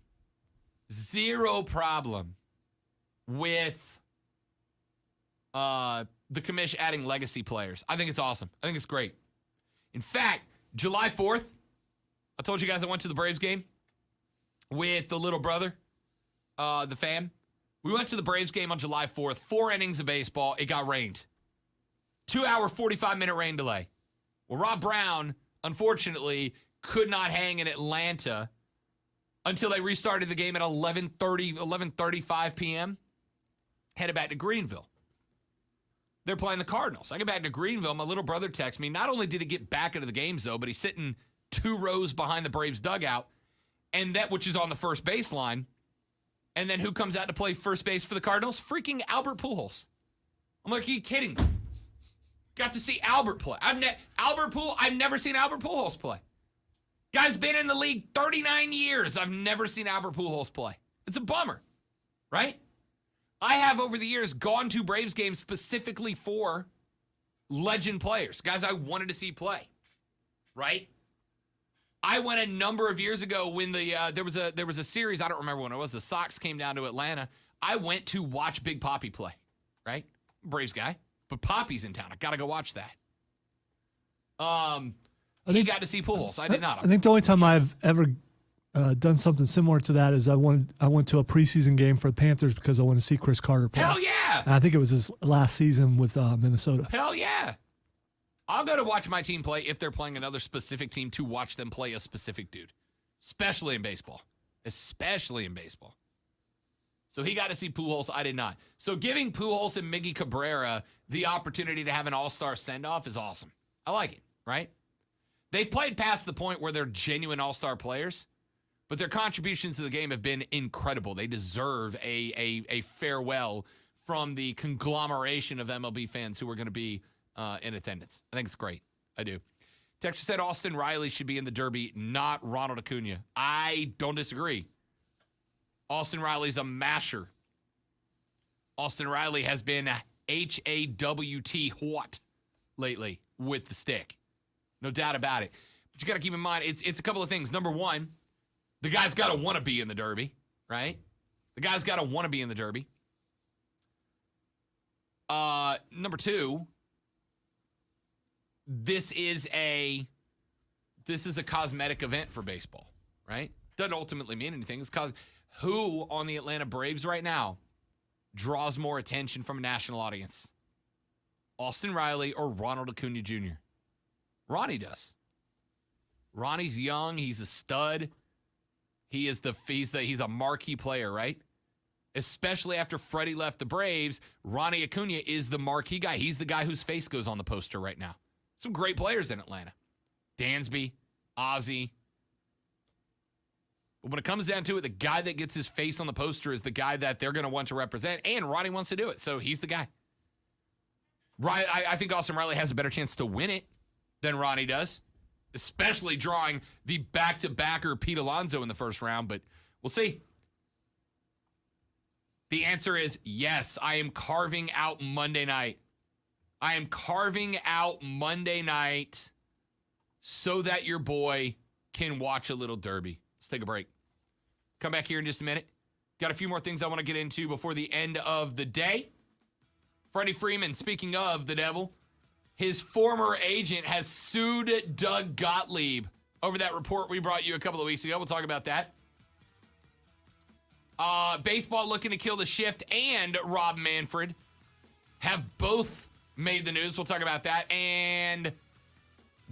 [SPEAKER 1] with the commission adding legacy players. I think it's awesome. I think it's great. In fact, July 4th, I told you guys I went to the Braves game with the little brother, the fam. We went to the Braves game on July 4th, 4 innings of baseball. It got rained. 2-hour, 45-minute rain delay. Well, Rob Brown, unfortunately, could not hang in Atlanta until they restarted the game at 11:35 p.m. Headed back to Greenville. They're playing the Cardinals. I get back to Greenville. My little brother texts me. Not only did he get back into the game, though, but he's sitting 2 rows behind the Braves dugout, and that which is on the first baseline. And then who comes out to play first base for the Cardinals? Freaking Albert Pujols. I'm like, are you kidding me? Got to see Albert play. I've never seen Albert Pujols play. Guy's been in the league 39 years. I've never seen Albert Pujols play. It's a bummer, right? I have over the years gone to Braves games specifically for legend players, guys I wanted to see play, right? I went a number of years ago when there was a series, I don't remember when it was, the Sox came down to Atlanta. I went to watch Big Papi play, right? Braves guy, but Papi's in town. I got to go watch that. He got to see Pujols. I did not.
[SPEAKER 2] I think the only time I've ever done something similar to that is I went to a preseason game for the Panthers because I wanted to see Chris Carter play.
[SPEAKER 1] Hell yeah!
[SPEAKER 2] And I think it was his last season with Minnesota.
[SPEAKER 1] Hell yeah! I'll go to watch my team play if they're playing another specific team to watch them play a specific dude, especially in baseball. So he got to see Pujols. I did not. So giving Pujols and Miggy Cabrera the opportunity to have an all-star send-off is awesome. I like it, right? They've played past the point where they're genuine all-star players, but their contributions to the game have been incredible. They deserve a farewell from the conglomeration of MLB fans who are going to be in attendance. I think it's great. I do. Texas said Austin Riley should be in the Derby, not Ronald Acuna. I don't disagree. Austin Riley's a masher. Austin Riley has been HAWT what lately with the stick. No doubt about it. But you got to keep in mind, it's a couple of things. Number one, the guy's got to want to be in the Derby, right? The guy's got to want to be in the Derby. Number two, this is a cosmetic event for baseball, right? Doesn't ultimately mean anything. It's who on the Atlanta Braves right now draws more attention from a national audience? Austin Riley or Ronald Acuna Jr.? Ronnie does. Ronnie's young. He's a stud. He's a marquee player, right? Especially after Freddie left the Braves, Ronnie Acuna is the marquee guy. He's the guy whose face goes on the poster right now. Some great players in Atlanta. Dansby, Ozzie. But when it comes down to it, the guy that gets his face on the poster is the guy that they're going to want to represent, and Ronnie wants to do it, so he's the guy. I think Austin Riley has a better chance to win it than Ronnie does, especially drawing the back-to-backer Pete Alonso in the first round, but we'll see. The answer is yes, I am carving out Monday night. I am carving out Monday night so that your boy can watch a little Derby. Let's take a break. Come back here in just a minute. Got a few more things I want to get into before the end of the day. Freddie Freeman, speaking of the devil, his former agent has sued Doug Gottlieb over that report we brought you a couple of weeks ago. We'll talk about that. Baseball looking to kill the shift and Rob Manfred have both made the news. We'll talk about that. And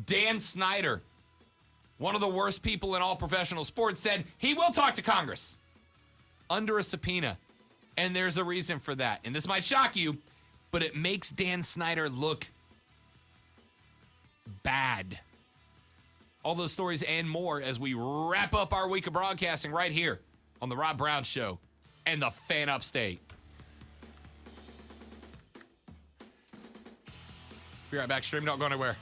[SPEAKER 1] Dan Snyder one of the worst people in all professional sports, said he will talk to Congress under a subpoena. And there's a reason for that. And this might shock you, but it makes Dan Snyder look bad. All those stories and more as we wrap up our week of broadcasting right here on The Rob Brown Show and the Fan Upstate. Be right back. Stream, don't go anywhere.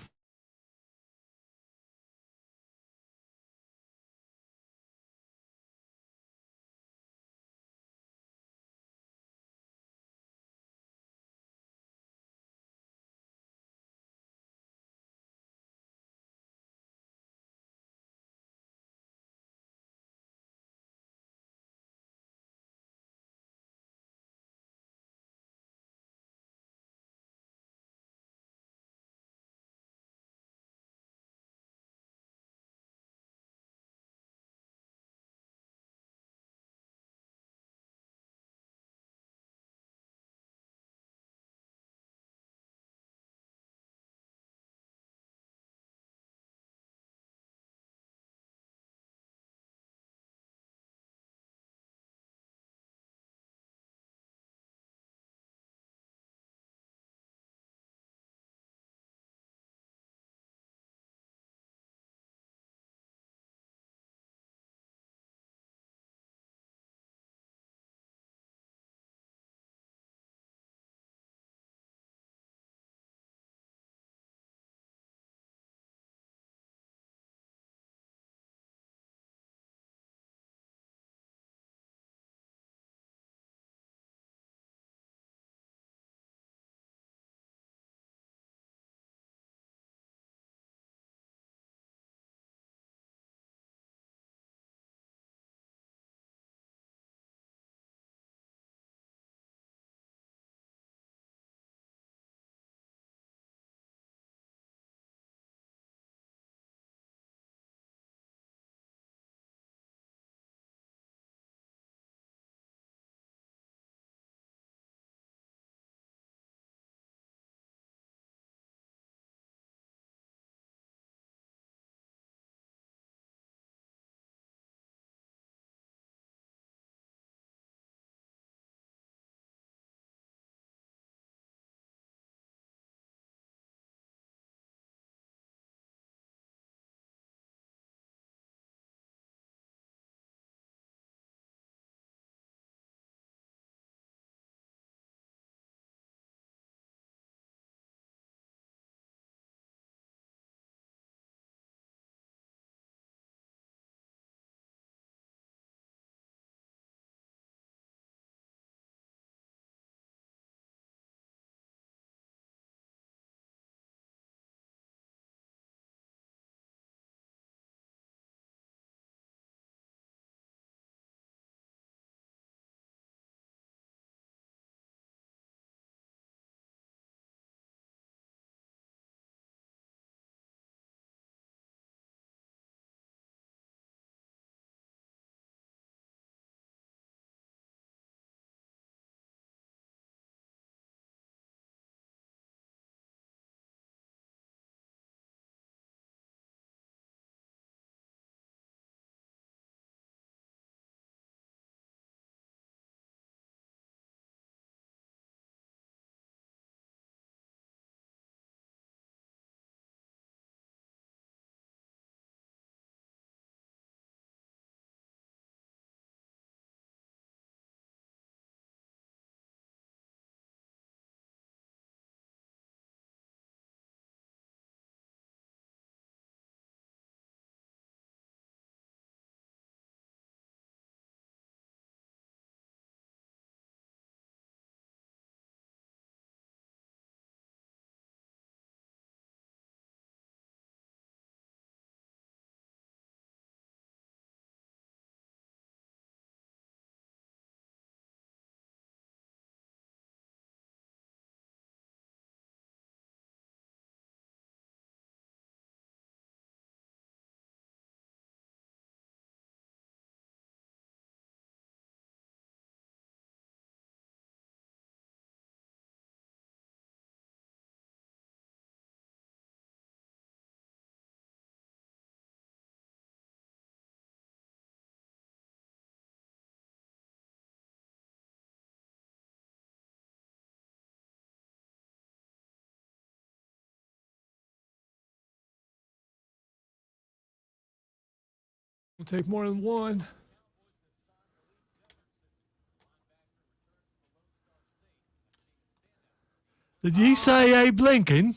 [SPEAKER 2] It'll take more than one. Did you say Abe Lincoln?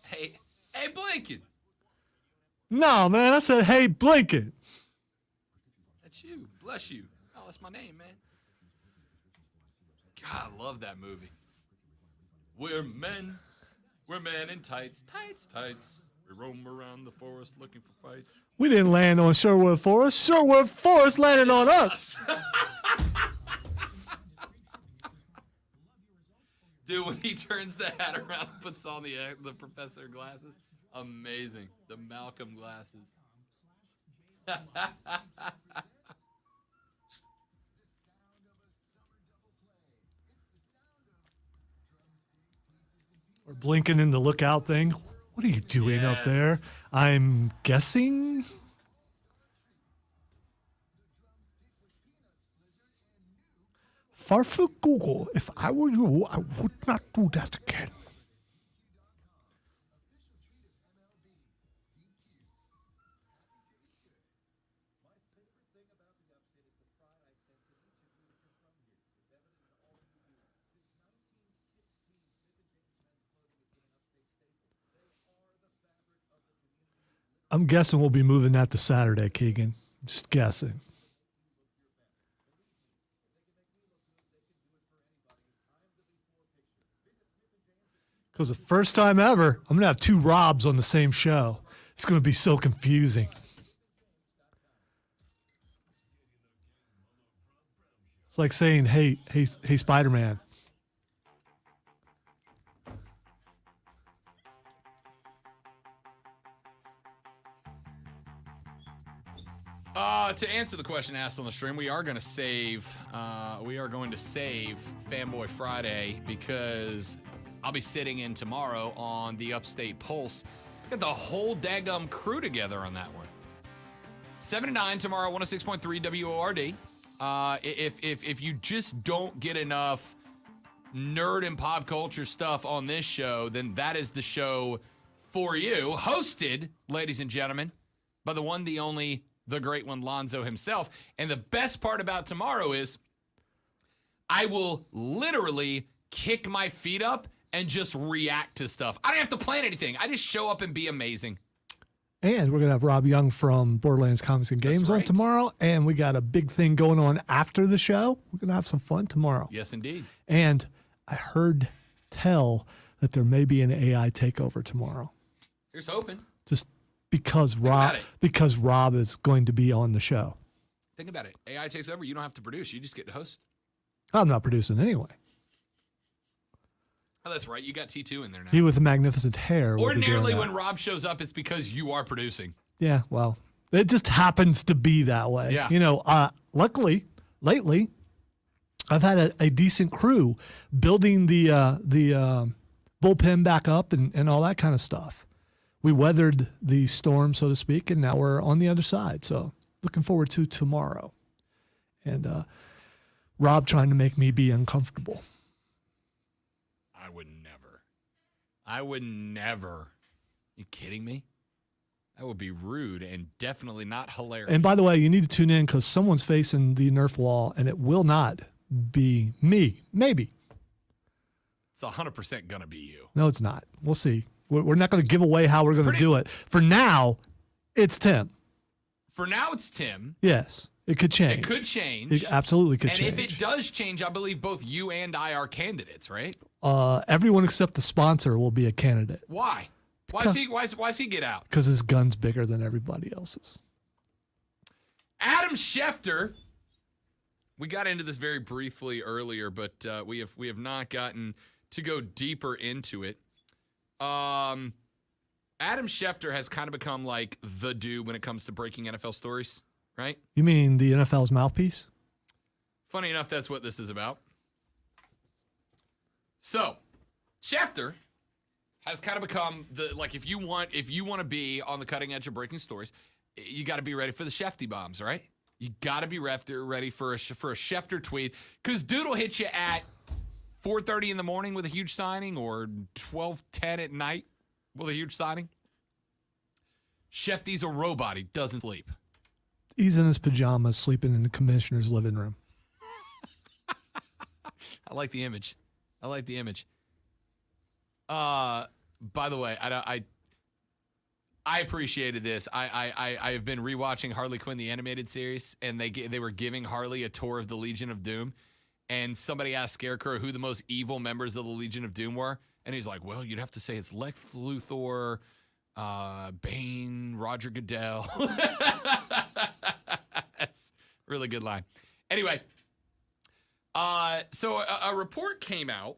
[SPEAKER 1] Hey, Blinken.
[SPEAKER 2] No, man. I said, hey, Blinken.
[SPEAKER 1] That's you. Bless you. Oh, that's my name, man. God, I love that movie. We're men. We're men in tights. Tights, tights. We roam around the forest looking for fights.
[SPEAKER 2] We didn't land on Sherwood Forest. Sherwood Forest landed on us.
[SPEAKER 1] Dude, when he turns the hat around and puts on the professor glasses, amazing. The Malcolm glasses.
[SPEAKER 2] We're blinking in the lookout thing. What are you doing up
[SPEAKER 1] Yes.
[SPEAKER 2] there? I'm guessing. Farfuk Google, if I were you, I would not do that again. I'm guessing we'll be moving that to Saturday, Keegan. Just guessing. Because the first time ever, I'm going to have two Robs on the same show. It's going to be so confusing. It's like saying, hey, Spider-Man.
[SPEAKER 1] To answer the question asked on the stream, we are going to save Fanboy Friday because I'll be sitting in tomorrow on the Upstate Pulse. Got the whole daggum crew together on that one. 7 to 9 tomorrow, 106.3 WORD. If you just don't get enough nerd and pop culture stuff on this show, then that is the show for you. Hosted, ladies and gentlemen, by the one, the only, the great one, Lonzo himself. And the best part about tomorrow is I will literally kick my feet up and just react to stuff. I don't have to plan anything. I just show up and be amazing.
[SPEAKER 2] And we're going to have Rob Young from Borderlands Comics and Games on tomorrow. And we got a big thing going on after the show. We're going to have some fun tomorrow.
[SPEAKER 1] Yes, indeed.
[SPEAKER 2] And I heard tell that there may be an AI takeover tomorrow.
[SPEAKER 1] Here's hoping.
[SPEAKER 2] Just because Rob is going to be on the show.
[SPEAKER 1] Think about it. AI takes over. You don't have to produce. You just get to host.
[SPEAKER 2] I'm not producing anyway.
[SPEAKER 1] Oh, that's right. You got T2 in there now.
[SPEAKER 2] He with the magnificent hair. will be doing
[SPEAKER 1] Ordinarily,
[SPEAKER 2] that.
[SPEAKER 1] when Rob shows up, it's because you are producing.
[SPEAKER 2] Yeah, well, it just happens to be that way.
[SPEAKER 1] Yeah.
[SPEAKER 2] You know, luckily, lately, I've had a decent crew building the bullpen back up and all that kind of stuff. We weathered the storm, so to speak, and now we're on the other side. So looking forward to tomorrow. And Rob trying to make me be uncomfortable.
[SPEAKER 1] I would never. You kidding me? That would be rude and definitely not hilarious.
[SPEAKER 2] And by the way, you need to tune in because someone's facing the Nerf wall, and it will not be me. Maybe.
[SPEAKER 1] It's 100% going to be you.
[SPEAKER 2] No, it's not. We'll see. We're not going to give away how we're going to do it. For now, it's Tim.
[SPEAKER 1] For now, it's Tim.
[SPEAKER 2] Yes. It could change.
[SPEAKER 1] It could change.
[SPEAKER 2] It absolutely could
[SPEAKER 1] and
[SPEAKER 2] change.
[SPEAKER 1] if it does change, I believe both you and I are candidates, right?
[SPEAKER 2] Everyone except the sponsor will be a candidate.
[SPEAKER 1] Why? Why does he get out?
[SPEAKER 2] Because his gun's bigger than everybody else's.
[SPEAKER 1] Adam Schefter. We got into this very briefly earlier, but we have not gotten to go deeper into it. Adam Schefter has kind of become like the dude when it comes to breaking NFL stories, right?
[SPEAKER 2] You mean the NFL's mouthpiece?
[SPEAKER 1] Funny enough, that's what this is about. So, Schefter has kind of become if you want to be on the cutting edge of breaking stories, you got to be ready for the Shefty bombs, right? You got to be ready for a Schefter tweet because dude will hit you at 4:30 in the morning with a huge signing or 12:10 at night with a huge signing. Shefty's a robot. He doesn't sleep.
[SPEAKER 2] He's in his pajamas, sleeping in the commissioner's living room.
[SPEAKER 1] I like the image. By the way, I appreciated this. I have been rewatching Harley Quinn the animated series, and they were giving Harley a tour of the Legion of Doom, and somebody asked Scarecrow who the most evil members of the Legion of Doom were, and he's like, "Well, you'd have to say it's Lex Luthor, Bane, Roger Goodell." That's a really good line. Anyway, so a report came out.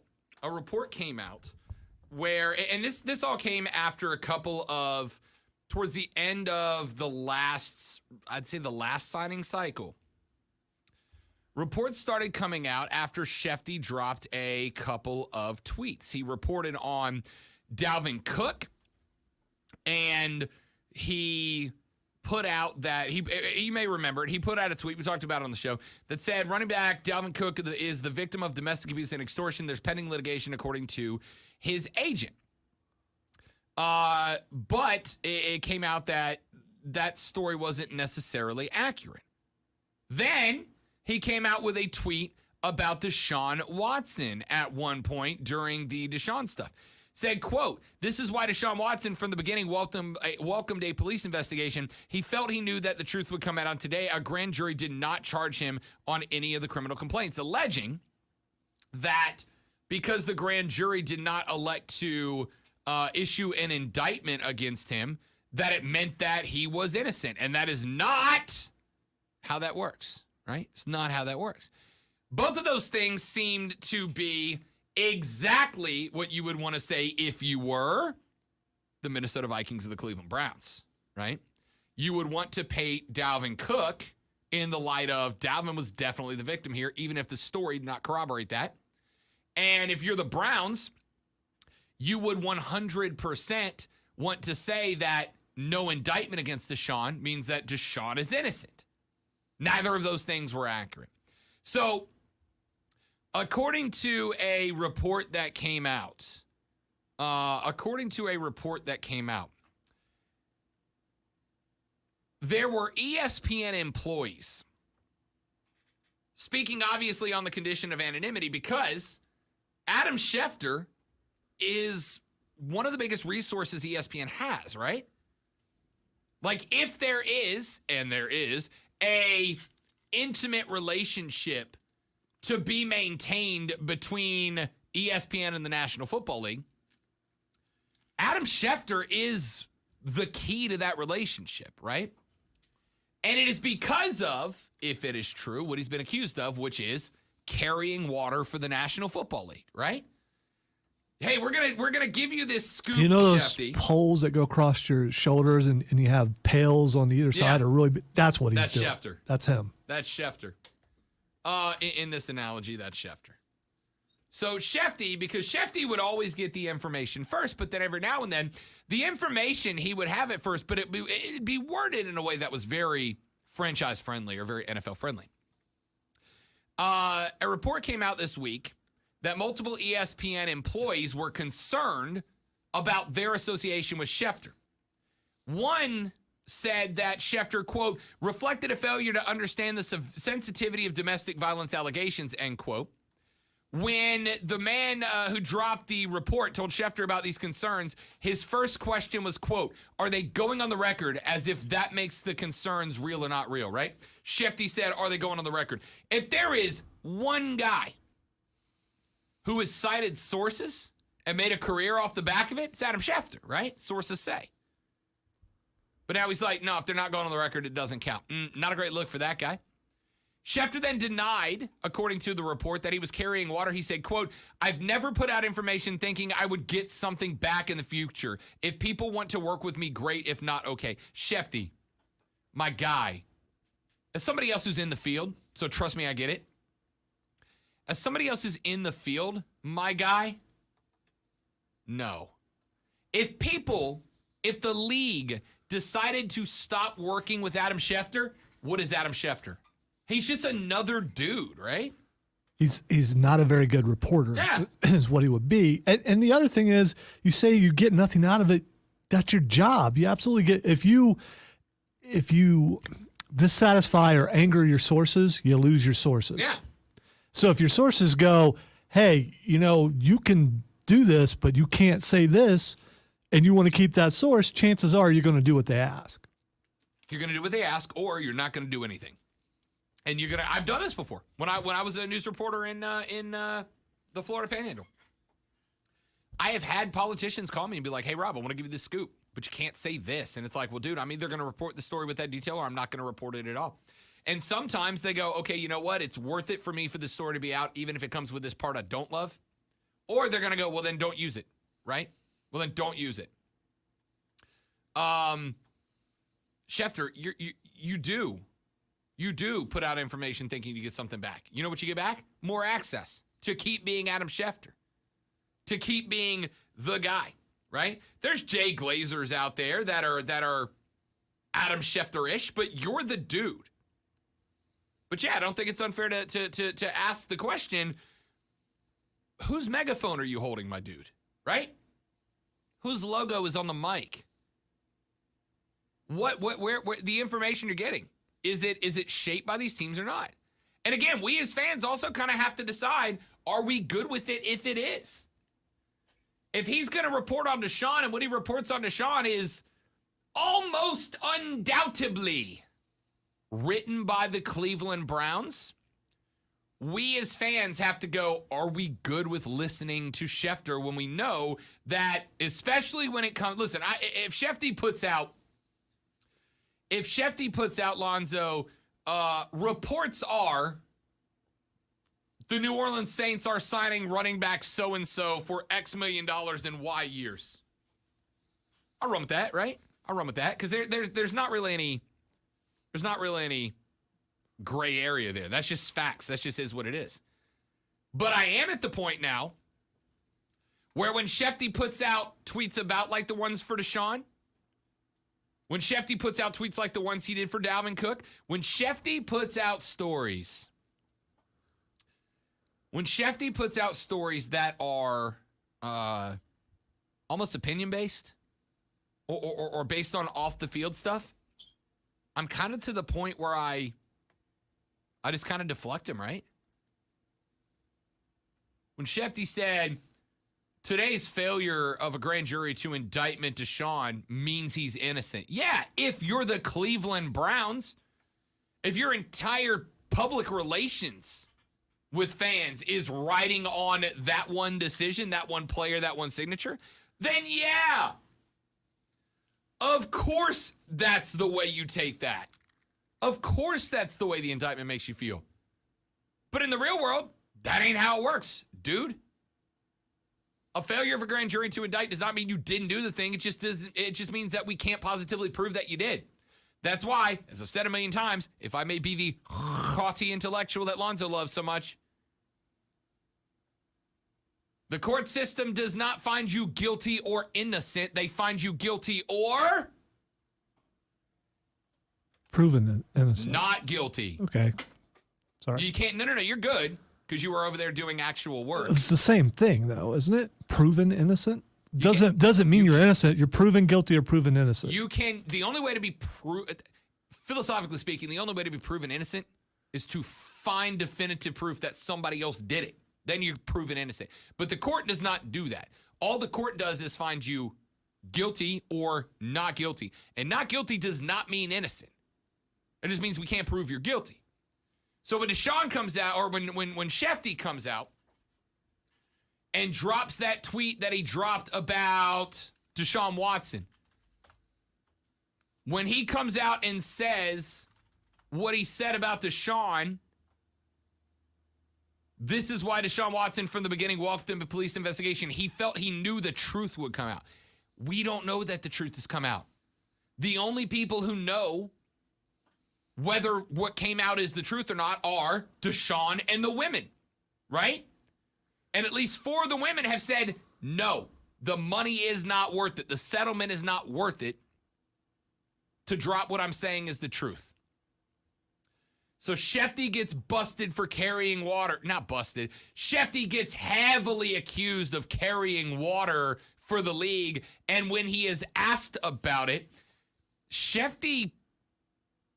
[SPEAKER 1] Where, and this all came after a couple of, towards the end of the last signing cycle. Reports started coming out after Shefty dropped a couple of tweets. He reported on Dalvin Cook, and he put out that, you may remember it, he put out a tweet, we talked about it on the show, that said, running back Dalvin Cook is the victim of domestic abuse and extortion. There's pending litigation according to his agent. But it came out that that story wasn't necessarily accurate. Then he came out with a tweet about Deshaun Watson at one point during the Deshaun stuff. Said, quote, "This is why Deshaun Watson from the beginning welcomed a police investigation. He felt he knew that the truth would come out on today. A grand jury did not charge him on any of the criminal complaints," alleging that because the grand jury did not elect to issue an indictment against him, that it meant that he was innocent. And that is not how that works, right? It's not how that works. Both of those things seemed to be exactly what you would want to say if you were the Minnesota Vikings or the Cleveland Browns, right? You would want to paint Dalvin Cook in the light of Dalvin was definitely the victim here, even if the story did not corroborate that. And if you're the Browns, you would 100% want to say that no indictment against Deshaun means that Deshaun is innocent. Neither of those things were accurate. So, according to a report that came out, there were ESPN employees speaking obviously on the condition of anonymity because Adam Schefter is one of the biggest resources ESPN has, right? Like if there is, and there is, a intimate relationship to be maintained between ESPN and the National Football League, Adam Schefter is the key to that relationship, right? And it is because of, if it is true, what he's been accused of, which is carrying water for the National Football League, right? Hey, we're gonna give you this scoop,
[SPEAKER 2] you know those
[SPEAKER 1] Shefty.
[SPEAKER 2] poles that go across your shoulders and you have pails on the either side are really big. That's what he's doing.
[SPEAKER 1] Schefter.
[SPEAKER 2] That's him.
[SPEAKER 1] That's Schefter. In this analogy, that's Schefter. So Shefty, because Shefty would always get the information first, but then every now and then, the information he would have it first, but it'd be worded in a way that was very franchise friendly or very NFL friendly. A report came out this week that multiple ESPN employees were concerned about their association with Schefter. One said that Schefter, quote, reflected a failure to understand the sensitivity of domestic violence allegations, end quote. When the man who dropped the report told Schefter about these concerns, his first question was, quote, are they going on the record as if that makes the concerns real or not real, right? Shefty said, are they going on the record? If there is one guy who has cited sources and made a career off the back of it, it's Adam Schefter, right? Sources say. But now he's like, no, if they're not going on the record, it doesn't count. Not a great look for that guy. Schefter then denied, according to the report, that he was carrying water. He said, quote, I've never put out information thinking I would get something back in the future. If people want to work with me, great. If not, okay. Shefty, my guy, as somebody else who's in the field, so trust me, I get it. As somebody else who's in the field, my guy, no. If the league decided to stop working with Adam Schefter, what is Adam Schefter? He's just another dude, right?
[SPEAKER 2] He's not a very good reporter, is what he would be. And the other thing is, you say you get nothing out of it. That's your job. You absolutely get, if you dissatisfy or anger your sources, you lose your sources.
[SPEAKER 1] Yeah.
[SPEAKER 2] So if your sources go, hey, you can do this, but you can't say this, and you want to keep that source, chances are you're going to do what they ask.
[SPEAKER 1] You're going to do what they ask, or you're not going to do anything. And you're going to, I've done this before. When I was a news reporter in the Florida Panhandle. I have had politicians call me and be like, hey, Rob, I want to give you this scoop, but you can't say this. And it's like, well, dude, I'm either going to report the story with that detail or I'm not going to report it at all. And sometimes they go, okay, you know what? It's worth it for me for this story to be out, even if it comes with this part I don't love. Or they're going to go, well, then don't use it, right? Well, then don't use it. Schefter, you do put out information thinking you get something back. You know what you get back? More access to keep being Adam Schefter, to keep being the guy, right? There's Jay Glazers out there that are Adam Schefter-ish, but you're the dude. But yeah, I don't think it's unfair to ask the question, whose megaphone are you holding, my dude? Right? Whose logo is on the mic? Where the information you're getting? Is it shaped by these teams or not? And again, we as fans also kind of have to decide, are we good with it if it is? If he's going to report on Deshaun and what he reports on Deshaun is almost undoubtedly written by the Cleveland Browns, we as fans have to go, are we good with listening to Schefter when we know that, especially when it comes, listen, if Shefty puts out, Lonzo, reports are the New Orleans Saints are signing running back so-and-so for X million dollars in Y years. I'll run with that, right? I'll run with that because there's not really any gray area there. That's just facts. That just is what it is. But I am at the point now where when Shefty puts out tweets about like the ones for Deshaun, when Shefty puts out tweets like the ones he did for Dalvin Cook, when Shefty puts out stories that are almost opinion-based or based on off-the-field stuff, I'm kind of to the point where I just kind of deflect him, right? When Shefty said, today's failure of a grand jury to indictment Deshaun means he's innocent. Yeah, if you're the Cleveland Browns, if your entire public relations with fans is riding on that one decision, that one player, that one signature, then yeah, of course that's the way you take that. Of course that's the way the indictment makes you feel. But in the real world, that ain't how it works, dude. A failure of a grand jury to indict does not mean you didn't do the thing. It just means that we can't positively prove that you did. That's why, as I've said a million times, if I may be the haughty intellectual that Lonzo loves so much, the court system does not find you guilty or innocent. They find you guilty or
[SPEAKER 2] proven innocent.
[SPEAKER 1] Not guilty.
[SPEAKER 2] Okay. Sorry.
[SPEAKER 1] You can't. No. You're good because you were over there doing actual work.
[SPEAKER 2] It's the same thing, though, isn't it? Proven innocent doesn't mean you're innocent. You're proven guilty or proven innocent.
[SPEAKER 1] You can. The only way to be philosophically speaking, the only way to be proven innocent is to find definitive proof that somebody else did it. Then you're proven innocent. But the court does not do that. All the court does is find you guilty or not guilty. And not guilty does not mean innocent. It just means we can't prove you're guilty. So when Deshaun comes out, or when Shefty comes out and drops that tweet that he dropped about Deshaun Watson, when he comes out and says what he said about Deshaun, this is why Deshaun Watson from the beginning walked into police investigation. He felt he knew the truth would come out. We don't know that the truth has come out. The only people who know whether what came out is the truth or not are Deshaun and the women, right? And at least 4 of the women have said, no, the money is not worth it. The settlement is not worth it to drop what I'm saying is the truth. So Shefty gets busted for carrying water. Not busted. Shefty gets heavily accused of carrying water for the league. And when he is asked about it, Shefty,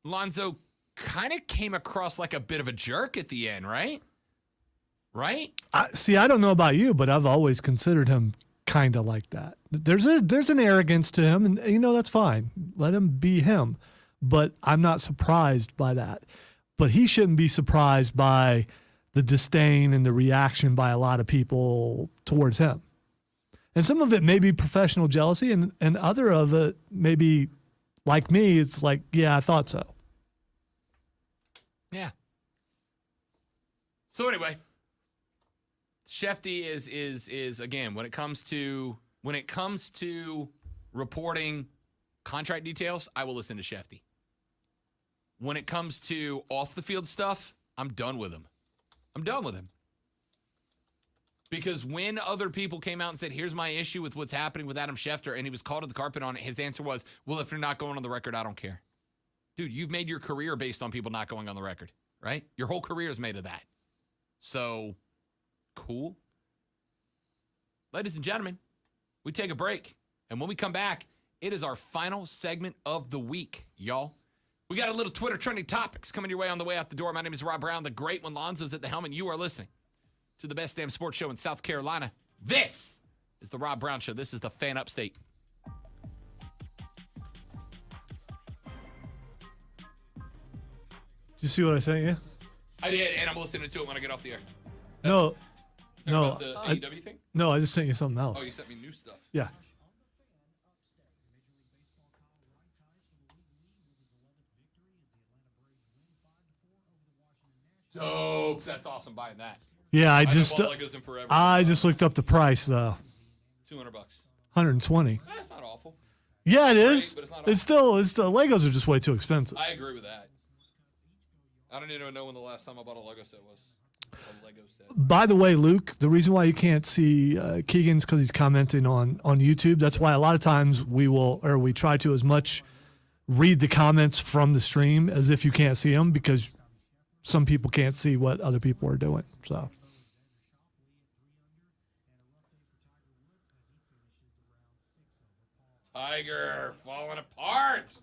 [SPEAKER 1] Lonzo, kind of came across like a bit of a jerk at the end, right? Right?
[SPEAKER 2] I don't know about you, but I've always considered him kind of like that. There's an arrogance to him, and that's fine. Let him be him. But I'm not surprised by that. But he shouldn't be surprised by the disdain and the reaction by a lot of people towards him. And some of it may be professional jealousy, and other of it may be like me. It's like, yeah, I thought so.
[SPEAKER 1] Yeah. So anyway, Shefty is again, when it comes to reporting contract details, I will listen to Shefty. When it comes to off the field stuff, I'm done with him. Because when other people came out and said, here's my issue with what's happening with Adam Schefter, and he was called to the carpet on it, his answer was, well, if you're not going on the record, I don't care. Dude, you've made your career based on people not going on the record, right? Your whole career is made of that. So, cool. Ladies and gentlemen, we take a break. And when we come back, it is our final segment of the week, y'all. We got a little Twitter trending topics coming your way on the way out the door. My name is Rob Brown, the great one. Lonzo's at the helm, and you are listening to the best damn sports show in South Carolina. This is the Rob Brown Show. This is the Fan Upstate.
[SPEAKER 2] Did you see what I sent you?
[SPEAKER 1] I did, and I'm listening to it when I get off the air.
[SPEAKER 2] No.
[SPEAKER 1] About the AEW thing?
[SPEAKER 2] No, I just sent you something else.
[SPEAKER 1] Oh, you sent me new stuff.
[SPEAKER 2] Yeah.
[SPEAKER 1] Dope. That's awesome buying that.
[SPEAKER 2] Yeah, I just looked up the price though.
[SPEAKER 1] $200.
[SPEAKER 2] 120.
[SPEAKER 1] That's not awful.
[SPEAKER 2] Yeah, it is.
[SPEAKER 1] But it's not
[SPEAKER 2] It's still Legos are just way too expensive.
[SPEAKER 1] I agree with that. I don't even know when the last time I bought a Lego set was. A Lego set.
[SPEAKER 2] By the way, Luke, the reason why you can't see Keegan's because he's commenting on YouTube. That's why a lot of times we try to as much read the comments from the stream as if you can't see them because some people can't see what other people are doing. So.
[SPEAKER 1] Tiger falling apart.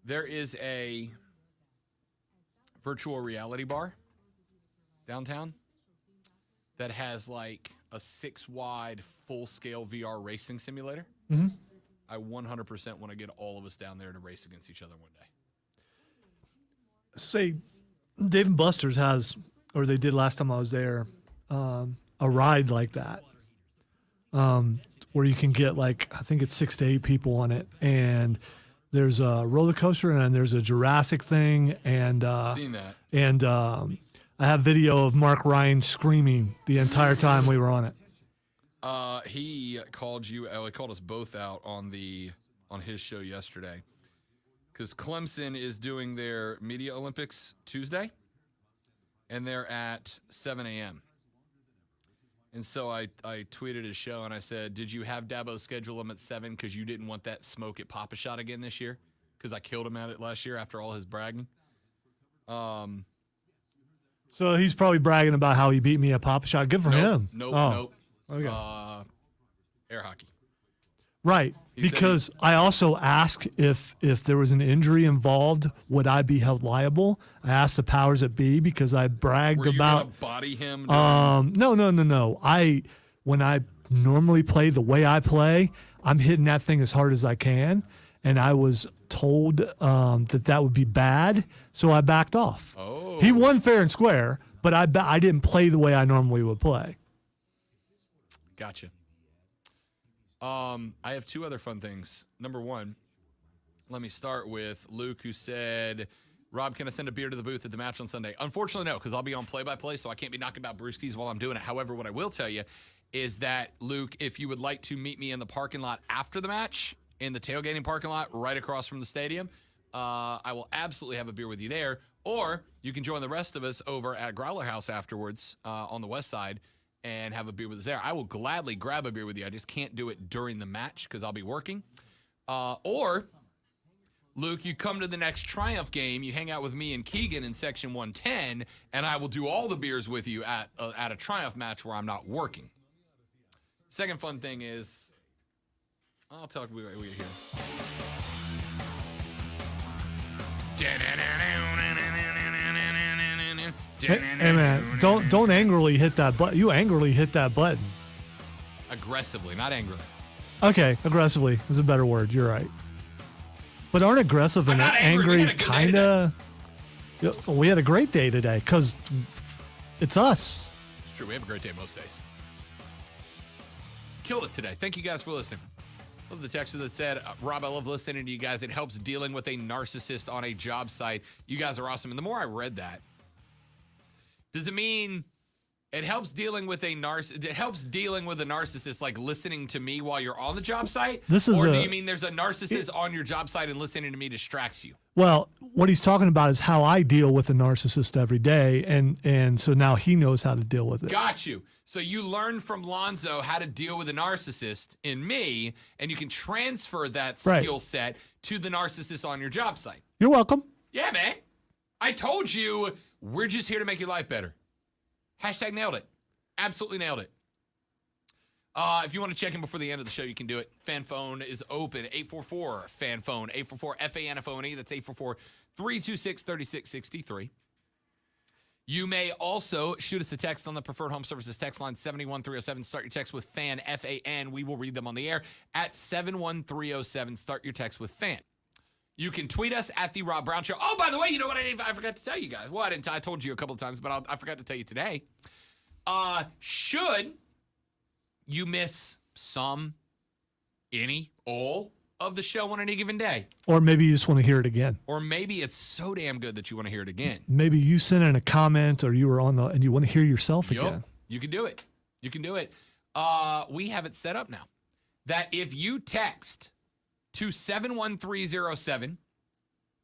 [SPEAKER 1] There is a virtual reality bar downtown that has like a 6-wide full-scale VR racing simulator.
[SPEAKER 2] Mm-hmm.
[SPEAKER 1] I 100% want to get all of us down there to race against each other one day.
[SPEAKER 2] Say, Dave & Buster's has, or they did last time I was there, a ride like that, where you can get like, I think it's 6 to 8 people on it, and there's a roller coaster and there's a Jurassic thing, and
[SPEAKER 1] seen that.
[SPEAKER 2] And I have video of Mark Ryan screaming the entire time we were on it.
[SPEAKER 1] He called you. He called us both out on his show yesterday because Clemson is doing their Media Olympics Tuesday, and they're at 7 a.m. And so I tweeted his show and I said, "Did you have Dabo schedule him at 7 because you didn't want that smoke at Papa Shot again this year? Because I killed him at it last year after all his bragging."
[SPEAKER 2] So he's probably bragging about how he beat me at Papa Shot. Good for him.
[SPEAKER 1] Nope.
[SPEAKER 2] Okay.
[SPEAKER 1] Air hockey.
[SPEAKER 2] Right, because I also asked if there was an injury involved, would I be held liable? I asked the powers that be because I bragged
[SPEAKER 1] Were you
[SPEAKER 2] about.
[SPEAKER 1] gonna body him?
[SPEAKER 2] No. When I normally play the way I play, I'm hitting that thing as hard as I can, and I was told that would be bad, so I backed off.
[SPEAKER 1] Oh.
[SPEAKER 2] He won fair and square, but I didn't play the way I normally would play.
[SPEAKER 1] Gotcha. I have two other fun things. Number one, let me start with Luke, who said, "Rob, can I send a beer to the booth at the match on Sunday?" Unfortunately, no, because I'll be on play-by-play, so I can't be knocking about brewskis while I'm doing it. However, what I will tell you is that, Luke, if you would like to meet me in the parking lot after the match, in the tailgating parking lot right across from the stadium, I will absolutely have a beer with you there. Or you can join the rest of us over at Growler House afterwards on the west side and have a beer with us there. I will gladly grab a beer with you. I just can't do it during the match because I'll be working. Or, Luke, you come to the next Triumph game, you hang out with me and Keegan in Section 110, and I will do all the beers with you at a Triumph match where I'm not working. Second fun thing is, I'll talk we here.
[SPEAKER 2] Hey man, don't angrily hit that button. You angrily hit that button.
[SPEAKER 1] Aggressively, not angrily.
[SPEAKER 2] Okay, aggressively is a better word. You're right. But aren't aggressive and angry kind of? We had a great day today because it's us.
[SPEAKER 1] It's true. We have a great day most days. Killed it today. Thank you guys for listening. Love the texter that said, "Rob, I love listening to you guys. It helps dealing with a narcissist on a job site. You guys are awesome." And the more I read that, does it mean it helps dealing with a narcissist, like listening to me while you're on the job site? Or do you mean there's a narcissist on your job site and listening to me distracts you?
[SPEAKER 2] Well, what he's talking about is how I deal with a narcissist every day, and so now he knows how to deal with it.
[SPEAKER 1] Got you. So you learned from Lonzo how to deal with a narcissist in me, and you can transfer that skill set to the narcissist on your job site.
[SPEAKER 2] You're welcome.
[SPEAKER 1] Yeah, man. I told you, we're just here to make your life better. Hashtag nailed it. Absolutely nailed it. If you want to check in before the end of the show, you can do it. Fan phone is open. 844-FAN-PHONE. 844-FANFONE. That's 844-326-3663. You may also shoot us a text on the Preferred Home Services text line 71307. Start your text with FAN, F-A-N. We will read them on the air at 71307. Start your text with FAN. You can tweet us at The Rob Brown Show. Oh, by the way, you know what I forgot to tell you guys? Well, I told you a couple of times, but I forgot to tell you today. Should you miss some, any, all of the show on any given day,
[SPEAKER 2] or maybe you just want to hear it again,
[SPEAKER 1] or maybe it's so damn good that you want to hear it again.
[SPEAKER 2] Maybe you sent in a comment, or you were on and you want to hear yourself again.
[SPEAKER 1] You can do it. You can do it. We have it set up now that if you text to 71307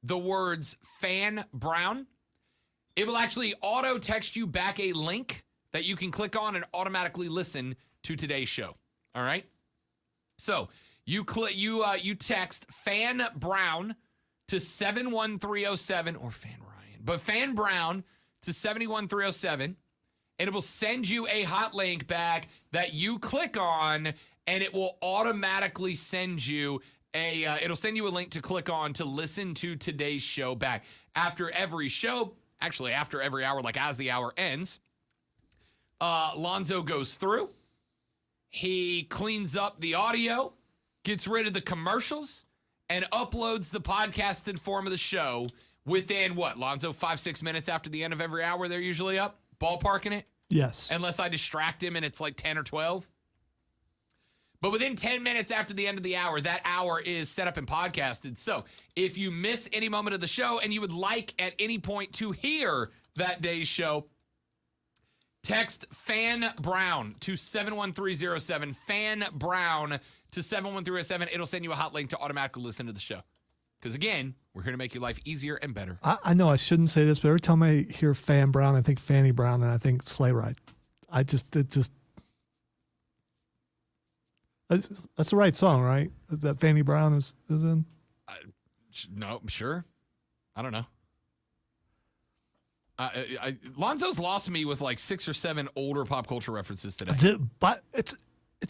[SPEAKER 1] the words Fan Brown, it will actually auto text you back a link that you can click on and automatically listen to today's show. All right. So you text Fan Brown to 71307 or Fan Ryan, but Fan Brown to 71307, and it will send you a hot link back that you click on, and it will automatically send you it'll send you a link to click on to listen to today's show back. After every show, actually after every hour, like as the hour ends, Lonzo goes through, he cleans up the audio, gets rid of the commercials, and uploads the podcasted form of the show within what, Lonzo, 5-6 minutes after the end of every hour they're usually up? Ballparking it?
[SPEAKER 2] Yes.
[SPEAKER 1] Unless I distract him and it's like 10 or 12. But within 10 minutes after the end of the hour, that hour is set up and podcasted. So if you miss any moment of the show and you would like at any point to hear that day's show, Text Fan Brown to 71307. Fan Brown to 71307. It'll send you a hot link to automatically listen to the show. Because again, we're here to make your life easier and better.
[SPEAKER 2] I know I shouldn't say this, but every time I hear Fan Brown, I think Fanny Brown, and I think Sleigh Ride. That's the right song, right? That Fanny Brown is in?
[SPEAKER 1] No, sure. I don't know. Lonzo's lost me with like 6 or 7 older pop culture references today.
[SPEAKER 2] But it's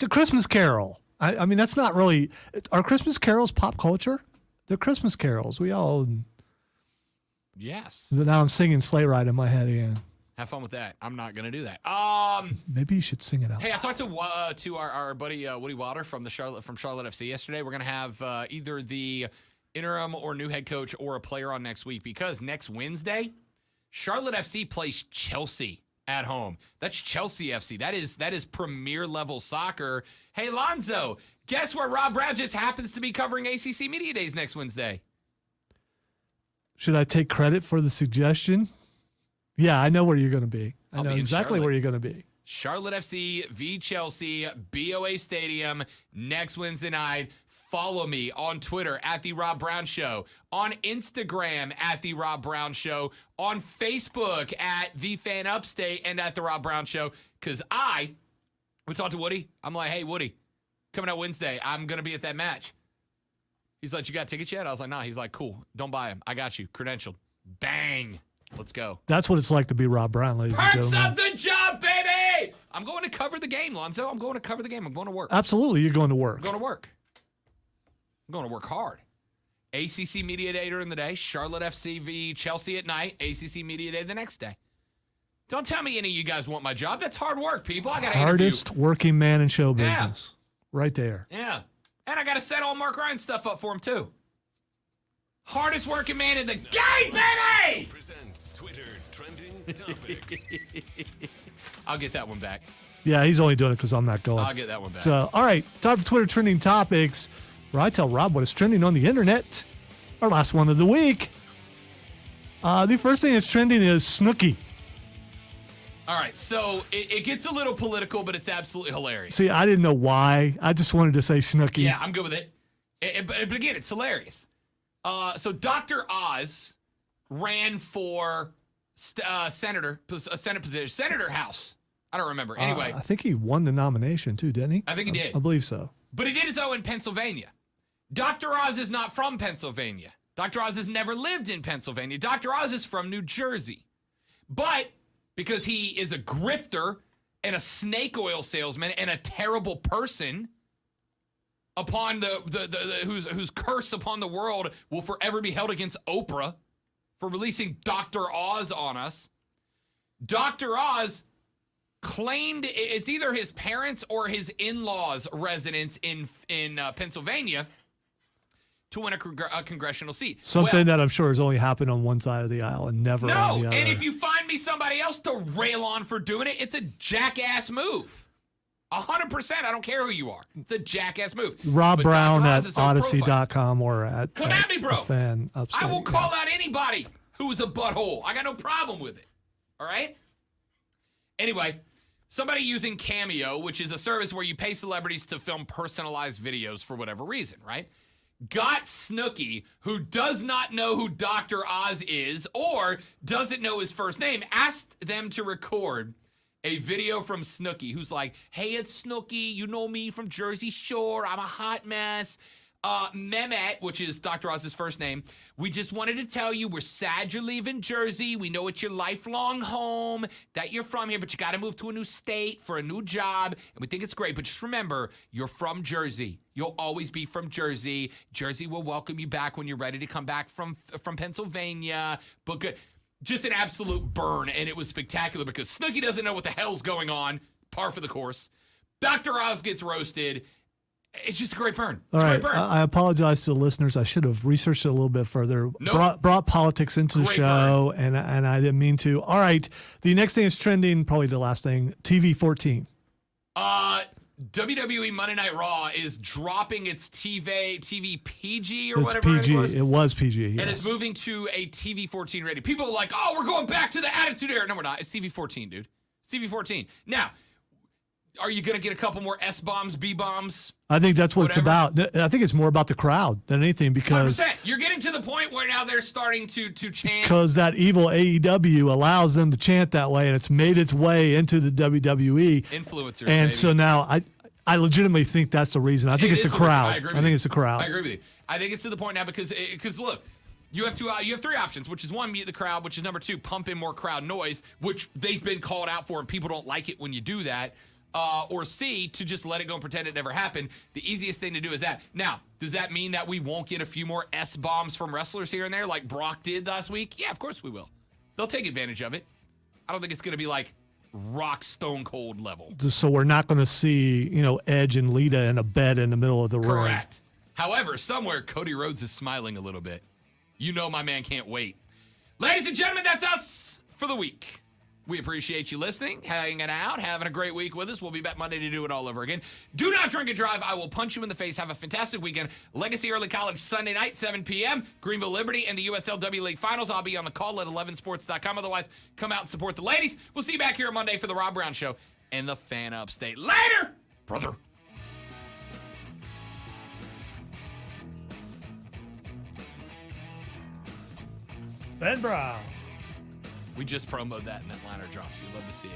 [SPEAKER 2] a Christmas carol. I mean, that's not really. Are Christmas carols pop culture? They're Christmas carols. We all.
[SPEAKER 1] Yes.
[SPEAKER 2] Now I'm singing Sleigh Ride in my head again.
[SPEAKER 1] Have fun with that. I'm not going to do that.
[SPEAKER 2] Maybe you should sing it out.
[SPEAKER 1] Hey, I talked to our buddy Woody Wilder from Charlotte FC yesterday. We're going to have either the interim or new head coach or a player on next week because next Wednesday, Charlotte FC plays Chelsea at home. That's Chelsea FC. That is premier level soccer. Hey, Lonzo, guess where Rob Brown just happens to be covering ACC Media Days next Wednesday?
[SPEAKER 2] Should I take credit for the suggestion? Yeah, I know where you're going to be. I know exactly where you're going to be.
[SPEAKER 1] Charlotte FC v Chelsea, BOA Stadium, next Wednesday night. Follow me on Twitter at The Rob Brown Show, on Instagram at The Rob Brown Show, on Facebook at The Fan Upstate and at The Rob Brown Show. Because we talked to Woody. I'm like, hey, Woody, coming out Wednesday, I'm going to be at that match. He's like, you got tickets yet? I was like, nah. He's like, cool. Don't buy them. I got you. Credentialed. Bang. Let's go.
[SPEAKER 2] That's what it's like to be Rob Brown, ladies and
[SPEAKER 1] Perks
[SPEAKER 2] gentlemen.
[SPEAKER 1] of the job, baby! I'm going to cover the game, Lonzo. I'm going to cover the game. I'm going to work.
[SPEAKER 2] Absolutely, you're going to work.
[SPEAKER 1] I'm going to work. I'm going to work hard. ACC Media Day during the day. Charlotte FC v Chelsea at night. ACC Media Day the next day. Don't tell me any of you guys want my job. That's hard work, people. I got to
[SPEAKER 2] hardest working man in show business. Yeah. Right there.
[SPEAKER 1] Yeah. And I got to set all Mark Ryan stuff up for him, too. Hardest working man in the game, baby!
[SPEAKER 4] Presents Twitter Trending Topics.
[SPEAKER 1] I'll get that one back.
[SPEAKER 2] Yeah, he's only doing it because I'm not going.
[SPEAKER 1] I'll get that one back.
[SPEAKER 2] So, all right, time for Twitter Trending Topics, where I tell Rob what is trending on the internet. Our last one of the week. The first thing that's trending is Snooki.
[SPEAKER 1] All right, so it gets a little political, but it's absolutely hilarious.
[SPEAKER 2] See, I didn't know why. I just wanted to say Snooki.
[SPEAKER 1] Yeah, I'm good with it. But again, it's hilarious. So Dr. Oz ran for Senate position, Senator House. I don't remember. Anyway.
[SPEAKER 2] I think he won the nomination too, didn't he?
[SPEAKER 1] I think he did.
[SPEAKER 2] I believe so.
[SPEAKER 1] But he did so in Pennsylvania. Dr. Oz is not from Pennsylvania. Dr. Oz has never lived in Pennsylvania. Dr. Oz is from New Jersey. But because he is a grifter and a snake oil salesman and a terrible person, upon whose curse upon the world will forever be held against Oprah for releasing Dr. Oz on us. Dr. Oz claimed it's either his parents or his in-laws' residence in Pennsylvania to win a congressional seat.
[SPEAKER 2] Something that I'm sure has only happened on one side of the aisle and never on the other.
[SPEAKER 1] And if you find me somebody else to rail on for doing it, it's a jackass move. 100%. I don't care who you are. It's a jackass move.
[SPEAKER 2] Rob Brown at Odyssey.com or at
[SPEAKER 1] Come at me, bro.
[SPEAKER 2] Fan Upstate.
[SPEAKER 1] I will call out anybody who is a butthole. I got no problem with it. All right? Anyway, somebody using Cameo, which is a service where you pay celebrities to film personalized videos for whatever reason, right? Got Snooki, who does not know who Dr. Oz is or doesn't know his first name, asked them to record a video from Snooki, who's like, hey, it's Snooki. You know me from Jersey Shore. I'm a hot mess. Mehmet, which is Dr. Oz's first name, we just wanted to tell you we're sad you're leaving Jersey. We know it's your lifelong home, that you're from here, but you got to move to a new state for a new job, and we think it's great. But just remember, you're from Jersey. You'll always be from Jersey. Jersey will welcome you back when you're ready to come back from Pennsylvania. But good. Just an absolute burn, and it was spectacular because Snooki doesn't know what the hell's going on. Par for the course. Dr. Oz gets roasted. It's just a great burn. It's a great burn.
[SPEAKER 2] I apologize to the listeners. I should have researched it a little bit further.
[SPEAKER 1] Nope.
[SPEAKER 2] Brought politics into the show, and I didn't mean to. All right. The next thing is trending, probably the last thing, TV 14.
[SPEAKER 1] WWE Monday Night Raw is dropping its TV PG or
[SPEAKER 2] it's
[SPEAKER 1] whatever
[SPEAKER 2] PG.
[SPEAKER 1] it was.
[SPEAKER 2] It was PG, yes.
[SPEAKER 1] And it's moving to a TV 14 rating. People are like, oh, we're going back to the Attitude Era. No, we're not. It's TV 14, dude. CV14. Now, are you going to get a couple more S-bombs, B-bombs?
[SPEAKER 2] I think that's what
[SPEAKER 1] Whatever.
[SPEAKER 2] it's about. I think it's more about the crowd than anything because
[SPEAKER 1] 100%. You're getting to the point where now they're starting to chant.
[SPEAKER 2] that evil AEW allows them to chant that way, and it's made its way into the WWE.
[SPEAKER 1] Influencers,
[SPEAKER 2] And
[SPEAKER 1] baby.
[SPEAKER 2] so now I legitimately think that's the reason. I think it's the
[SPEAKER 1] is the reason.
[SPEAKER 2] crowd.
[SPEAKER 1] I agree with
[SPEAKER 2] I think
[SPEAKER 1] you.
[SPEAKER 2] it's the crowd.
[SPEAKER 1] I agree with you. I think it's to the point now because look, you have three options, which is one, mute the crowd, which is number two, pump in more crowd noise, which they've been called out for, and people don't like it when you do that. Or C, to just let it go and pretend it never happened. The easiest thing to do is that. Now, does that mean that we won't get a few more S-bombs from wrestlers here and there like Brock did last week? Yeah, of course we will. They'll take advantage of it. I don't think it's going to be like Rock Stone Cold level.
[SPEAKER 2] So we're not going to see, Edge and Lita in a bed in the middle of the ring.
[SPEAKER 1] Correct. However, somewhere Cody Rhodes is smiling a little bit. You know my man can't wait. Ladies and gentlemen, that's us for the week. We appreciate you listening, hanging out, having a great week with us. We'll be back Monday to do it all over again. Do not drink and drive. I will punch you in the face. Have a fantastic weekend. Legacy Early College Sunday night, 7 p.m. Greenville Liberty and the USLW League Finals. I'll be on the call at 11sports.com. Otherwise, come out and support the ladies. We'll see you back here on Monday for the Rob Brown Show and the Fan Upstate. Later, brother.
[SPEAKER 2] Ben Brown.
[SPEAKER 1] We just promoted that in that liner drops. You'd love to see it.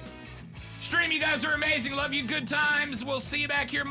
[SPEAKER 1] Stream, you guys are amazing. Love you. Good times. We'll see you back here.